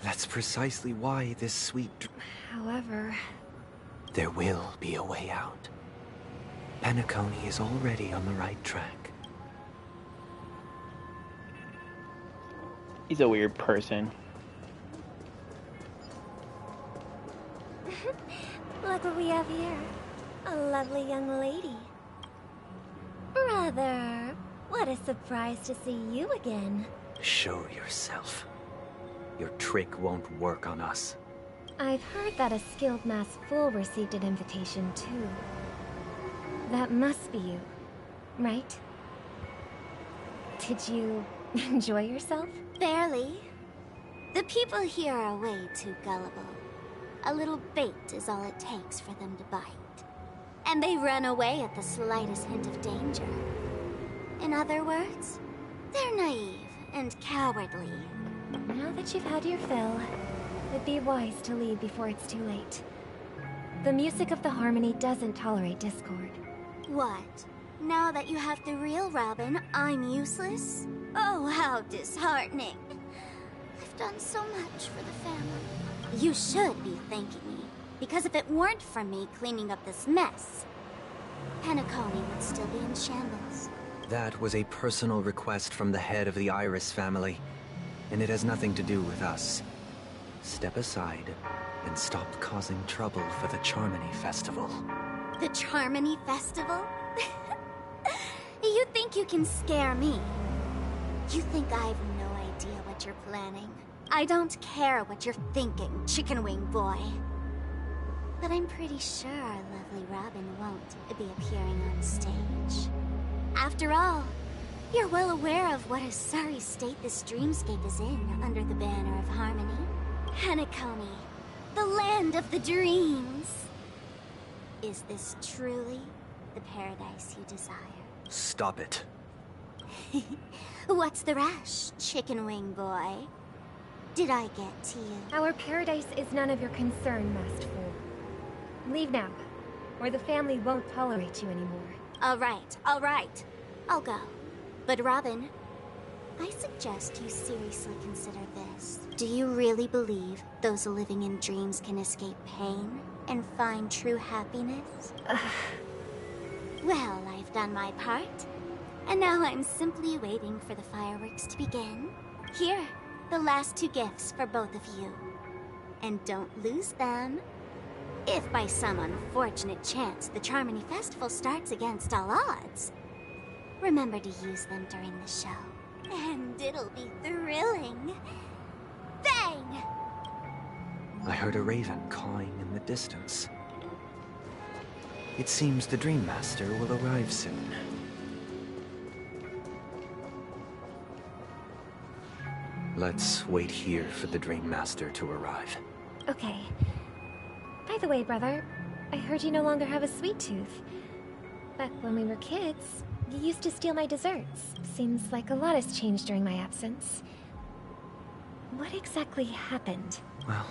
That's precisely why this sweet... However... There will be a way out. Penacony is already on the right track. He's a weird person. Look what we have here. A lovely young lady. Brother, what a surprise to see you again. Show yourself. Your trick won't work on us. I've heard that a skilled masked fool received an invitation too. That must be you, right? Did you enjoy yourself? Barely. The people here are way too gullible. A little bait is all it takes for them to bite. And they run away at the slightest hint of danger. In other words, they're naive and cowardly. Now that you've had your fill, it'd be wise to leave before it's too late. The music of the harmony doesn't tolerate discord. What? Now that you have the real Robin, I'm useless? Oh, how disheartening. I've done so much for the family. You should be thanking me, because if it weren't for me cleaning up this mess, Penacony would still be in shambles. That was a personal request from the head of the Iris family, and it has nothing to do with us. Step aside and stop causing trouble for the Charmony Festival. The Charmony Festival? You think you can scare me? You think I have no idea what you're planning? I don't care what you're thinking, chicken wing boy. But I'm pretty sure our lovely Robin won't be appearing on stage. After all, you're well aware of what a sorry state this dreamscape is in under the banner of harmony. Penacony, the land of the dreams. Is this truly the paradise you desire? Stop it. What's the rush, chicken wing boy? Did I get to you? Our paradise is none of your concern, masked fool. Leave now, or the family won't tolerate you anymore. All right. I'll go. But Robin, I suggest you seriously consider this. Do you really believe those living in dreams can escape pain? and find true happiness? Well, I've done my part. And now I'm simply waiting for the fireworks to begin. Here, the last 2 gifts for both of you. And don't lose them. If by some unfortunate chance the Charmony Festival starts against all odds, remember to use them during the show. And it'll be thrilling. Bang! I heard a raven cawing in the distance. It seems the Dream Master will arrive soon. Let's wait here for the Dream Master to arrive. Okay. By the way, brother, I heard you no longer have a sweet tooth. Back when we were kids, you used to steal my desserts. Seems like a lot has changed during my absence. What exactly happened? Well,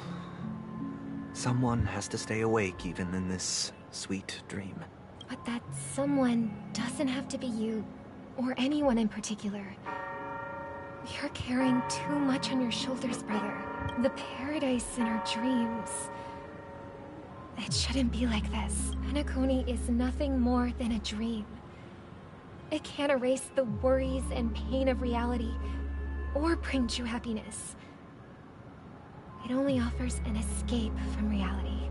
someone has to stay awake even in this sweet dream. But that someone doesn't have to be you, or anyone in particular. You're carrying too much on your shoulders, brother. The paradise in our dreams. It shouldn't be like this. Penacony is nothing more than a dream. It can't erase the worries and pain of reality, or bring true happiness. It only offers an escape from reality.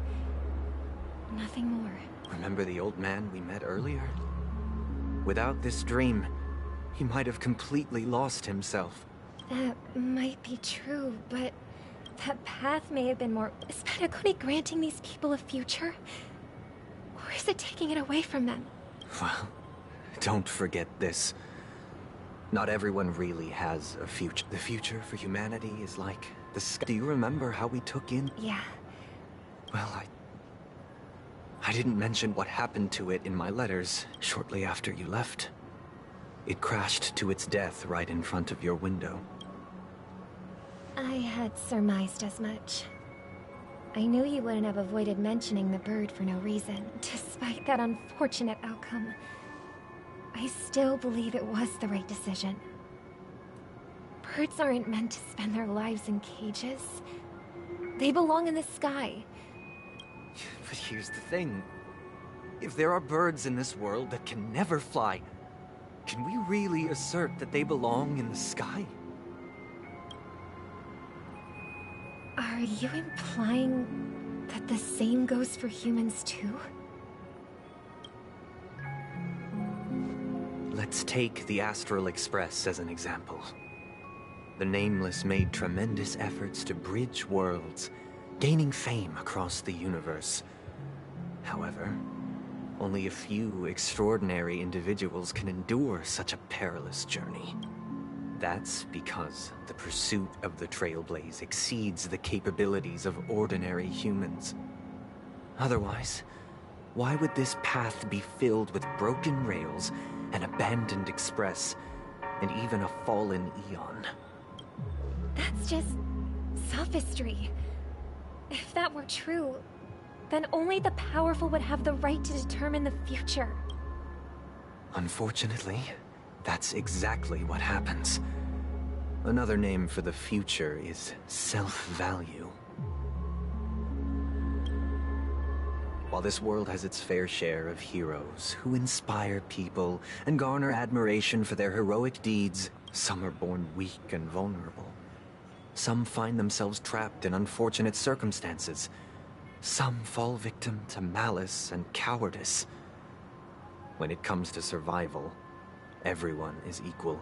Nothing more. Remember the old man we met earlier? Without this dream, he might have completely lost himself. That might be true, but that path may have been more... Is Penacony granting these people a future? Or is it taking it away from them? Well, don't forget this. Not everyone really has a future. The future for humanity is like the sky. Do you remember how we took in? Yeah. Well, I didn't mention what happened to it in my letters shortly after you left. It crashed to its death right in front of your window. I had surmised as much. I knew you wouldn't have avoided mentioning the bird for no reason, despite that unfortunate outcome. I still believe it was the right decision. Birds aren't meant to spend their lives in cages. They belong in the sky. But here's the thing. If there are birds in this world that can never fly, can we really assert that they belong in the sky? Are you implying that the same goes for humans too? Let's take the Astral Express as an example. The Nameless made tremendous efforts to bridge worlds, gaining fame across the universe. However, only a few extraordinary individuals can endure such a perilous journey. That's because the pursuit of the Trailblaze exceeds the capabilities of ordinary humans. Otherwise, why would this path be filled with broken rails, an abandoned express, and even a fallen eon? That's just sophistry. If that were true, then only the powerful would have the right to determine the future. Unfortunately, that's exactly what happens. Another name for the future is self-value. While this world has its fair share of heroes who inspire people and garner admiration for their heroic deeds, some are born weak and vulnerable. Some find themselves trapped in unfortunate circumstances. Some fall victim to malice and cowardice. When it comes to survival, everyone is equal.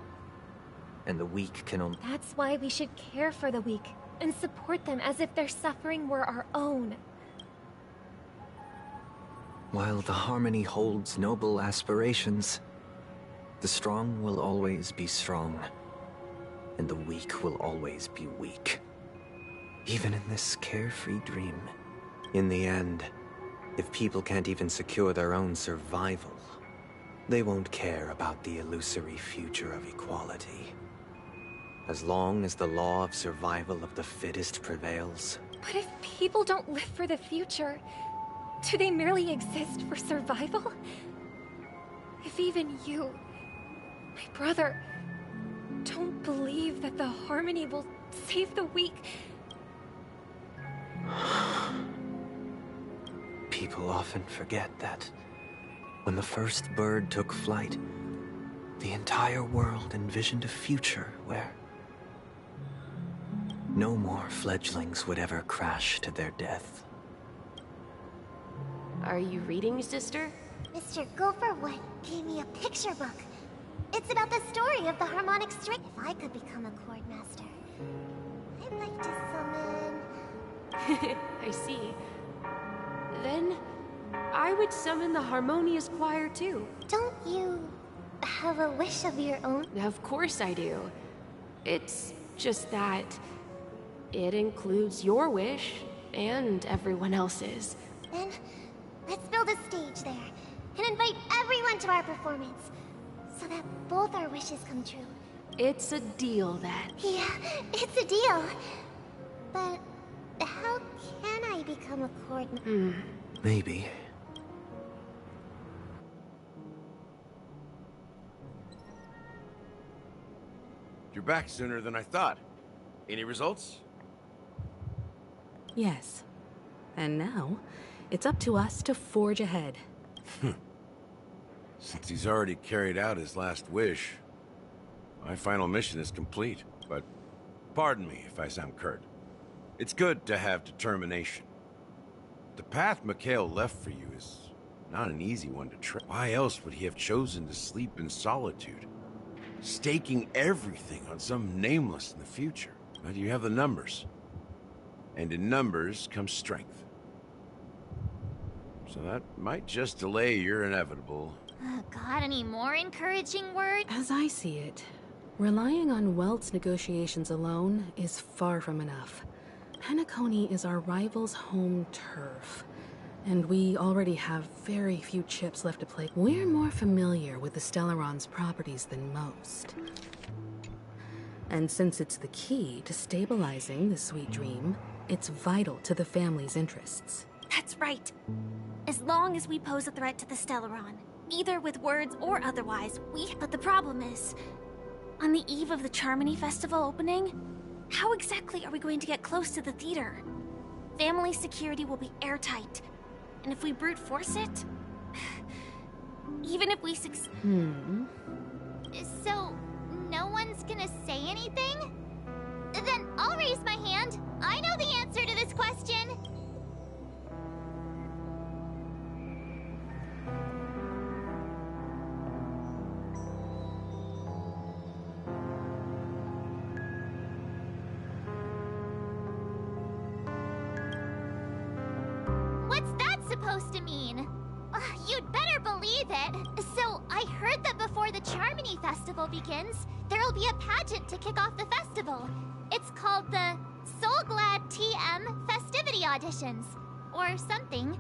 And the weak can only... That's why we should care for the weak and support them as if their suffering were our own. While the Harmony holds noble aspirations, the strong will always be strong, and the weak will always be weak. Even in this carefree dream. In the end, if people can't even secure their own survival, they won't care about the illusory future of equality. As long as the law of survival of the fittest prevails. But if people don't live for the future, do they merely exist for survival? If even you, my brother, don't believe that the Harmony will save the weak... People often forget that when the first bird took flight, the entire world envisioned a future where no more fledglings would ever crash to their death. Are you reading, sister? Mr. Gopherwood gave me a picture book. It's about the story of the harmonic string. If I could become a chord master, I'd like to summon... I see. Then, I would summon the harmonious choir too. Don't you have a wish of your own? Of course I do. It's just that it includes your wish and everyone else's. Then, let's build a stage there and invite everyone to our performance so that both our wishes come true. It's a deal then. Yeah, it's a deal. But how can I become a chord? Maybe. You're back sooner than I thought. Any results? Yes. And now, it's up to us to forge ahead. Since he's already carried out his last wish, my final mission is complete. But pardon me if I sound curt. It's good to have determination. The path Mikhail left for you is not an easy one to tread. Why else would he have chosen to sleep in solitude, staking everything on some nameless in the future? But you have the numbers. And in numbers comes strength. So that might just delay your inevitable. Got any more encouraging words? As I see it, relying on Welt's negotiations alone is far from enough. Penacony is our rival's home turf, and we already have very few chips left to play. We're more familiar with the Stellaron's properties than most. And since it's the key to stabilizing the sweet dream, it's vital to the family's interests. That's right. As long as we pose a threat to the Stellaron, either with words or otherwise, But the problem is, on the eve of the Charmony Festival opening, how exactly are we going to get close to the theater? Family security will be airtight, and if we brute force it, even if we So, no one's gonna say anything? Then I'll raise my hand. I know the answer to this question. What's that supposed to mean? You'd better believe it. So, I heard that before the Charmony Festival begins, there'll be a pageant to kick off the festival. It's called the Soulglad TM Festivity Auditions, or something.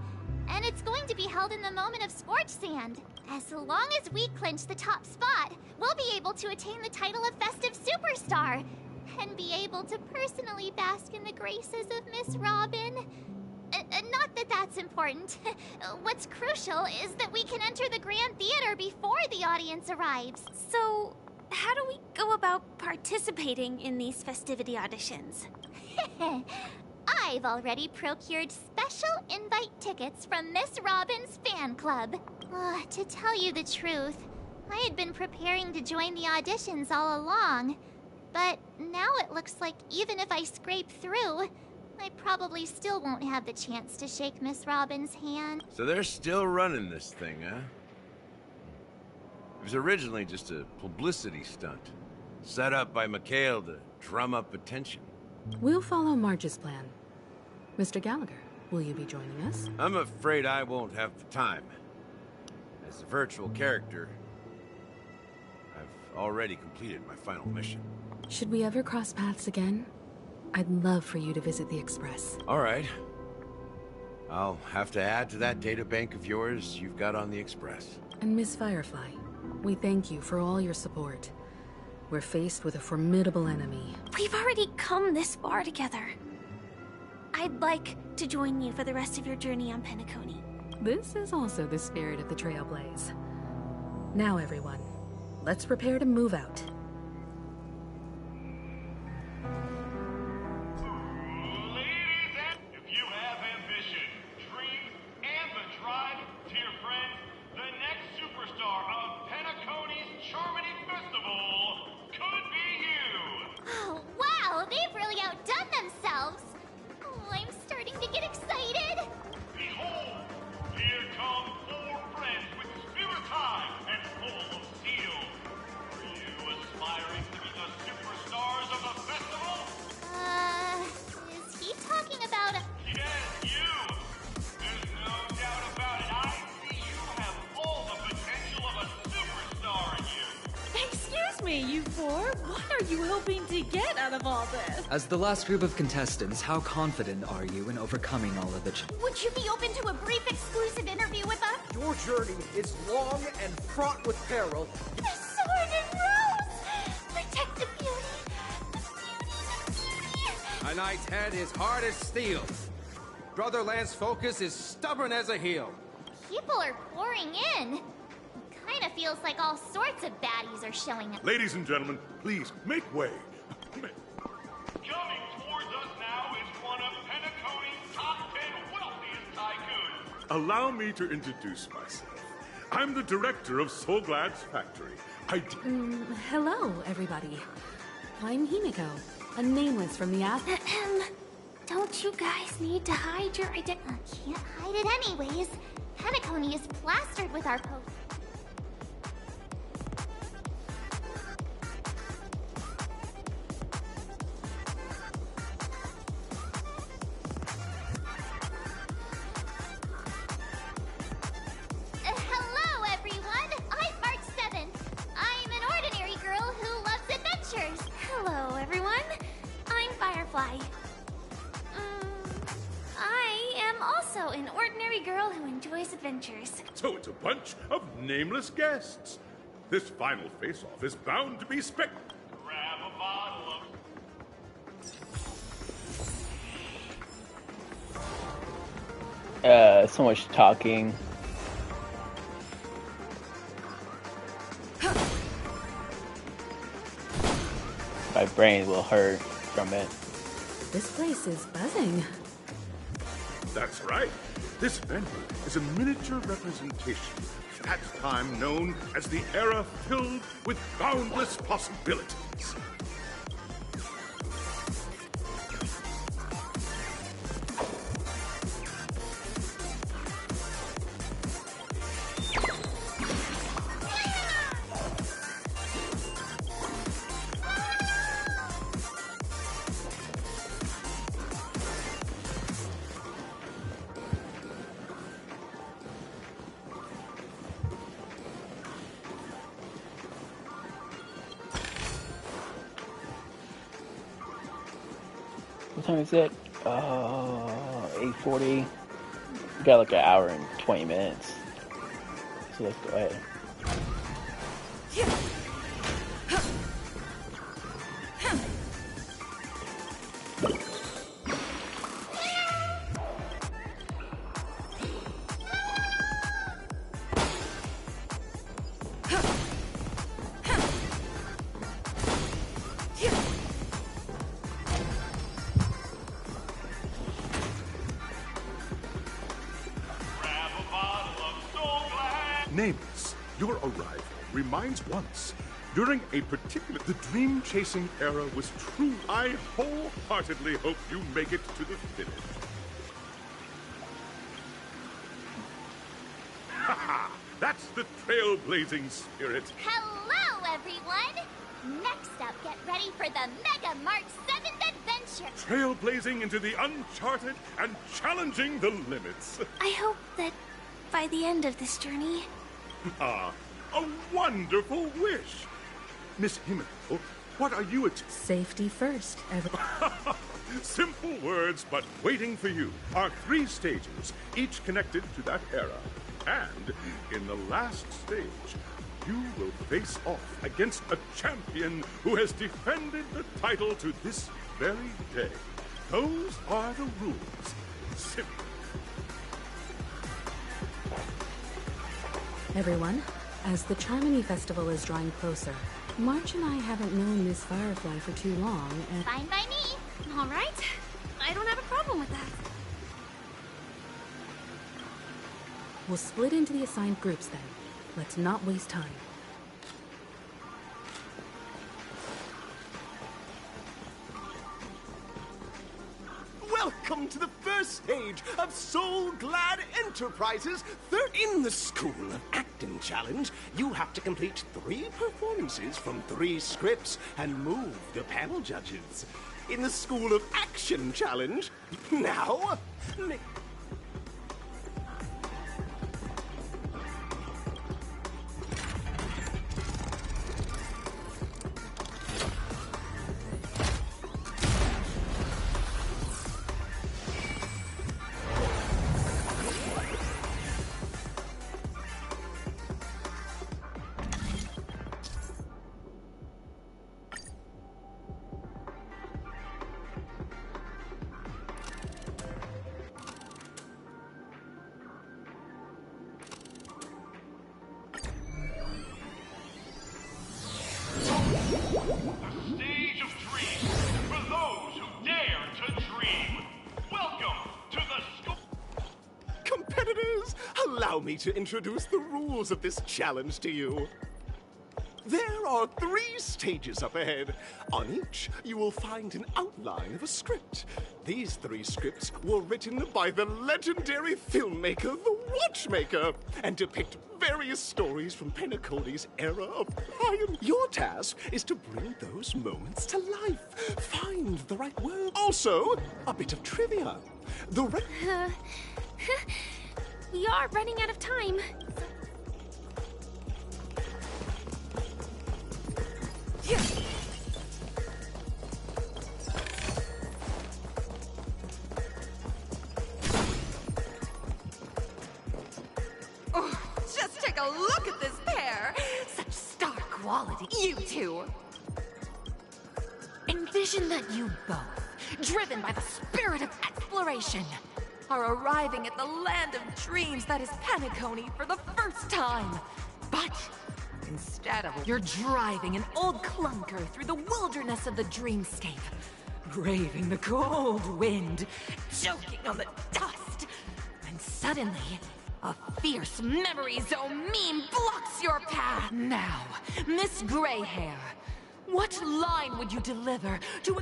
And it's going to be held in the moment of Scorch Sand. As long as we clinch the top spot, we'll be able to attain the title of Festive Superstar, and be able to personally bask in the graces of Miss Robin. Not that that's important. What's crucial is that we can enter the Grand Theater before the audience arrives. So, how do we go about participating in these festivity auditions? I've already procured special invite tickets from Miss Robin's fan club. To tell you the truth, I had been preparing to join the auditions all along. But now it looks like even if I scrape through, I probably still won't have the chance to shake Miss Robin's hand. So they're still running this thing, huh? It was originally just a publicity stunt, set up by Mikhail to drum up attention. We'll follow Marge's plan. Mr. Gallagher, will you be joining us? I'm afraid I won't have the time. As a virtual character, I've already completed my final mission. Should we ever cross paths again? I'd love for you to visit the Express. All right. I'll have to add to that databank of yours you've got on the Express. And Miss Firefly, we thank you for all your support. We're faced with a formidable enemy. We've already come this far together. I'd like to join you for the rest of your journey on Penacony. This is also the spirit of the Trailblaze. Now, everyone, let's prepare to move out. If you have ambition, dreams, and you hoping to get out of all this? As the last group of contestants, how confident are you in overcoming all of the Would you be open to a brief exclusive interview with us? Your journey is long and fraught with peril. The sword and rose! Protect the beauty! The beauty! A knight's head is hard as steel. Brother Lance's focus is stubborn as a heel. People are pouring in. Kinda feels like all sorts of baddies are showing up. Ladies and gentlemen, please, make way. Coming towards us now is one of Penacony's top 10 wealthiest tycoons. Allow me to introduce myself. I'm the director of Soulglad's factory. Hello, everybody. I'm Himiko, a nameless from the Don't you guys need to hide your identity? Can't hide it anyways. Penacony is plastered with our posts. Hello, everyone. I'm March 7th. I'm an ordinary girl who loves adventures. Hello, everyone. I'm Firefly. I am also an ordinary girl who enjoys adventures. So it's a bunch of nameless guests. This final face-off is bound to be Grab a bottle of... So much talking. My brain will hurt from it. This place is buzzing. That's right. This venue is a miniature representation of that time known as the era filled with boundless possibilities. What time is it? 8:40. We got like an hour and 20 minutes. So let's go ahead. Nameless, your arrival reminds once, during a particular... The dream-chasing era was true. I wholeheartedly hope you make it to the finish. Ha-ha! That's the trailblazing spirit. Hello, everyone! Next up, get ready for the Mega March 7th adventure! Trailblazing into the uncharted and challenging the limits. I hope that by the end of this journey... Ah, a wonderful wish! Miss Himiko, what are you Safety first, Simple words, but waiting for you are 3 stages, each connected to that era. And in the last stage, you will face off against a champion who has defended the title to this very day. Those are the rules. Simple. Everyone, as the Charmony Festival is drawing closer, March and I haven't known Miss Firefly for too long, and... Fine by me. All right. I don't have a problem with that. We'll split into the assigned groups then. Let's not waste time. Welcome to the first stage of Soulglad Enterprises. In the School of Acting Challenge, you have to complete 3 performances from 3 scripts and move the panel judges. In the School of Action Challenge, now... allow me to introduce the rules of this challenge to you. There are 3 stages up ahead. On each, you will find an outline of a script. These 3 scripts were written by the legendary filmmaker, The Watchmaker, and depict various stories from Penacony's era of triumph. Your task is to bring those moments to life. Find the right word. Also, a bit of trivia. We are running out of time. Oh, just take a look at this pair! Such star quality, you two! Envision that you both, driven by the spirit of exploration, are arriving at the land of dreams that is Penacony for the first time. But instead of you're driving an old clunker through the wilderness of the dreamscape, braving the cold wind, choking on the dust, and suddenly, a fierce memory zone meme blocks your path. Now, Miss Greyhair, what line would you deliver to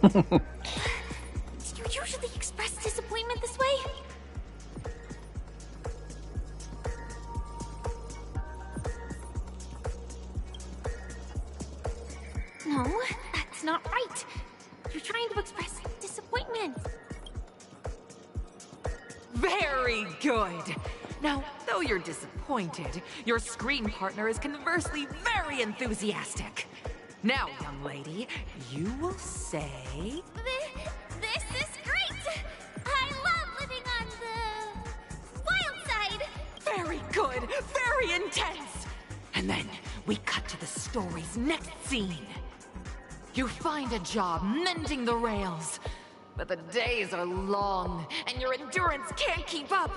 Do you usually express disappointment this way? No, that's not right. You're trying to express disappointment. Very good! Now, though you're disappointed, your screen partner is conversely very enthusiastic. Now, young lady, you will say... This is great! I love living on the wild side! Very good! Very intense! And then we cut to the story's next scene. You find a job mending the rails, but the days are long, and your endurance can't keep up,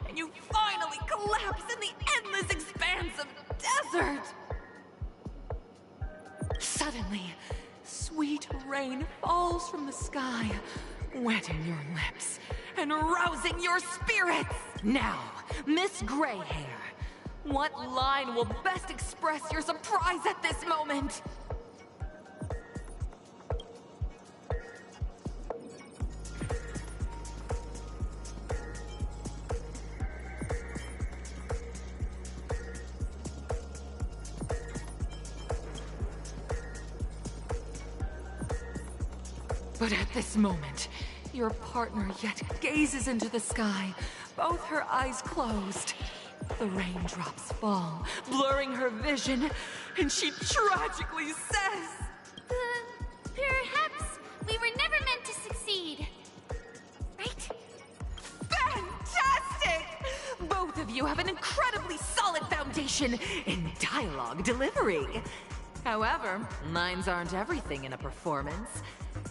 and you finally collapse in the endless expanse of desert! Suddenly, sweet rain falls from the sky, wetting your lips and rousing your spirits. Now, Miss Greyhair, what line will best express your surprise at this moment? But at this moment, your partner yet gazes into the sky, both her eyes closed. The raindrops fall, blurring her vision, and she tragically says... Perhaps we were never meant to succeed. Right? Fantastic! Both of you have an incredibly solid foundation in dialogue delivery. However, lines aren't everything in a performance.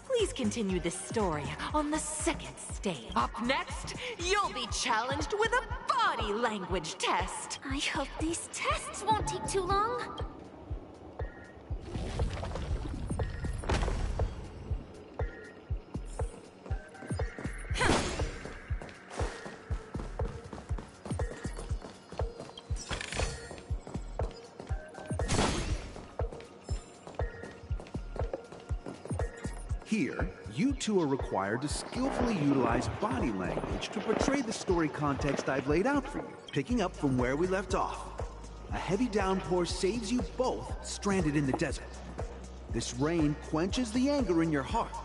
Please continue this story on the second stage. Up next, you'll be challenged with a body language test. I hope these tests won't take too long. Here, you two are required to skillfully utilize body language to portray the story context I've laid out for you, picking up from where we left off. A heavy downpour saves you both stranded in the desert. This rain quenches the anger in your heart.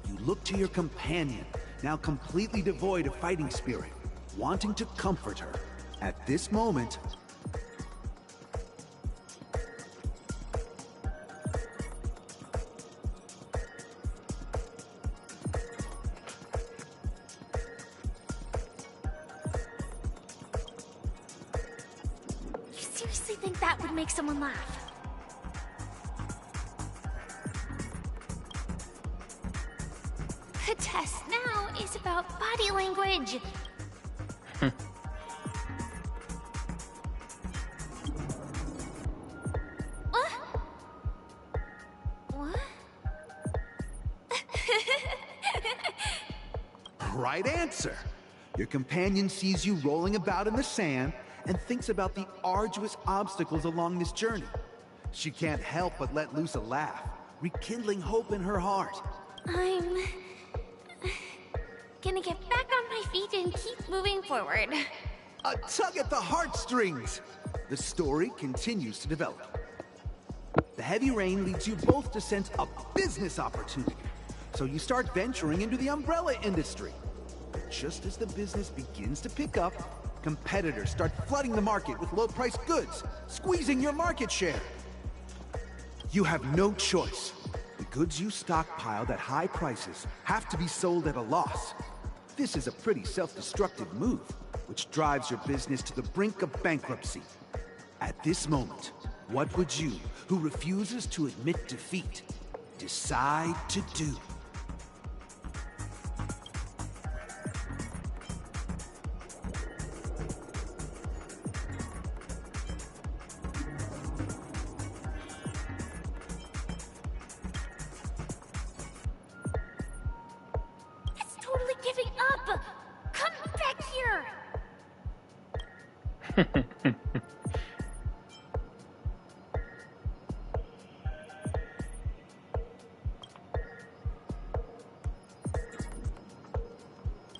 You look to your companion, now completely devoid of fighting spirit, wanting to comfort her. At this moment, seriously think that would make someone laugh? The test now is about body language. What? What? Right answer. Your companion sees you rolling about in the sand and thinks about the arduous obstacles along this journey. She can't help but let loose a laugh, rekindling hope in her heart. I'm gonna get back on my feet and keep moving forward. A tug at the heartstrings! The story continues to develop. The heavy rain leads you both to sense a business opportunity, so you start venturing into the umbrella industry. But just as the business begins to pick up, competitors start flooding the market with low-priced goods, squeezing your market share. You have no choice. The goods you stockpiled at high prices have to be sold at a loss. This is a pretty self-destructive move, which drives your business to the brink of bankruptcy. At this moment, what would you, who refuses to admit defeat, decide to do? It's totally giving up! Come back here!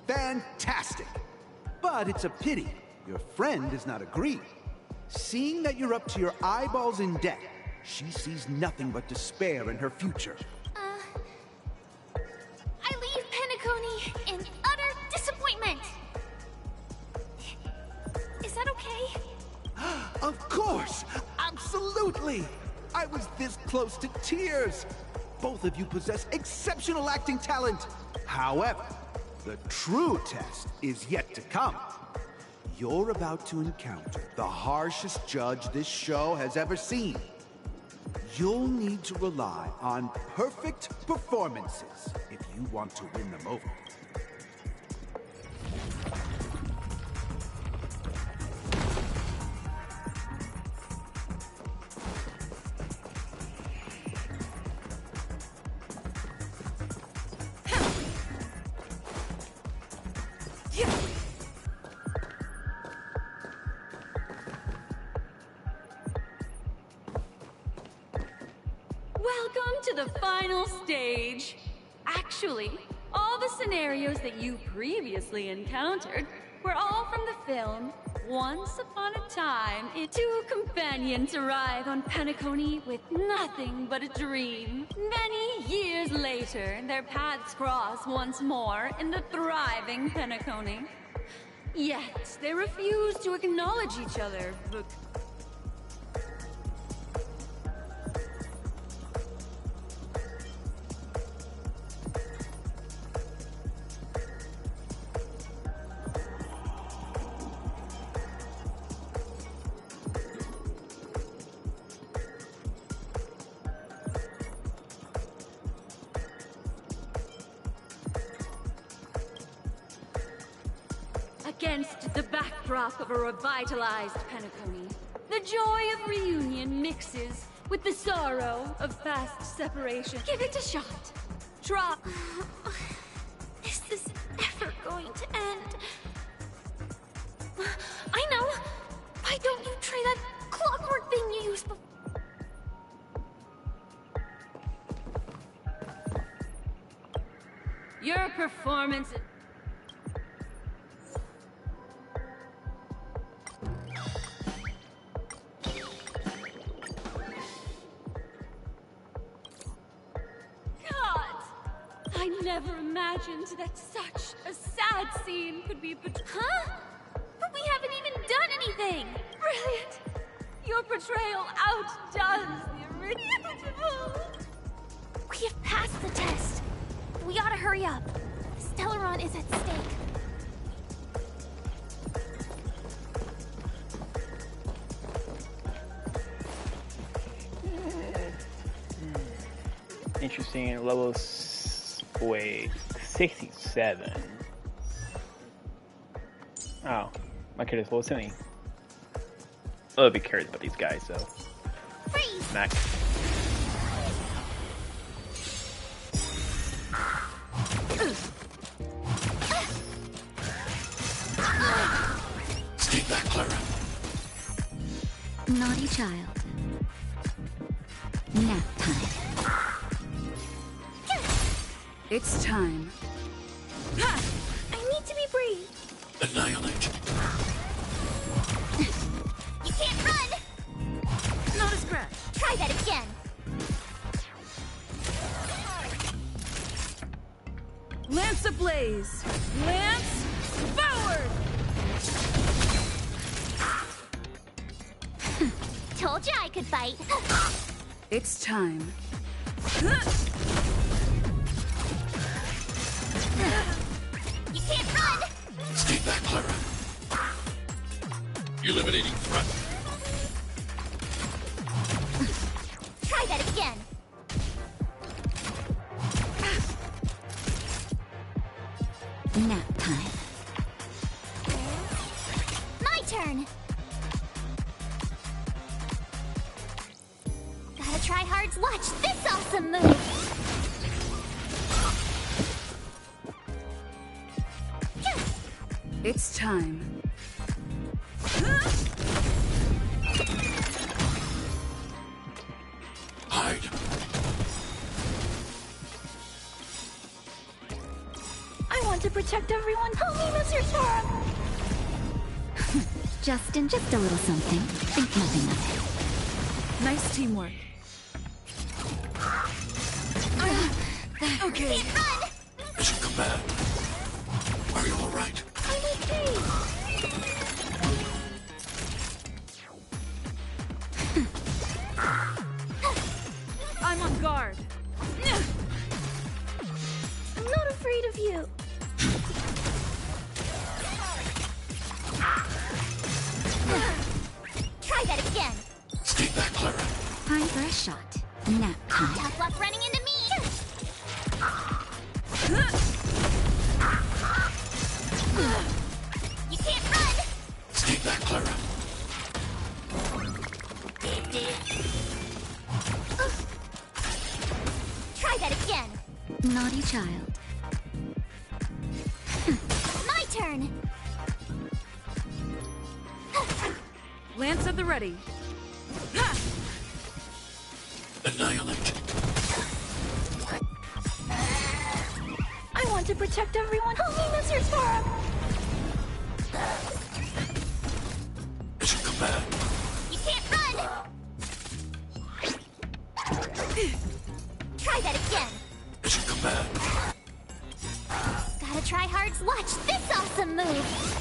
Fantastic! But it's a pity your friend does not agree. Seeing that you're up to your eyeballs in debt, she sees nothing but despair in her future. I leave Penacony in utter disappointment! Is that okay? Of course! Absolutely! I was this close to tears! Both of you possess exceptional acting talent! However, the true test is yet to come. You're about to encounter the harshest judge this show has ever seen. You'll need to rely on perfect performances if you want to win them over. Welcome to the final stage. Actually, all the scenarios that you previously encountered were all from the film Once Upon a Time. Two companions arrive on Penacony with nothing but a dream. Many years later, their paths cross once more in the thriving Penacony. Yet, they refuse to acknowledge each other. Against the backdrop of a revitalized Penacony, the joy of reunion mixes with the sorrow of fast separation. Give it a shot. Drop. Is this ever going to end? I know! Why don't you try that clockwork thing you used before? Your performance... I never imagined that such a sad scene could be Huh? But we haven't even done anything! Brilliant! Your portrayal outdoes the original! We have passed the test. We ought to hurry up. Stellaron is at stake. Interesting. Level wait, 67. Oh, my kid is level 70. A little bit curious about these guys, though. Freeze! Smack. Stay back, Clara. Naughty child. Nap time. It's time. I need to be brave. Annihilate. You can't run! Not a scratch. Try that again. Lance ablaze. Lance forward. Told you I could fight. It's time. You can't run! Stay back, Clara. Eliminating threat. Try that again. Nap time. My turn. Gotta try hard to watch this awesome move. It's time. Hide. I want to protect everyone. Help me, Mr. Storm. Justin, just a little something. Think nothing of Nice teamwork. Okay. Mission command. Are you all right? I'm okay. I'm on guard. I'm not afraid of you. Try that again. Stay back, Clara. Time for a shot. Nap time. Tough luck running into me. You can't run. Stay back, Clara. Try that again. Naughty child. My turn. Lance at the ready. Annihilate. I want to protect everyone. Help me, Mr. Storm. Mission command. You can't run. Try that again. Mission command. Gotta try hard to watch this awesome move.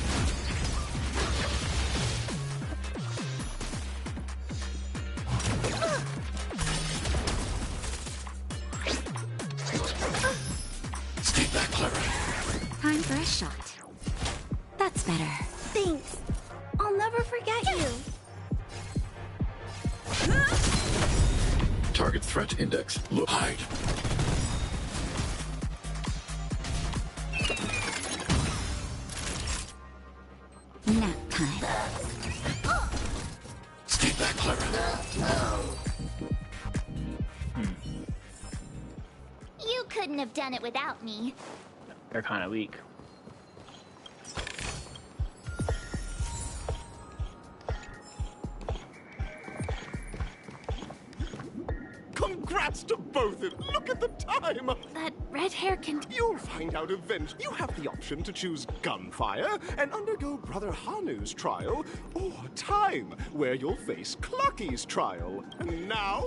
Stay back, Clara. Time for a shot. That's better. Thanks. I'll never forget you. Target threat index. Look. Hide. Nap time. Stay back, Clara. You couldn't have done it without me. They're kind of weak. Congrats to both of you. Look at the time. That red hair can... You'll find out eventually. You have the option to choose gunfire and undergo Brother Hanu's trial, or time, where you'll face Clucky's trial. And now...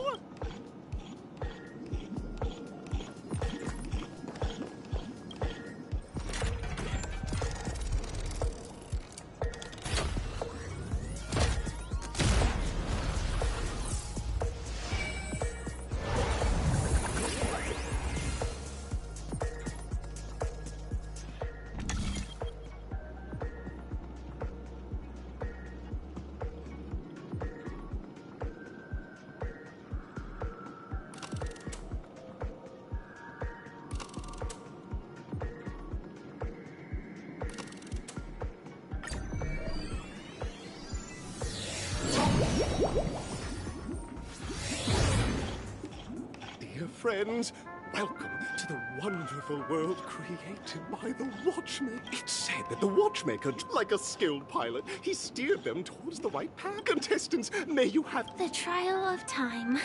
friends. Welcome to the wonderful world created by the Watchmaker. It's said that the Watchmaker, like a skilled pilot, he steered them towards the right path. Contestants, may you have the trial of time.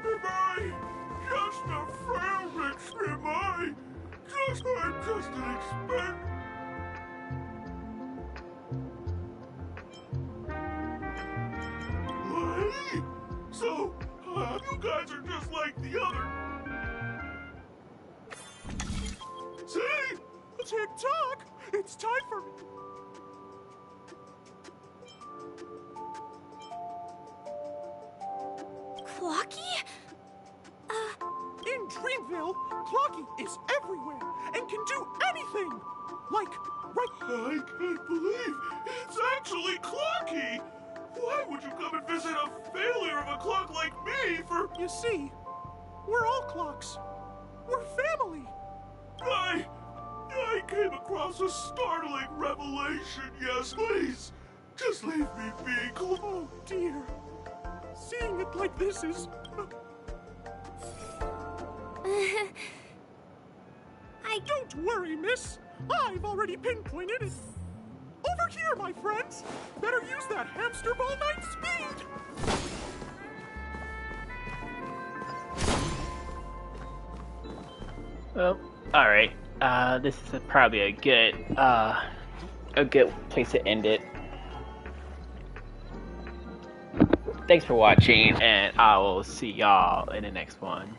Am I just a frail rich? Am I just an expense? So, you guys are just like the other. See? Tick-tock! It's time for me. Clocky? In Dreamville, Clocky is everywhere and can do anything. Like, right... I can't believe it's actually Clocky! Why would you come and visit a failure of a clock like me for... You see, we're all clocks. We're family. I came across a startling revelation, yes, please. Just leave me be. Oh, dear. Seeing it like this is... Don't worry, miss. I've already pinpointed it. Over here, my friends. Better use that hamster ball 9 speed. Well, alright. This is probably a good place to end it. Thanks for watching, and I will see y'all in the next one.